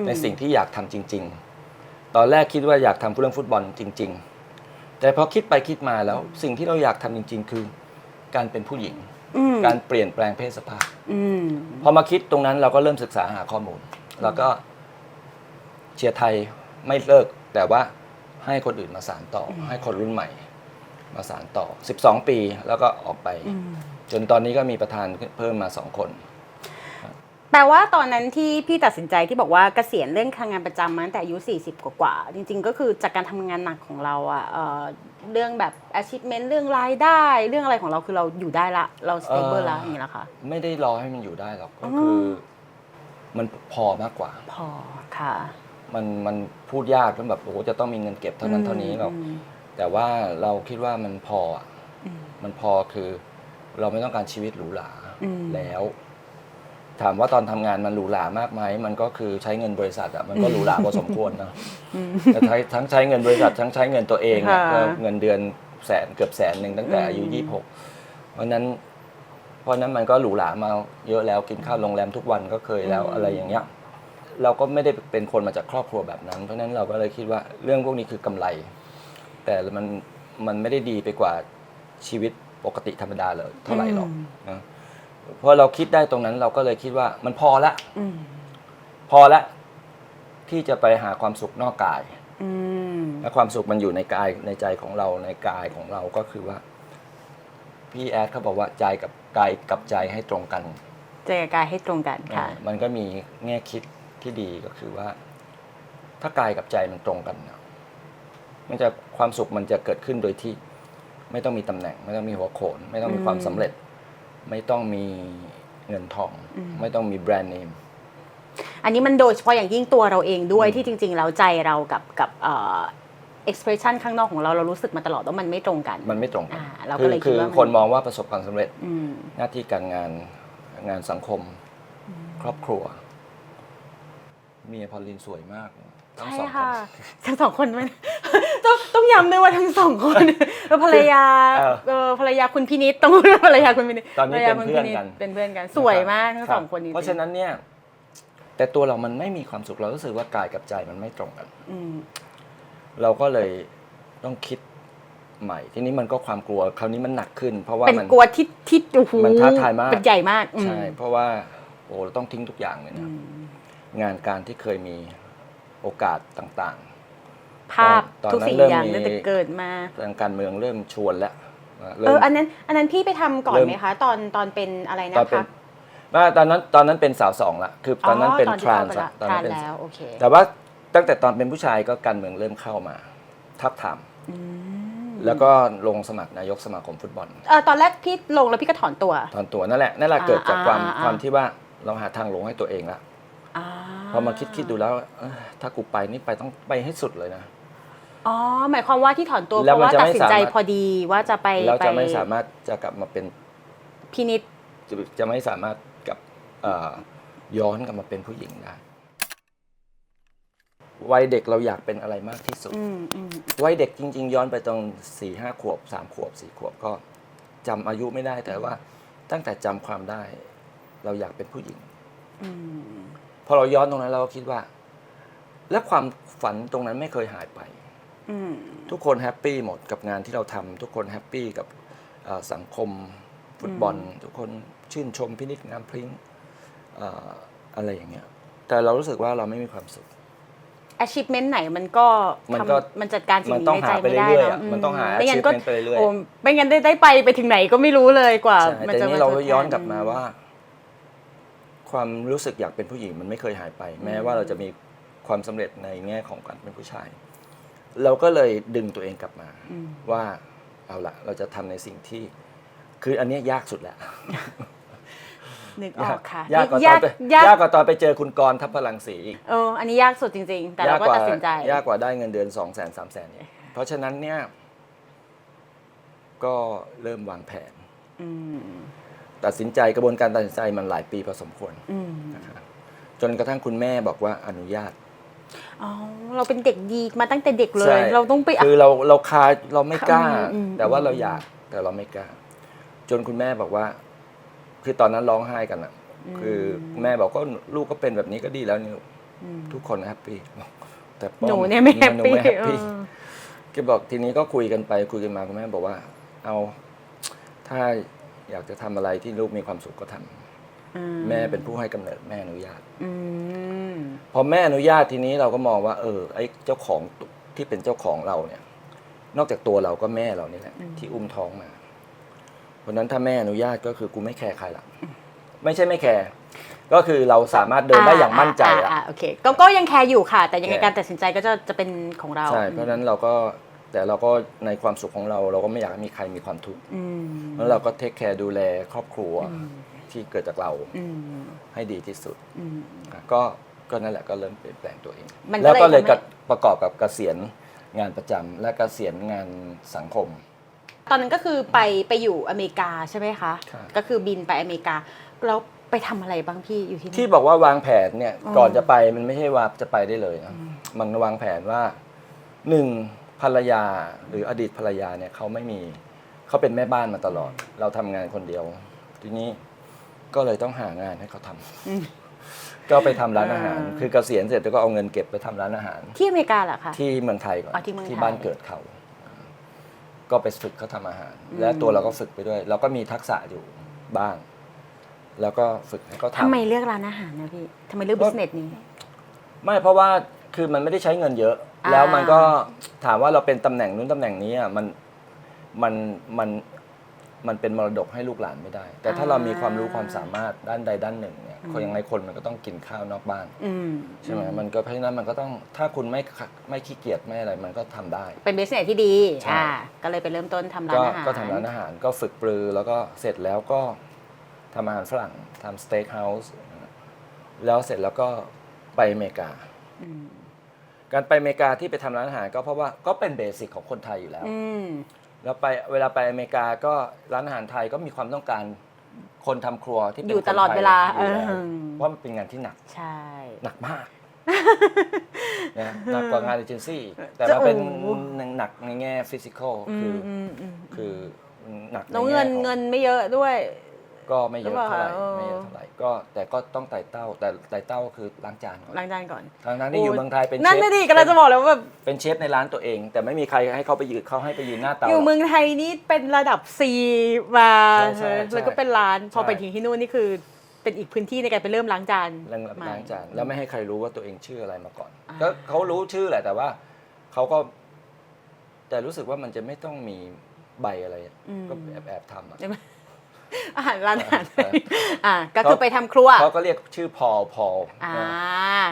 ในสิ่งที่อยากทำจริง ๆ ตอนแรกคิดว่าอยากทำเรื่องฟุตบอลจริง ๆ แต่พอคิดไปคิดมาแล้ว สิ่งที่เราอยากทำจริง ๆ คือการเป็นผู้หญิง การเปลี่ยนแปลงเพศสภาพพอมาคิดตรงนั้นเราก็เริ่มศึกษาหาข้อมูล แล้วก็เชียร์ไทยไม่เลิก แต่ว่าให้คนอื่นมาสานต่อ ให้คนรุ่นใหม่ มาสานต่อ12 ปีแล้วก็ออกไป จนตอนนี้ก็มีประธานเพิ่มมา2 คน แปลว่าตอนนั้นที่พี่ตัดสินใจที่บอกว่าเกษียณเรื่องงานประจำมาตั้งแต่อายุ40 กว่าๆจริงๆก็คือจากการทำงานหนักของเราอะเรื่องแบบ achievement เรื่องรายได้เรื่องอะไรของเราคือเราอยู่ได้ละเรา stable ละอย่างนี้ละค่ะ ไม่ได้รอให้มันอยู่ได้หรอกก็คือมันพอมากกว่า พอค่ะ มันพูดยากจนแบบโอ้โหจะต้องมีเงินเก็บเท่านั้นเท่านี้หรอกแต่ว่าเราคิดว่ามันพออะมันพอคือเราไม่ต้องการชีวิตหรูหราแล้ว ถามว่าตอนทำงานมันหรูหรามากไหมมันก็คือใช้เงินบริษัทอะมันก็หรูหราพอสมควรนะแต่ทั้งใช้เงินบริษัททั้งใช้เงินตัวเองอะก็เงินเดือนเกือบ100,000ตั้งแต่อายุ26เพราะนั้นมันก็หรูหรามาเยอะแล้วกินข้าวโรงแรมทุกวันก็เคยแล้วอะไรอย่างเงี้ยเราก็ไม่ได้เป็นคนมาจากครอบครัวแบบนั้นเพราะนั้นเราก็เลยคิดว่าเรื่องพวกนี้คือกำไร แต่มันไม่ได้ดีไปกว่าชีวิตปกติธรรมดาเลยเท่าไหร่หรอกนะพอเราคิดได้ตรงนั้นเราก็เลยคิดว่ามันพอละที่จะไปหาความสุขนอกกายและความสุขมันอยู่ในกายในใจของเราในกายของเราก็คือว่าพี่แอดเขาบอกว่าใจกับกายกับใจให้ตรงกัน ใจกับกายให้ตรงกันค่ะ มันก็มีแง่คิด ที่ดีก็คือว่า ถ้ากายกับใจมันตรงกันเนี่ยมันจะความสุขมันจะเกิดขึ้นโดยที่ไม่ต้องมีตำแหน่ง ไม่ต้องมีหัวโขน ไม่ต้องมีความสำเร็จ ไม่ต้องมีเงินทอง ไม่ต้องมีแบรนด์เนม อันนี้มันโดยเฉพาะอย่างยิ่งตัวเราเองด้วยที่จริงๆแล้วใจเรากับexpression ข้างนอกของเรารู้สึกมาตลอดว่ามันไม่ตรงกัน มันไม่ตรงกัน เราก็เลยคิ คื ด อ ว่า คนมองว่าประสบความสำเร็จ อืม หน้าที่การงานสังคม ครอบครัว เมียพอลลินสวยมากทั้ง ใช่ สองค ค่ะ น ทั้งสองคนมัน ต้องย้ำด้วยว่าทั้งสองคนแล้วภรรยา ภรรยาคุณพินิจต้องพูดว่าภรรยาคุณพินิจ ตอนนี้ ภรรยา เป็น คุณ เพื่อน พิจ กัน เป็นเพื่อนกันสวยมากทั้ง ครับ สองคนจริงๆ เพราะฉะนั้นเนี่ยแต่ตัวเรามันไม่มีความสุขเรารู้สึกว่ากายกับใจมันไม่ตรงกัน อืม เราก็เลยต้องคิดใหม่ ทีนี้มันก็ความกลัวคราวนี้มันหนักขึ้น เพราะว่า เป็น มัน กลัวที่โอ้โห มันท้าทายมาก เป็นใหญ่มากอืม ใช่เพราะว่าโอ้เราต้องทิ้งทุกอย่างเลยนะงานการที่เคยมีโอกาสต่าง ภาพ ตอน ทุก นั้น สิ่ง เริ่ม อย่าง มี ตั้งแต่เกิดมา ๆทางการเมืองเริ่มชวนแล้ว อันนั้นพี่ไปทำก่อน เริ่ม ไหมคะ ตอนเป็นอะไรนะ ตอนเป็น คะ ตอนนั้นเป็นสาวสองละคือตอนนั้นเป็นทรานส์ ตอนนั้นแล้วโอเค แต่ว่าตั้งแต่ตอนเป็นผู้ชายก็การเมืองเริ่มเข้ามาทับทามแล้วก็ลงสมัครนายกสมาคมฟุตบอล ตอนแรกพี่ลงแล้วพี่ก็ถอนตัว ตอนตัวนั่นแหละเกิดจากความ อ่า ที่ว่าเราหาทางลงให้ตัวเองละพอมาคิดดูแล้วถ้ากูไปนี่ไปต้องไปให้สุดเลยนะ อ๋อหมายความว่าที่ถอนตัวเพ แล้ว ราะ มัน ว่า จะ ตัด ไม่ สินใจ สามารถ พอดีว่าจะไป เราจะไม่สามารถจะกลับมาเป็น พินิจ จะไม่สามารถกลับย้อนกลับมาเป็นผู้หญิงได้วัยเด็กเราอยากเป็นอะไรมากที่สุดวัยเด็กจริงๆ ย้อนไปตรง4-5 ขวบ3 ขวบ4 ขวบก็จำอายุไม่ได้แต่ว่าตั้งแต่จำความได้ เราอยากเป็นผู้หญิงพอเราย้อนตรงนั้นเราก็คิดว่า และความฝันตรงนั้นไม่เคยหายไปทุกคนแฮปปี้หมดกับงานที่เราทำทุกคนแฮปปี้กับสังคมฟุตบอล ทุกคนชื่นชมพินิจงามพริ้งอะไรอย่างเงี้ยแต่เรารู้สึกว่าเราไม่มีความสุข achievement ไหนมันก็ มันจัดการสิ่งนี้ในใจไม่ได้ มันต้องหาไปเรื่อยๆ เนาะ อะมันต้องหา ไม่งั้นก็ achievement ไปเรื่อยๆ โอ้ไม่งั้นได้ไปถึงไหนก็ไม่รู้เลยกว่า ใช่ มัน แต่ จะ นี้เรา ทดแท ย้อนกลับมาว่า ความรู้สึกอยากเป็นผู้หญิงมันไม่เคยหายไป แม้ว่าเราจะมีความสำเร็จในแง่ของการเป็นผู้ชาย เราก็เลยดึงตัวเองกลับมาว่าเอาละเราจะทำในสิ่งที่ คืออันเนี้ยยากสุดแหละ นึกออกค่ะ ยากกว่าตอนไปเจอคุณกรณ์ทัพพลังศรีอีก อันนี้ยากสุดจริงๆ แต่เราก็ตัดสินใจ ยากกว่าได้เงินเดือน 200,000-300,000เนี่ยเพราะฉะนั้นเนี่ยก็เริ่มวางแผนตัดสินใจกระบวนการตัดสินใจมันหลายปีพอสมควรนะครับจนกระทั่งคุณแม่บอกว่าอนุญาต อ๋อเราเป็นเด็กดีมาตั้งแต่เด็กเล ใช่ ย เราต้องไป คือเราคาเราไม่กล้า แต่ว่า อืม เราอยากแต่เราไม่กล้า จนคุณแม่บอกว่า คือตอนนั้นร้องไห้กันอ่ะ คือแม่บอกก็ลูกก็เป็นแบบนี้ก็ดีแล้วนี่ทุกคนแฮปปี้แต่ป้อม หนูเนี่ยไม่แฮป หนู ปี้ ไม่แฮปปี้แกบอกทีนี้ก็คุยกันไปคุยกันมาคุณแม่บอกว่า เอาถ้าอยากจะทำอะไรที่ลูกมีความสุขก็ทำแม่เป็นผู้ให้กำเนิดแม่อนุญาตพอแม่อนุญาตทีนี้เราก็มองว่าไอ้เจ้าของที่เป็นเจ้าของเราเนี่ย นอกจากตัวเราก็แม่เรานี่แหละที่อุ้มท้องมาเพราะนั้นถ้าแม่อนุญาตก็คือกูไม่แคร์ใครละไม่ใช่ไม่แคร์ก็คือเราสามารถเดินได้อย่างมั่นใจละ โอเคก็ยังแคร์อยู่ค่ะ แต่ยังไง แคร์ การตัดสินใจก็จะเป็นของเรา ใช่เพราะฉะนั้นเราก็แต่เราก็ในความสุขของเราก็ไม่อยากให้มีใครมีความทุกข์แล้วเราก็เทคแคร์ดูแลครอบครัวที่เกิดจากเราให้ดีที่สุดก็นั่นแหละก็เริ่มเปลี่ยนแปลงตัวเอง แล้วก็เลยประกอบกับเกษียณงานประจำและเกษียณงานสังคม ตอนนั้นก็คือไปอยู่อเมริกาใช่ไหมคะ ครับ ก็คือบินไปอเมริกาแล้วไปทำอะไรบ้างพี่อยู่ที่ ที่ นั่น บอกว่าวางแผนเนี่ยก่อนจะไปมันไม่ใช่ว่าจะไปได้เลยนะมันวางแผนว่าหนึ่งภรรยาหรืออดีตภรรยาเนี่ยเขาไม่มีเขาเป็นแม่บ้านมาตลอด เราทำงานคนเดียว ทีนี้ก็เลยต้องหางานให้เขาทำก็ไปทำร้านอาหาร คือเกษียณเสร็จแล้วก็เอาเงินเก็บไปทำร้านอาหาร ที่อเมริกาเหรอคะ ที่เมืองไทยก่อน ที่เมืองไทย บ้านเกิดเขาก็ไปฝึกเขาทำอาหาร และตัวเราก็ฝึกไปด้วยเราก็มีทักษะอยู่บ้าง แล้วก็ฝึกให้เขาทำ ทำไมเลือกร้านอาหารนะพี่ทำไมเลือกบิสเนสนี้ ไม่เพราะว่าคือมันไม่ได้ใช้เงินเยอะ แล้วมันก็ถามว่าเราเป็นตำแหน่งนู้นตำแหน่งนี้อ่ะมัน มันเป็นมรดกให้ลูกหลานไม่ได้ แต่ถ้าเรามีความรู้ความสามารถด้านใดด้านหนึ่งเนี่ยยังไงคนมันก็ต้องกินข้าวนอกบ้านใช่ไหมมันก็เพราะฉะนั้นมันก็ต้องถ้าคุณไม่ขี้เกียจไม่อะไรมันก็ทำได้เป็นบิสเนสที่ดีก็เลยไปเริ่มต้นทำร้านอาหารก็ทำร้านอาหารก็ฝึกปรือแล้วก็เสร็จแล้วก็ทำอาหารฝรั่งทำสเต็กเฮาส์แล้วเสร็จแล้วก็ไปอเมริกาการไปอเมริกาที่ไปทำร้านอาหารก็เพราะว่าก็เป็นเบสิกของคนไทยอยู่แล้วแล้วไปเวลาไปอเมริกาก็ร้านอาหารไทยก็มีความต้องการคนทำครัวที่เป็นอยู่ตลอดเวลาเพราะมันเป็นงานที่หนักใช่หนักมากนะหนักกว่างานเอเจนซี่แต่มันเป็นหนักในแง่ฟิสิกอลคือหนักในแง่เงินไม่เยอะด้วยก็ไม่เยอะเท่าไหร่ไม่เยอะเท่าไหร่ก็แต่ก็ต้องไต่เต้าแต่ไต่เต้าคือล้างจานก่อนทางที่อยู่เมืองไทยเป็นเชฟนั่นนี่กำลังจะบอกแล้วว่าแบบเป็นเชฟในร้านตัวเอง แต่ไม่มีใครให้เขาไปยืนหน้าเตาอยู่เมืองไทยนี่เป็นระดับ C มาแล้วก็เป็นร้านพอไปถึงที่นู่นนี่คือเป็นอีกพื้นที่ในการไปเริ่มล้างจานแล้วไม่ให้ใครรู้ว่าตัวเองชื่ออะไรมาก่อนก็เขารู้ชื่อแหละแต่ว่าเขาก็แต่รู้สึกว่ามันจะไม่ต้องมีใบอะไรก็แอบทำอาหารร้านอาหารก็คือไปทำครัวเขาก็เรียกชื่อพอ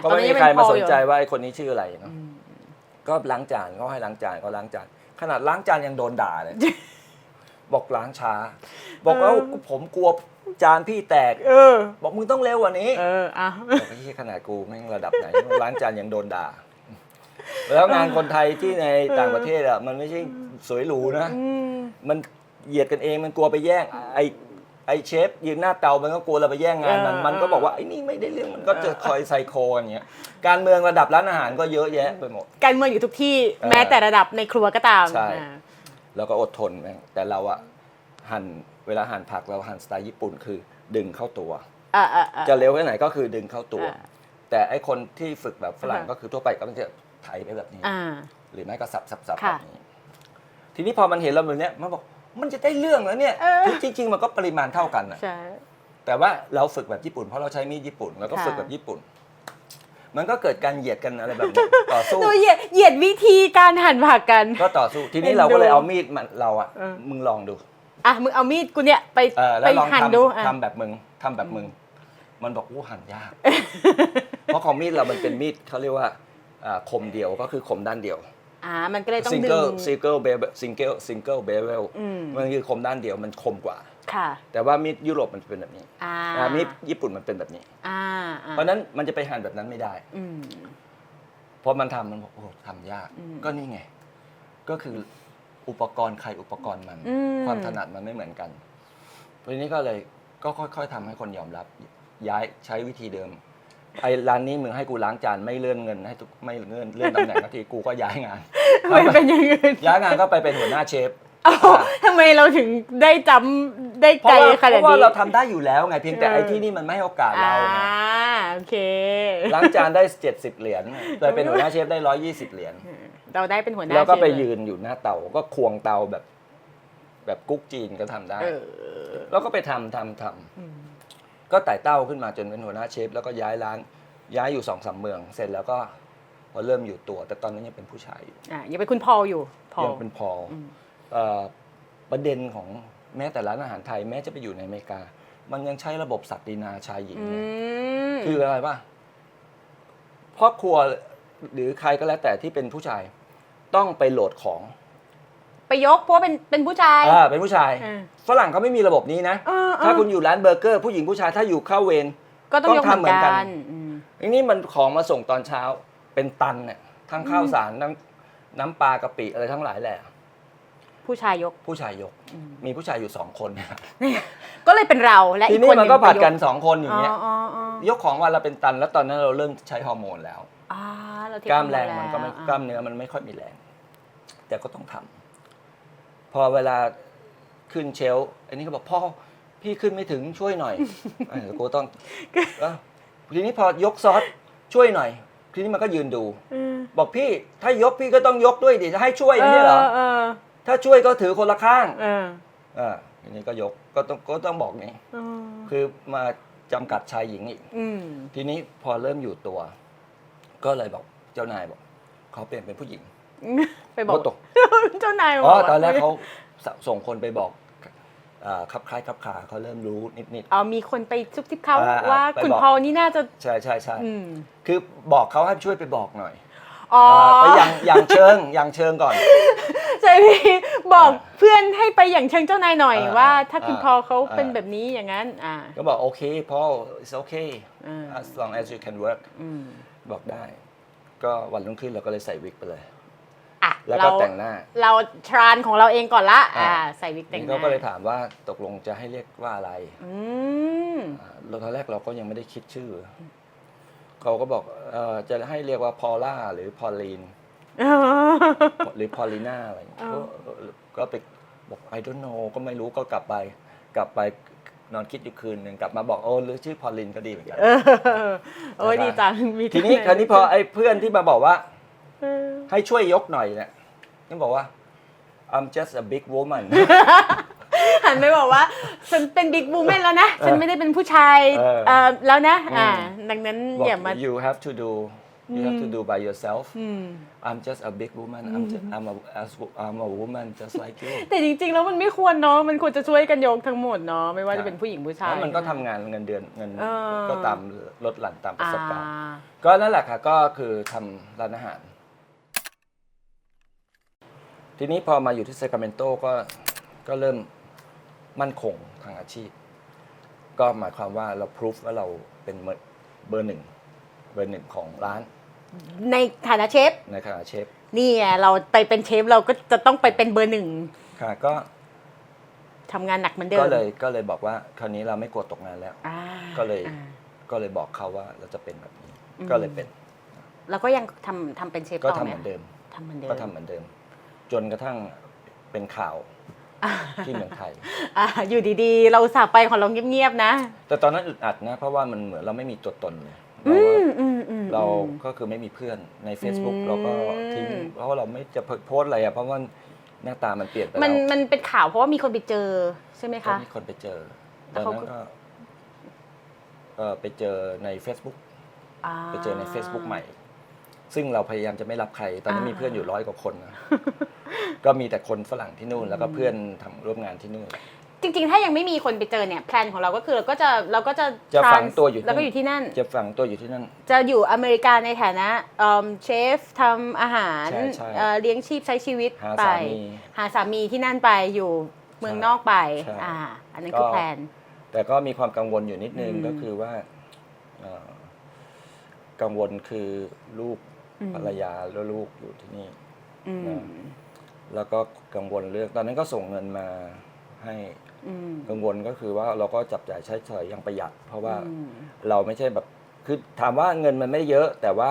ก็ไม่มีใครมาสนใจว่าไอ้คนนี้ชื่ออะไรเนาะก็ล้างจานเขาให้ล้างจานก็ล้างจานขนาดล้างจานยังโดนด่าเลยบอกล้างช้าบอกว่าผมกลัวจานพี่แตกบอกมึงต้องเร็วกว่านี้บอกที่ขนาดกูแม่งระดับไหนล้างจานยังโดนด่าแล้วงานคนไทยที่ในต่างประเทศอ่ะมันไม่ใช่สวยหรูนะมันเหยียดกันเองมันกลัวไปแย่งไอเชฟยืนหน้าเตามันก็กลัวเราไปแย่งงานมันก็บอกว่าไอ้นี่ไม่ได้เรื่องมันก็จะคอยไซโคอย่างเงี้ยการเมืองระดับร้านอาหารก็เยอะแยะไปหมดการเมืองอยู่ทุกที่แม้แต่ระดับในครัวก็ตามใช่แล้วก็อดทนแต่เราอะเวลาหั่นผักเราหั่นสไตล์ญี่ปุ่นคือดึงเข้าตัวจะเร็วแค่ไหนก็คือดึงเข้าตัวแต่ไอคนที่ฝึกแบบฝรั่งก็คือทั่วไปก็มันจะไถไปแบบนี้หรือไม่ก็สับแบบนี้ทีนี้พอมันเห็นเราแบบนี้มันบอกมันจะได้เรื่องแล้วเนี่ยจริงๆมันก็ปริมาณเท่ากันนะแต่ว่าเราฝึกแบบญี่ปุ่นเพราะเราใช้มีดญี่ปุ่นแล้วก็ฝึกแบบญี่ปุ่นมันก็เกิดการเหยียดกันอะไรแบบนี้ต่อสู้เหยียดวิธีการหั่นผักกันก็ต่อสู้ทีนี้เราก็เลยเอามีดเราอะมึงลองดูมึงเอามีดกูเนี่ยไปหั่นดูทำแบบมึงมันบอกหั่นยากเพราะของมีดเรามันเป็นมีดเขาเรียกว่าคมเดียวก็คือคมด้านเดียวมันก็เลยต้องดึงซิงเกิลเบเวลมันคือคมด้านเดียวมันคมกว่าแต่ว่ามีดยุโรปมันเป็นแบบนี้มีดญี่ปุ่นมันเป็นแบบนี้เพราะนั้นมันจะไปหั่นแบบนั้นไม่ได้เพราะมันมันบอกทำยากก็นี่ไงก็คืออุปกรณ์ใครอุปกรณ์มันความถนัดมันไม่เหมือนกันทีนี้ก็เลยก็ค่อยๆทำให้คนยอมรับย้ายใช้วิธีเดิมไอ้ร้านนี้มึงให้กูล้างจานไม่เลื่อนเงินให้ไม่เลื่อนตำแหน่งนาทีกูก็ย้ายงานไม่เป็นอย่างอื่นย้ายงานก็ไปเป็นหัวหน้าเชฟทำไมเราถึงได้จำได้ไกลขนาดนี้เพราะว่าเราทำได้อยู่แล้วไงเพียงแต่ไอ้ที่นี่มันไม่ให้โอกาสเราโอเคล้างจานได้70 เหรียญไปเป็นหัวหน้าเชฟได้120 เหรียญเราได้เป็นหัวหน้าแล้วก็ไปยืนอยู่หน้าเตาก็ควงเตาแบบกุ๊กจีนก็ทำได้แล้วก็ไปทำก็ไต่เต้าขึ้นมาจนเป็นหัวหน้าเชฟแล้วก็ย้ายอยู่2-3 เมืองเสร็จแล้วก็พอเริ่มอยู่ตัวแต่ตอนนั้นยังเป็นผู้ชายอยู่ยังเป็นคุณพอลอยู่ยังเป็นพอลประเด็นของแม้แต่ร้านอาหารไทยแม้จะไปอยู่ในอเมริกามันยังใช้ระบบศักดินาชายหญิงคืออะไรป่ะครอบครัวหรือใครก็แล้วแต่ที่เป็นผู้ชายต้องไปโหลดของไปยกเพราะเป็นผู้ชายเป็นผู้ชายฝรั่งเขาไม่มีระบบนี้นะถ้าคุณอยู่ร้านเบอร์เกอร์ผู้หญิงผู้ชายถ้าอยู่เข้าเวรก็ต้องทำเหมือนกันทีนี้มันของมาส่งตอนเช้าเป็นตันเนี่ยทั้งข้าวสารทั้งน้ำปลากะปิอะไรทั้งหลายแหละผู้ชายยกมีผู้ชายอยู่2 คนก็เลยเป็นเราและอีกคนนึงทีนี้มันก็ผัดกัน2 คนอย่างเงี้ยยกของวันละเป็นตันแล้วตอนนั้นเราเริ่มใช้ฮอร์โมนแล้วกล้ามแรงมันก็ไม่กล้ามเนื้อมันไม่ค่อยมีแรงแต่ก็ต้องทำพอเวลาขึ้นเชลฟ์อันนี้ก็บอกพ่อพี่ขึ้นไม่ถึงช่วยหน่อยกูต้องทีนี้พอยกซอสช่วยหน่อยทีนี้มันก็ยืนดูบอกพี่ถ้ายกพี่ก็ต้องยกด้วยดิจะให้ช่วยไม่ใช่เหรอถ้าช่วยก็ถือคนละข้างทีนี้ก็ยกก็ต้องบอกนี่คือมาจำกัดชายหญิงอีกทีนี้พอเริ่มอยู่ตัวก็เลยบอกเจ้านายบอกเขาเปลี่ยนเป็นผู้หญิงไปบอกเจ้านายตอนแรกเขาส่งคนไปบอก คับคล้ายคับขาเขาเริ่มรู้นิด อ๋อมีคนไปซุบซิบเขา ว่า ไป คุณ บอก พอลนี่น่าจะ ๆใช่ใช่ใช่ อืม คือบอกเขาให้ช่วยไปบอกหน่อย อ๋อ ไปอย่างเชิงก่อน ใช่พี่บอกเพื่อนให้ไปอย่างเชิงเจ้านายหน่อย อ่า ว่าถ้าคุณ อ่า พอลเขาเป็น อ่า แบบนี้อย่างนั้นก็บอกโอเคPaul it's okay อ่า as long as you can work บอกได้ ก็วันรุ่งขึ้นเราก็เลยใส่วิกไปเลย อ่ะ แล้วก็แต่งหน้า เราทรานของเราเองก่อนละ อ่า ใส่วิกแต่งห นี่ น้า เขาก็เลยถามว่าตกลงจะให้เรียกว่าอะไร อืม ตอนแรกเราก็ยังไม่ได้คิดชื่อ เขาก็บอกจะให้เรียกว่าพอล่าหรือพอลีน หรือพอลีน่าอะไรอย่างเงี้ยก็ไปบอก I don't know ก็ไม่รู้ก็กลับไปนอนคิดอยู่คืนหนึ่งกลับมาบอกโอ้หรือชื่อพอลินก็ดีเหมือนกัน โอ้ยดีจังมี ทีนี้คราวนี้พอไอ้เพื่อนที่มาบอกว่า เออ ให้ช่วยยกหน่อยเนี่ยก็บอกว่า I'm just a big woman หันไปบอกว่า ฉันเป็นบิ๊กบูแมนแล้วนะ ฉันไม่ได้เป็นผู้ชาย แล้วนะ ดังนั้น บอก อย่ามา you have to do by yourself I'm just a big woman I'm a woman just like you แต่จริงๆ แล้วมันไม่ควรเนาะ มันควรจะช่วยกันยกทั้งหมดเนาะ ไม่ว่าจะเป็นผู้หญิงผู้ชาย แล้วมันก็ทำงานเงินเดือนเงินก็ตามลดหลั่นตามประสบการณ์ อ่า ก็นั่นแหละค่ะก็คือทำร้านอาหาร ทีนี้พอมาอยู่ที่เซคราเมนโตก็เริ่มมั่นคงทางอาชีพ ก็หมายความว่าเราพิสูจว่าเราเป็นเบอร์หนึ่งของร้าน ในฐานะเชฟ ในฐานะเชฟ นี่ไงเราไปเป็นเชฟเราก็จะต้องไปเป็นเบอร์หนึ่ง ค่ะก็ ทำงานหนักเหมือนเดิม ก็เลยบอกว่าคราวนี้เราไม่กลัวตกงานแล้ว อ่า ก็เลย อ่า ก็เลยบอกเขาว่าเราจะเป็นแบบนี้ ก็เลยเป็น แล้วก็ยังทำเป็นเชฟ ก็ ต่อ ทำ ไหม เหมือนเดิม ทำเหมือนเดิม ก็ทำเหมือนเดิม จนกระทั่งเป็นข่าวที่เมืองไทย อยู่ดีๆ เราอุตส่าห์ไปของเราเงียบๆนะ แต่ตอนนั้นอึดอัดนะ เพราะว่ามันเหมือนเราไม่มีตัวตนเลยเราก็คือไม่มีเพื่อนใน Facebook เราก็ทิ้งเพราะว่าเราไม่จะโพสต์อะไรอะเพราะว่าหน้าตามันเปลี่ยนไปแล้ว มันเป็นข่าวเพราะว่ามีคนไปเจอใช่ไหม ก็ คะ มีคนไปเจอ แล้ ต ว อน เขา นั้นก็ไปเจอใน Facebook ไปเจอใน Facebook ใหม่ ซึ่งเราพยายามจะไม่รับใคร ตอนนั้นมีเพื่อนอยู่100 กว่าคนนะ ก็มีแต่คนฝรั่งที่นู่น แล้วก็เพื่อนทำร่วมงานที่นู่น จริงๆ ถ้ายังไม่มีคนไปเจอเนี่ยแพลนของเราก็คือเราก็จะ จะฝังตัวอยู่ แล้วก็อยู่ที่นั่น จะฝังตัวอยู่ที่นั่น จะอยู่อเมริกาในฐานะเชฟทำอาหาร ใช่ เลี้ยงชีพใช้ชีวิต หา ไป สามี หาสามีที่นั่นไปอยู่เมืองนอกไป ใช่ อันนั้นคือแพลน แต่ก็มีความกังวลอยู่นิดนึงก็คือว่ากังวลคือลูกภรรยาแล้วลูกอยู่ที่นี่นะแล้วก็กังวลเรื่องตอนนั้นก็ส่งเงินมาให้กังวลก็คือว่าเราก็จับจ่ายใช้สอยอย่างประหยัด เพราะว่าเราไม่ใช่แบบคือถามว่าเงินมันไม่เยอะ แต่ว่า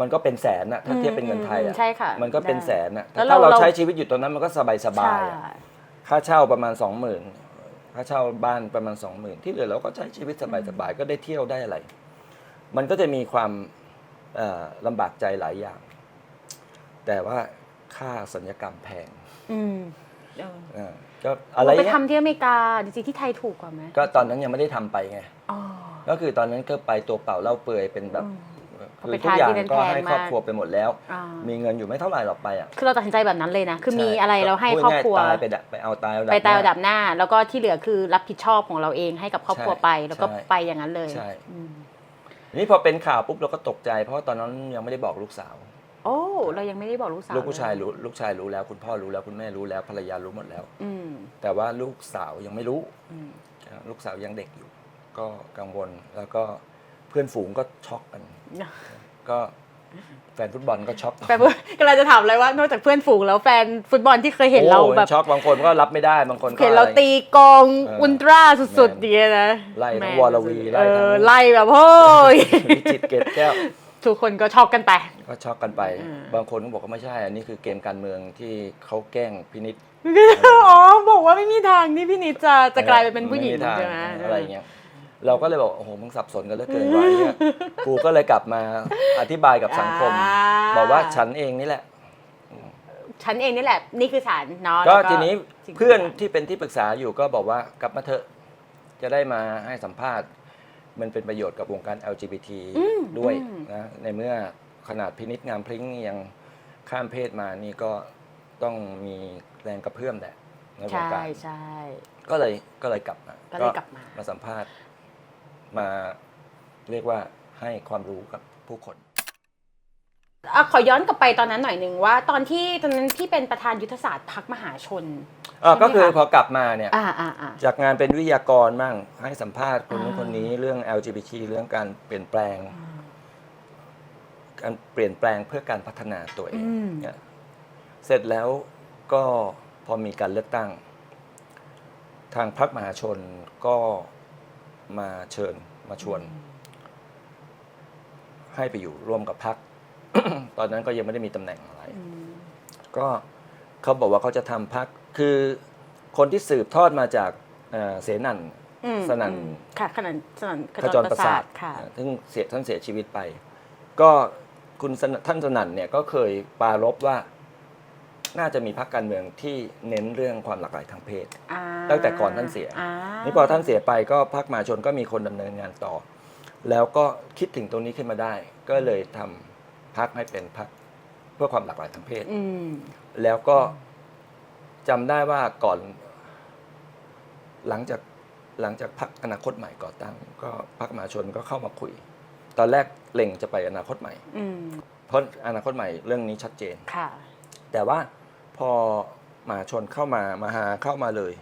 มันก็เป็นแสนอะถ้าเทียบเป็นเงินไทยอะ ใช่ค่ะ มันก็เป็นแสนอะ แล้ว ถ้าเรา เรา ใช้ชีวิตอยู่ตรงนั้นมันก็สบายสบาย ใช่ ค่าเช่าประมาณ 20,000ค่าเช่าบ้านประมาณ 20,000ที่เหลือเราก็ใช้ชีวิตสบายๆก็ได้เที่ยวได้อะไร มันก็จะมีความลำบากใจหลายอย่าง แต่ว่าค่าสัญญกรรมแพงก็อะไร เราไป เงี้ย ทำที่อเมริกาจริงๆที่ไทยถูกกว่าไหม ก็ตอนนั้นยังไม่ได้ทำไปไง อ๋อ ก็คือตอนนั้นก็ไปตัวเปล่าเล่าเปลือยเป็นแบบ เอา คื ไป อทุกอย่าง ทานที่ ก็ แพงๆ ให้ครอบครัว มาก ไปหมดแล้ว อ่า มีเงินอยู่ไม่เท่าไหร่หรอกไปอ่ะ คือเราตัดสินใจแบบนั้นเลยนะ คือ ใช่ มีอะไรเราให้ครอบครัว พูดง่ายๆตายไปเอาตายเอา ไปตาย ห ระดับหน้า แล้วก็ที่เหลือคือรับผิดชอบของเราเองให้กับครอบครัว ใช่ ไปแล้วก็ ใช่ ไปอย่างนั้นเลย ใช่นี่พอเป็นข่าวปุ๊บเราก็ตกใจ เพราะว่าตอนนั้นยังไม่ได้บอกลูกสาว โอ้เรายังไม่ได้บอกลูกสาว ลูกผู้ชาย เลย รู้ลูกชายรู้แล้วคุณพ่อรู้แล้วคุณแม่รู้แล้วภรรยารู้หมดแล้ว อืม แต่ว่าลูกสาวยังไม่รู้ลูกสาวยังเด็กอยู่ ก็กังวลแล้วก็เพื่อนฝูงก็ช็อกกัน ก็แฟนฟุตบอลก็ช็อก แฟนกำลังจะถามเลยว่านอกจากเพื่อนฝูงแล้วแฟนฟุตบอลที่เคยเห็นเราแบบ โอ้ช็อกบางคนก็รับไม่ได้บางคนก็ เห็นเราตีกองอุลตร้าสุดๆอย่างเงี้ยนะ ไล่ทั้งวอลวีไล่ทั้ง ไล่แบบโอ้ย วิจิตรเกตแก้ว ทุกคนก็ช็อกกันไป ก็ช็อกกันไป บางคนก็บอกว่าไม่ใช่ อันนี้คือเกมการเมืองที่เขาแกล้งพินิจ อ๋อบอกว่าไม่มีทางที่พี่นิดจะกลายไปเป็นผู้หญิง ไม่มีทาง ใช่ไหม อะไรอย่างเงี้ยเราก็เลยบอกโอ้โหมึงสับสนกันเหลือเกินวะเนี่ยกูก็เลยกลับมาอธิบายกับสังคม บอกว่าฉันเองนี่แหละ ฉันเองนี่แหละนี่คือฉันเนาะ ก็ แล้ว ทีนี้ สิ่ง เพื่อนที่เป็นที่ปรึกษาอยู่ก็บอกว่ากลับมาเถอะจะได้มาให้สัมภาษณ์ มันเป็นประโยชน์กับวงการ LGBT ด้วยนะในเมื่อขนาดพินิจงามพลิ้งยังข้ามเพศมานี่ก็ต้องมีแรงกระเพื่อมแหละ ในวง ใช่ การ ใช่ ก็เลยกลับมา ก็เลยกลับมา สัมภาษณ์มาเรียกว่าให้ความรู้กับผู้คน ขอย้อนกลับไปตอนนั้นหน่อยหนึ่งว่าตอนนั้นพี่เป็นประธานยุทธศาสตร์พรรคมหาชน ก็คือพอกลับมาเนี่ย อ่า จากงานเป็นวิทยากรมั่งให้สัมภาษณ์คนนู้นคนนี้เรื่อง LGBT เรื่องการเปลี่ยนแปลงเพื่อการพัฒนาตัวเองเนี่ยเสร็จแล้วก็พอมีการเลือกตั้ง ทางพรรคมหาชนก็มาเชิญมาชวน ให้ไปอยู่ร่วมกับพรรค ตอนนั้นก็ยังไม่ได้มีตำแหน่งอะไร ก็เขาบอกว่าเขาจะทำพรรคคือคนที่สืบทอดมาจากเสนันสนั่น ค่ะสนั่นขจรประสาท ค่ะ ซึ่งท่านเสียชีวิตไป ก็ท่านสนั่นเนี่ยก็เคยปรารภว่าน่าจะมีพรรคการเมืองที่เน้นเรื่องความหลากหลายทางเพศตั้งแต่ก่อนท่านเสียนี่พอท่านเสียไปก็พรรคมหาชนก็มีคนดำเนินงานต่อ แล้วก็คิดถึงตรงนี้ขึ้นมาได้ ก็เลยทำพรรคให้เป็นพรรคเพื่อความหลากหลายทางเพศแล้วก็จำได้ว่าก่อนหลังจากพรรคอนาคตใหม่ก่อตั้งก็พรรคมหาชนก็เข้ามาคุย ตอนแรกเล็งจะไปอนาคตใหม่เพราะอนาคตใหม่เรื่องนี้ชัดเจนแต่ว่าพอมหาชนเข้ามาเลย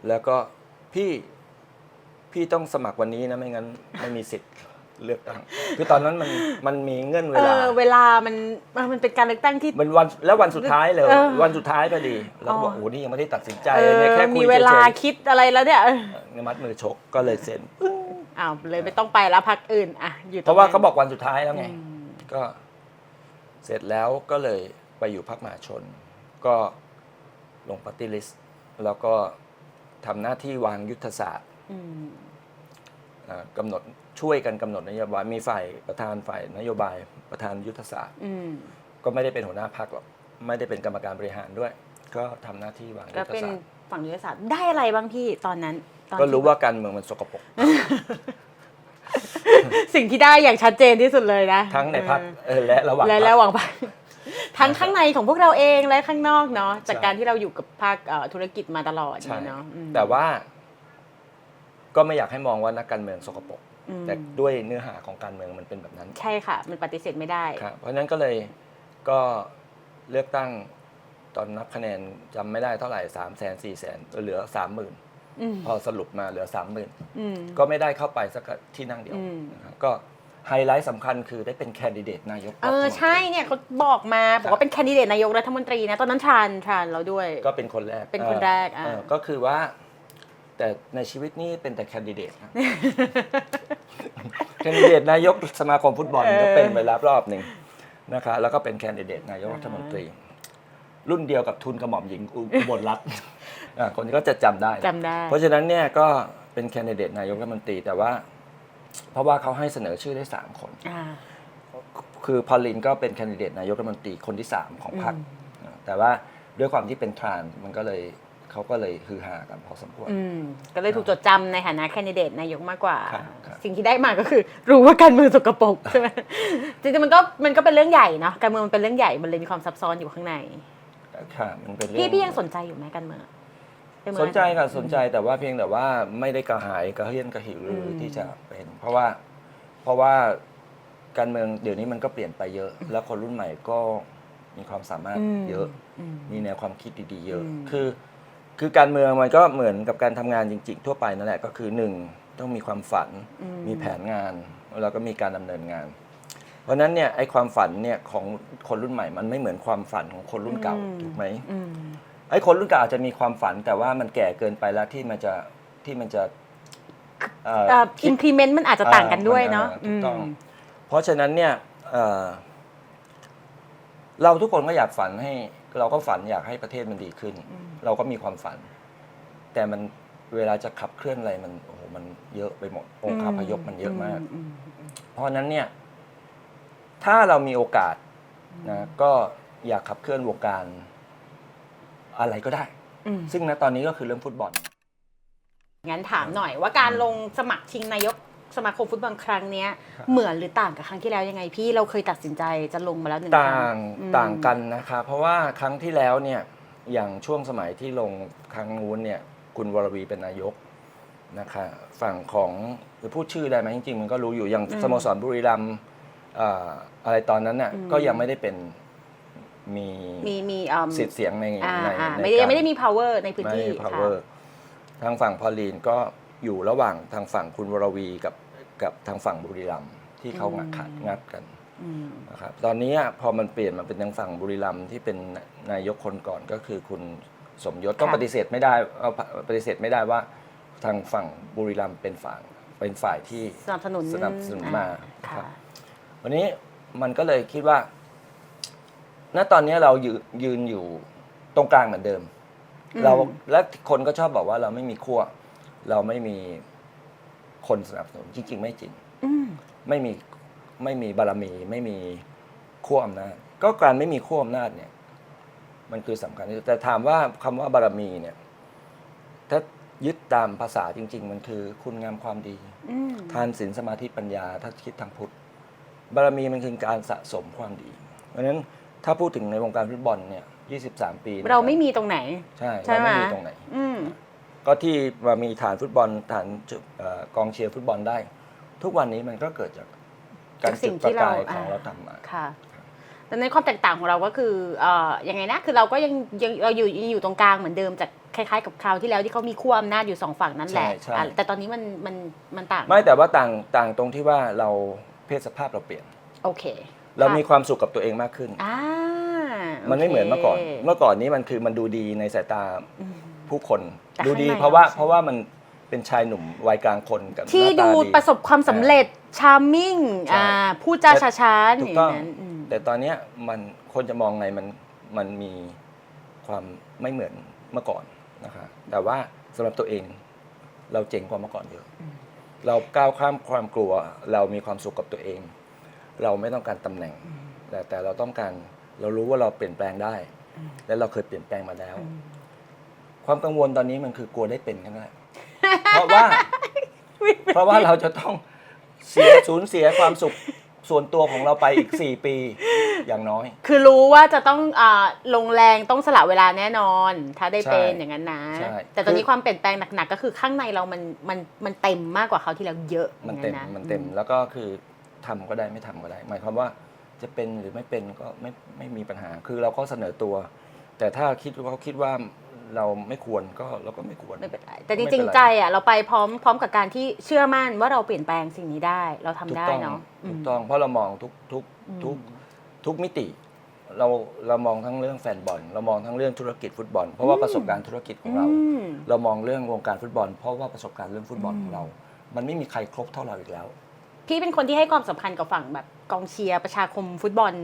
แล้วก็พี่ต้องสมัครวันนี้นะไม่งั้นไม่มีสิทธิ์เลือกตั้งคือตอนนั้นมันมีเงื่อนเวลามันเป็นการเลือกตั้งที่มันวันสุดท้ายเลยวันสุดท้ายพอดีแล้วก็บอกโอ้นี่ยังไม่ได้ตัดสินใจเนี่ยแค่คุยมีเวลาคิดอะไรแล้วเนี่ยมัดมือชกก็เลยเซ็นเลยไม่ต้องไปแล้วพรรคอื่นอยู่เพราะว่าเขาบอกวันสุดท้ายแล้วไงก็เสร็จแล้วก็เลยไปอยู่พรรคมหาชนก็ลงปฏิริษีแล้วก็ทำหน้าที่วางยุทธศาสตร์กำหนดช่วยกันกำหนดนโยบายมีฝ่ายประธานฝ่ายนโยบายประธานยุทธศาสตร์ก็ไม่ได้เป็นหัวหน้าพรรคหรอกไม่ได้เป็นกรรมการบริหารด้วยก็ทำหน้าที่วางยุทธศาสตร์ก็เป็นฝั่งยุทธศาสตร์ได้อะไรบ้างพี่ตอนนั้นก็รู้ว่าการเมืองมันสกปรก สิ่งที่ได้อย่างชัดเจนที่สุดเลยนะทั้งในพรรคและระหว่างพรรคทั้งข้างในของพวกเราเองและข้างนอกเนาะจากการที่เราอยู่กับภาคธุรกิจมาตลอดเนาะแต่ว่าก็ไม่อยากให้มองว่านักการเมืองสกปรกแต่ด้วยเนื้อหาของการเมืองมันเป็นแบบนั้นใช่ค่ะมันปฏิเสธไม่ได้เพราะฉะนั้นก็เลยก็เลือกตั้งตอนนับคะแนนจำไม่ได้เท่าไหร่300,000 400,000เหลือ 30,000พอสรุปมาเหลือ 30,000ก็ไม่ได้เข้าไปสักที่นั่งเดียวก็ไฮไลท์สำคัญคือได้เป็นแคนดิเดตนายกใช่เนี่ยเขาบอกว่าเป็นแคนดิเดตนายกรัฐมนตรีนะตอนนั้นทรานเราด้วยก็เป็นคนแรกก็คือว่าแต่ในชีวิตนี้เป็นแต่แคนดิเดตนะแคนดิเดตนายกสมาคมฟุตบอลก็เป็นไปแล้วรอบหนึ่งนะคะแล้วก็เป็นแคนดิเดตนายกรัฐมนตรีรุ่นเดียวกับทุนกระหม่อมหญิงอุบลรัตน์คนก็จะจำได้เพราะฉะนั้นเนี่ยก็เป็นแคนดิเดตนายกรัฐมนตรีแต่ว่าเพราะว่าเขาให้เสนอชื่อได้3คนคือพอลลินก็เป็นแคนดิเดตนายกรัฐมนตรีคนที่3ของพรรคแต่ว่าด้วยความที่เป็นทรานมันก็เลยเขาก็เลยฮือฮากันพอสมควรก็เลยถูกจดจำในฐานะแคนดิเดตนายกมากกว่าสิ่งที่ได้มาก็คือรู้ว่าการเมืองสกปรกใช่ไหมจริงๆมันก็เป็นเรื่องใหญ่เนาะการเมืองมันเป็นเรื่องใหญ่มันเลยมีความซับซ้อนอยู่ข้างในค่ะมันเป็นเรื่องพี่ยังสนใจอยู่ไหมการเมืองสนใจค่ะสนใจแต่ว่าเพียงแต่ว่าไม่ได้กระหายกระเฮี้ยนกระหิวที่จะเป็นเพราะว่าการเมืองเดี๋ยวนี้มันก็เปลี่ยนไปเยอะแล้วคนรุ่นใหม่ก็มีความสามารถเยอะมีแนวความคิดดีๆเยอะคือการเมืองมันก็เหมือนกับการทำงานจริงๆทั่วไปนั่นแหละก็คือ1ต้องมีความฝันมีแผนงานแล้วก็มีการดำเนินงานเพราะนั้นเนี่ยไอ้ความฝันเนี่ยของคนรุ่นใหม่มันไม่เหมือนความฝันของคนรุ่นเก่าถูกไหมไอ้คนรุ่นเก่าอาจจะมีความฝันแต่ว่ามันแก่เกินไปแล้วที่มันจะimplement มันอาจจะต่างกันด้วยเนาะถูกต้องเพราะฉะนั้นเนี่ยเราทุกคนก็อยากฝันให้เราก็ฝันอยากให้ประเทศมันดีขึ้นเราก็มีความฝันแต่มันเวลาจะขับเคลื่อนอะไรมันโอ้โหมันเยอะไปหมดองค์คาพยพมันเยอะมากเพราะฉะนั้นเนี่ยถ้าเรามีโอกาสนะก็อยากขับเคลื่อนวงการอะไรก็ได้ซึ่งณตอนนี้ก็คือเรื่องฟุตบอลงั้นถามหน่อยว่าการลงสมัครชิงนายกสมาคมฟุตบอลครั้งนี้เหมือนหรือต่างกับครั้งที่แล้วยังไงพี่เราเคยตัดสินใจจะลงมาแล้ว1 ครั้งต่างกันนะคะเพราะว่าครั้งที่แล้วเนี่ย อย่างช่วงสมัยที่ลงครั้งนู้นเนี่ยคุณวรวีเป็นนายกนะคะฝั่งของพูดชื่อได้ไหมจริงๆมันก็รู้อยู่อย่างสโมสรบุรีรัมย์อะไรตอนนั้นน่ะก็ยังไม่ได้เป็นมี มีสิทธิ์เสียงในไม่ได้มี power ในพื้นที่ ไม่ power ทางฝั่งพอลีนก็อยู่ระหว่างทางฝั่งคุณวรวีกับทางฝั่งบุรีรัมย์ที่เขางัดกันนะครับตอนนี้พอมันเปลี่ยนมาเป็นทางฝั่งบุรีรัมย์ที่เป็นนายกคนก่อนก็คือคุณสมยศก็ปฏิเสธไม่ได้ว่าทางฝั่งบุรีรัมย์เป็นฝ่ายที่สนับสนุนมาครับวันนี้มันก็เลยคิดว่าณตอนนี้เรายืนอยู่ตรงกลางเหมือนเดิมเราและคนก็ชอบบอกว่าเราไม่มีขั้วเราไม่มีคนสนับสนุนจริงๆไม่จริงไม่มีบารมีไม่มีขั้วอำนาจก็การไม่มีขั้วอำนาจเนี่ยมันคือสำคัญแต่ถามว่าคำว่าบารมีเนี่ยถ้ายึดตามภาษาจริงๆมันคือคุณงามความดีทานศีลสมาธิปัญญาถ้าคิดทางพุทธบารมีมันคือการสะสมความดีเพราะฉะนั้นถ้าพูดถึงในวงการฟุตบอลเนี่ย23 ปีเราไม่มีตรงไหนใช่เราไม่มีตรงไหนก็ที่มามีฐานฟุตบอลฐานกองเชียร์ฟุตบอลได้ทุกวันนี้มันก็เกิดจากการจุดประกายของเราทำมาค่ะแต่ในความแตกต่างของเราก็คือยังไงนะคือเราก็ยังเราอยู่ตรงกลางเหมือนเดิมจากคล้ายๆกับคราวที่แล้วที่เขามีขั้วอำนาจอยู่2ฝั่งนั่นแหละแต่ตอนนี้มันต่างไม่แต่ว่าต่างตรงที่ว่าเราเพศสภาพเราเปลี่ยนโอเคเรามีความสุขกับตัวเองมากขึ้นมันไม่เหมือนเมื่อก่อนนี้มันคือมันดูดีในสายตาผู้คนดูดีเพราะว่ามันเป็นชายหนุ่มวัยกลางคนกับที่ดูประสบความสำเร็จชาร์มมิ่งพูดจาช้าๆอย่างนั้นแต่ตอนนี้มันคนจะมองไงมันมีความไม่เหมือนเมื่อก่อนนะคะแต่ว่าสำหรับตัวเองเราเจ๋งกว่าเมื่อก่อนเยอะเราก้าวข้ามความกลัวเรามีความสุขกับตัวเองเราไม่ต้องการตำแหน่งแต่เราต้องการเรารู้ว่าเราเปลี่ยนแปลงได้และเราเคยเปลี่ยนแปลงมาแล้วความกังวลตอนนี้มันคือกลัวได้เป็นแค่นั้นเพราะว่าเราจะต้องสูญเสียความสุขส่วนตัวของเราไปอีก4 ปีอย่างน้อยคือรู้ว่าจะต้องลงแรงต้องสละเวลาแน่นอนถ้าได้เป็นอย่างนั้นนะแต่ตอนนี้ความเปลี่ยนแปลงหนักๆก็คือข้างในเรามันเต็มมากกว่าเขาที่แล้วเยอะมันเต็มแล้วก็คือทำก็ได้ไม่ทำก็ได้หมายความว่าจะเป็นหรือไม่เป็นก็ไม่มีปัญหาคือเราก็เสนอตัวแต่ถ้าเขาคิดว่าเราไม่ควรก็เราก็ไม่ควรไม่เป็นไรแต่จริงๆใจเราไปพร้อมกับการที่เชื่อมั่นว่าเราเปลี่ยนแปลงสิ่งนี้ได้เราทำได้เนาะถูกต้องเพราะเรามองทุกมิติเรามองทั้งเรื่องแฟนบอลเรามองทั้งเรื่องธุรกิจฟุตบอลเพราะว่าประสบการณ์ธุรกิจของเรามองเรื่องวงการฟุตบอลเพราะว่าประสบการณ์เรื่องฟุตบอลของเรามันไม่มีใครครบเท่าเราอีกแล้วพี่เป็นคนที่ให้ความสำคัญกับฝั่งแบบกองเชียร์ประชาคมฟุตบอล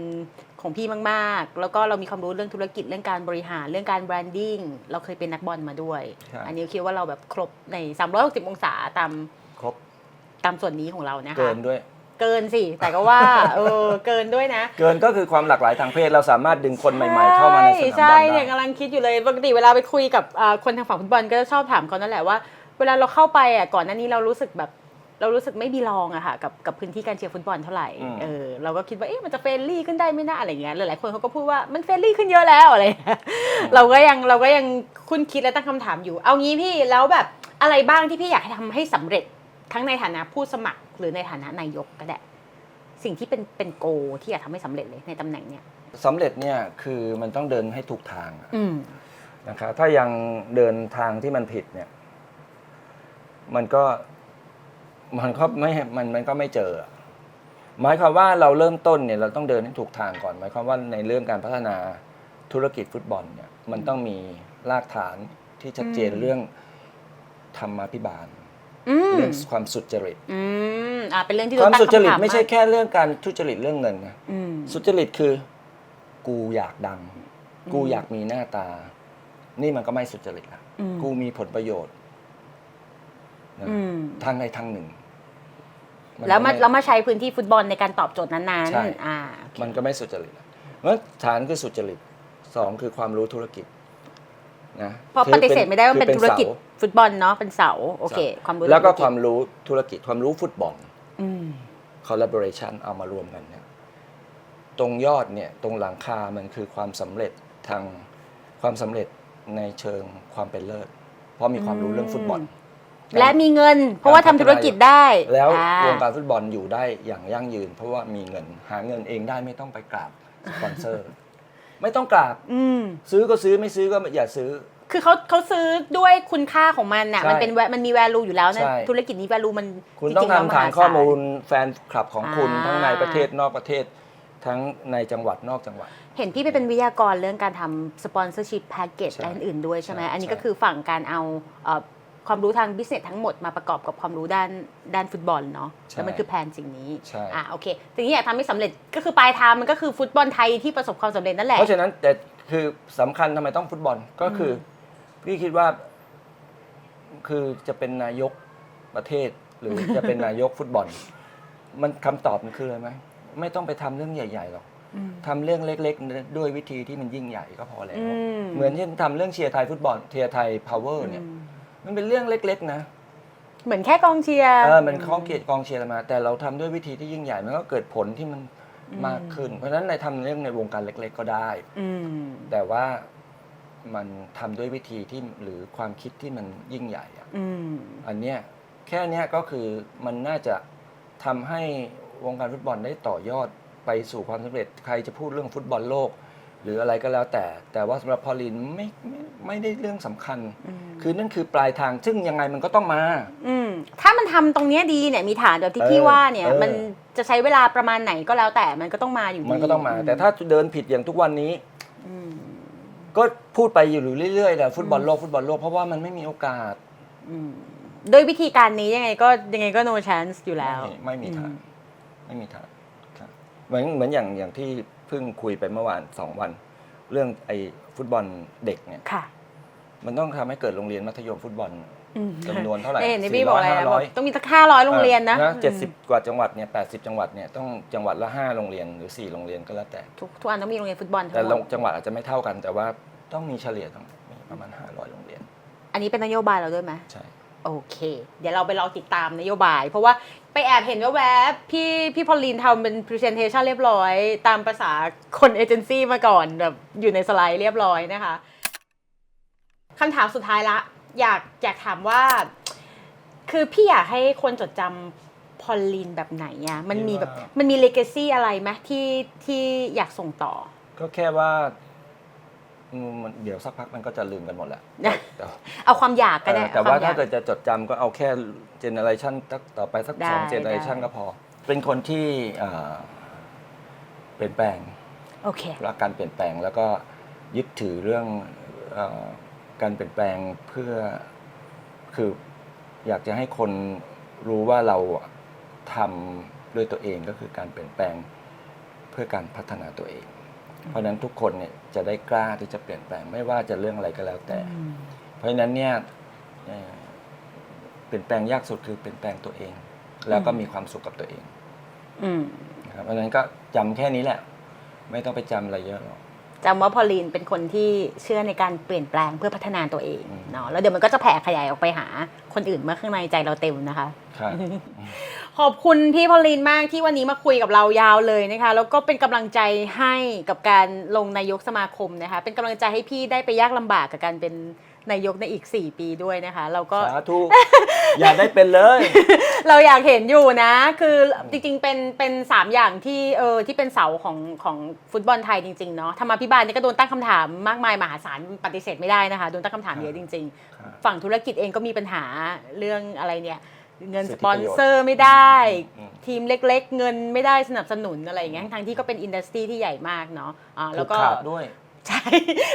ของพี่มากๆแล้วก็เรามีความรู้เรื่องธุรกิจเรื่องการบริหารเรื่องการแบรนดิ้งเราเคยเป็นนักบอลมาด้วยอันนี้คิดว่าเราแบบครบใน360องศาครบตามส่วนนี้ของเรานะคะเกินด้วยเกินสิแต่ก็ว่าเกินด้วยนะเกินก็คือความหลากหลายทางเพศเราสามารถดึงคนใหม่ๆเข้ามาในสนามบอลได้ใช่เนี่ยกำลังคิดอยู่เลยปกติเวลาไปคุยกับคนทางฝั่งฟุตบอลก็ชอบถามเขานั่นแหละว่าเวลาเราเข้าไปก่อนหน้านี้เรารู้สึกไม่บีลองอะค่ะกับพื้นที่การเชียร์ฟุตบอลเท่าไหร่เราก็คิดว่ามันจะเฟรนลี่ขึ้นได้ไม่น่าอะไรอย่างเงี้ยหลายๆคนเขาก็พูดว่ามันเฟรนลี่ขึ้นเยอะแล้วอะไรเราก็ยังคุ้นคิดและตั้งคำถามอยู่เอางี้พี่แล้วแบบอะไรบ้างที่พี่อยากให้ทำให้สำเร็จทั้งในฐานะผู้สมัครหรือในฐานะนายกก็ได้สิ่งที่เป็นโกที่อยากทำให้สำเร็จเลยในตำแหน่งเนี้ยสำเร็จเนี่ยคือมันต้องเดินให้ถูกทางนะครับถ้ายังเดินทางที่มันผิดเนี่ยมันก็ไม่เจอหมายความว่าเราเริ่มต้นเนี่ยเราต้องเดินให้ถูกทางก่อนหมายความว่าในเรื่องการพัฒนาธุรกิจฟุตบอลเนี่ยมันต้องมีรากฐานที่ชัดเจนเรื่องธรรมาภิบาลเรื่องความสุจริตเป็นเรื่องที่ความสุจริตไม่ใช่แค่เรื่องการทุจริตเรื่องเงินนะสุจริตคือกูอยากดังกูอยากมีหน้าตานี่มันก็ไม่สุจริตละกูมีผลประโยชน์ทางใดทางหนึ่งแล้วมาใช้พื้นที่ฟุตบอลในการตอบโจทย์นั้นๆมันก็ไม่สุจริตเพราะฐานคือสุจริต2คือความรู้ธุรกิจนะเพราะปฏิเสธไม่ได้ว่าเป็นธุรกิจฟุตบอลเนาะเป็นเสาโอเคความรู้แล้วก็ความรู้ธุรกิจความรู้ฟุตบอลcollaboration เอามารวมกันเนี่ยตรงยอดเนี่ยตรงหลังคามันคือความสำเร็จทาง ความสำเร็จในเชิงความเป็นเลิศเพราะมีความรู้เรื่องฟุตบอล และมีเงิน เพราะว่าทำธุรกิจได้ แล้ววงการฟุตบอลอยู่ได้อย่างยั่งยืน เพราะว่ามีเงินหาเงินเองได้ไม่ต้องไปกราบสปอนเซอร์ ไม่ต้องกราบซื้อก็ซื้อไม่ซื้อก็อย่าซื้อคือเขาซื้อด้วยคุณค่าของมันน่ะมันมี value อยู่แล้วนะธุรกิจนี้ value มันคุณต้องทำฐานข้อมูลแฟนคลับของคุณทั้งในประเทศนอกประเทศทั้งในจังหวัดนอกจังหวัดเห็นพี่ไปเป็นวิทยากรเรื่องการทำ sponsorship package อะไรอื่นๆด้วยใช่ไหมอันนี้ก็คือฝั่งการเอาความรู้ทาง business ทั้งหมดมาประกอบกับความรู้ด้านฟุตบอลเนาะแล้วมันคือแผนสิ่งนี้โอเคทีนี้อยากทำให้สำเร็จก็คือปลายทางมันก็คือฟุตบอลไทยที่ประสบความสำเร็จนั่นแหละเพราะฉะนั้นแต่คือสำคัญทำไมต้องฟุตบอลก็คือพี่คิดว่าคือจะเป็นนายกประเทศหรือจะเป็นนายกฟุตบอลมันคำตอบมันคืออะไรไหมไม่ต้องไปทำเรื่องใหญ่ๆหรอกทำเรื่องเล็กๆด้วยวิธีที่มันยิ่งใหญ่ก็พอแล้วเหมือนที่ทำเรื่องเชียร์ไทยฟุตบอลเชียร์ไทยพาวเวอร์เนี่ยมันเป็นเรื่องเล็กๆนะเหมือนแค่กองเชียร์มันข้องเกียรติกองเชียร์มาแต่เราทำด้วยวิธีที่ยิ่งใหญ่มันก็เกิดผลที่มันมากขึ้นเพราะฉะนั้นในทำเรื่องในวงการเล็กๆก็ได้แต่ว่ามันทำด้วยวิธีที่หรือความคิดที่มันยิ่งใหญ่อันเนี้ยแค่เนี้ยก็คือมันน่าจะทำให้วงการฟุตบอลได้ต่อยอดไปสู่ความสำเร็จใครจะพูดเรื่องฟุตบอลโลกหรืออะไรก็แล้วแต่ว่าสำหรับพอลินไม่ได้เรื่องสำคัญคือนั่นคือปลายทางซึ่งยังไงมันก็ต้องมาถ้ามันทำตรงนี้ดีเนี่ยมีฐานแบบที่พี่ว่าเนี่ยมันจะใช้เวลาประมาณไหนก็แล้วแต่มันก็ต้องมาอยู่ดีมันก็ต้องมาแต่ถ้าเดินผิดอย่างทุกวันนี้ก็พูดไปอยู่เรื่อยๆแหละฟุตบอลโลกเพราะว่ามันไม่มีโอกาสด้วยวิธีการนี้ยังไงก็ no chance อยู่แล้วไม่มีทางเหมือนอย่างที่เพิ่งคุยไปเมื่อวาน2 วันเรื่องไอ้ฟุตบอลเด็กเนี่ยมันต้องทำให้เกิดโรงเรียนมัธยมฟุตบอลจำนวนเท่าไหร่400-500ต้องมีสัก500โรงเรียนนะ70 กว่าจังหวัดเนี่ย80 จังหวัดเนี่ยต้องจังหวัดละ5 โรงเรียนหรือ4 โรงเรียนก็แล้วแต่ทุกอันต้องมีโรงเรียนฟุตบอลแต่จังหวัดอาจจะไม่เท่ากันแต่ว่าต้องมีเฉลี่ยต้องมีประมาณ500 โรงเรียนอันนี้เป็นนโยบายเราด้วยไหมใช่โอเคเดี๋ยวเราไปรอติดตามนโยบายเพราะว่าไปแอบเห็นว่าแวบพี่พอลลีนทำเป็น presentation เรียบร้อยตามภาษาคนเอเจนซี่มาก่อนแบบอยู่ในสไลด์เรียบร้อยนะคะคำถามสุดท้ายละอยากถามว่าคือพี่อยากให้คนจดจำพอลลีนแบบไหนอะมันมี legacy อะไรไหมที่อยากส่งต่อก็แค่ว่าเดี๋ยวสักพักมันก็จะลืมกันหมดแหละเอาความอยากก็ได้แต่ว่าถ้าเกิดจะจดจำก็เอาแค่เจเนอเรชันต่อไปสัก2 เจเนอเรชันก็พอเป็นคนที่เปลี่ยนแปลงรักการเปลี่ยนแปลงแล้วก็ยึดถือเรื่องการเปลี่ยนแปลงเพื่อคืออยากจะให้คนรู้ว่าเราทำด้วยตัวเองก็คือการเปลี่ยนแปลงเพื่อการพัฒนาตัวเองเพราะฉะนั้นทุกคนเนี่ยจะได้กล้าที่จะเปลี่ยนแปลงไม่ว่าจะเรื่องอะไรก็แล้วแต่เพราะฉะนั้นเนี่ยเปลี่ยนแปลงยากสุดคือเปลี่ยนแปลงตัวเองแล้วก็มีความสุขกับตัวเองเพราะฉะนั้นก็จำแค่นี้แหละไม่ต้องไปจำอะไรเยอะหรอกจำว่าพอลลีนเป็นคนที่เชื่อในการเปลี่ยนแปลงเพื่อพัฒนาตัวเองเนาะแล้วเดี๋ยวมันก็จะแผ่ขยายออกไปหาคนอื่นเมื่อข้างในใจเราเต็มนะคะขอบคุณพี่พอลลีนมากที่วันนี้มาคุยกับเรายาวเลยนะคะแล้วก็เป็นกำลังใจให้กับการลงนายกสมาคมนะคะเป็นกำลังใจให้พี่ได้ไปยากลำบากกับการเป็นนายกในอีก4 ปีด้วยนะคะเราก็สาธุอยากได้เป็นเลย เราอยากเห็นอยู่นะคือจริงๆเป็น3 อย่างที่เป็นเสาของฟุตบอลไทยจริงๆเนาะธรรมาภิบาลนี่ก็โดนตั้งคำถามมากมายมหาศาลปฏิเสธไม่ได้นะคะโดนตั้งคำถามเยอะจริงๆฝั่งธุรกิจเองก็มีปัญหาเรื่องอะไรเนี่ยเงินสปอนเซอร์ไม่ได้ทีมเล็กๆเงินไม่ได้สนับสนุนอะไรอย่างเงี้ยทั้งที่ก็เป็นอินดัสทรีที่ใหญ่มากเนาะแล้วก็ด้วยใช่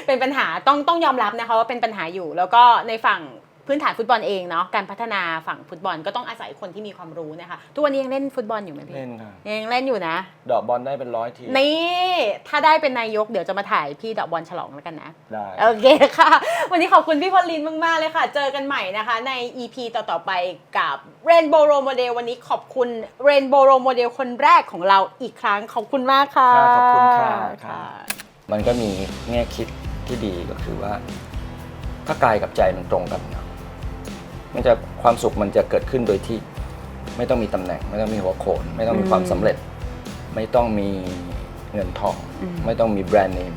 เป็นปัญหาต้องยอมรับนะคะว่าเป็นปัญหาอยู่แล้วก็ในฝั่งพื้นฐานฟุตบอลเองเนาะการพัฒนาฝั่งฟุตบอลก็ต้องอาศัยคนที่มีความรู้นะคะทุกวันนี้ยังเล่นฟุตบอลอยู่ไหมพี่เล่นค่ะยังเล่นอยู่นะดอกบอลได้เป็น100 ทีนี่ถ้าได้เป็นนายกเดี๋ยวจะมาถ่ายพี่ดอกบอลฉลองแล้วกันนะได้โอเคค่ะวันนี้ขอบคุณพี่พอลลีนมากๆเลยค่ะเจอกันใหม่นะคะใน EP ต่อๆไปกับ Rainbow Role Model วันนี้ขอบคุณ Rainbow Role Model คนแรกของเราอีกครั้งขอบคุณมากค่ะขอบคุณค่ะมันก็มีแง่คิดที่ดีก็คือว่าถ้ากายกับใจมันตรงกันมันจะความสุขมันจะเกิดขึ้นโดยที่ไม่ต้องมีตำแหน่งไม่ต้องมีหัวโขนไม่ต้องมีความสำเร็จไม่ต้องมีเงินทองไม่ต้องมีแบรนด์เนม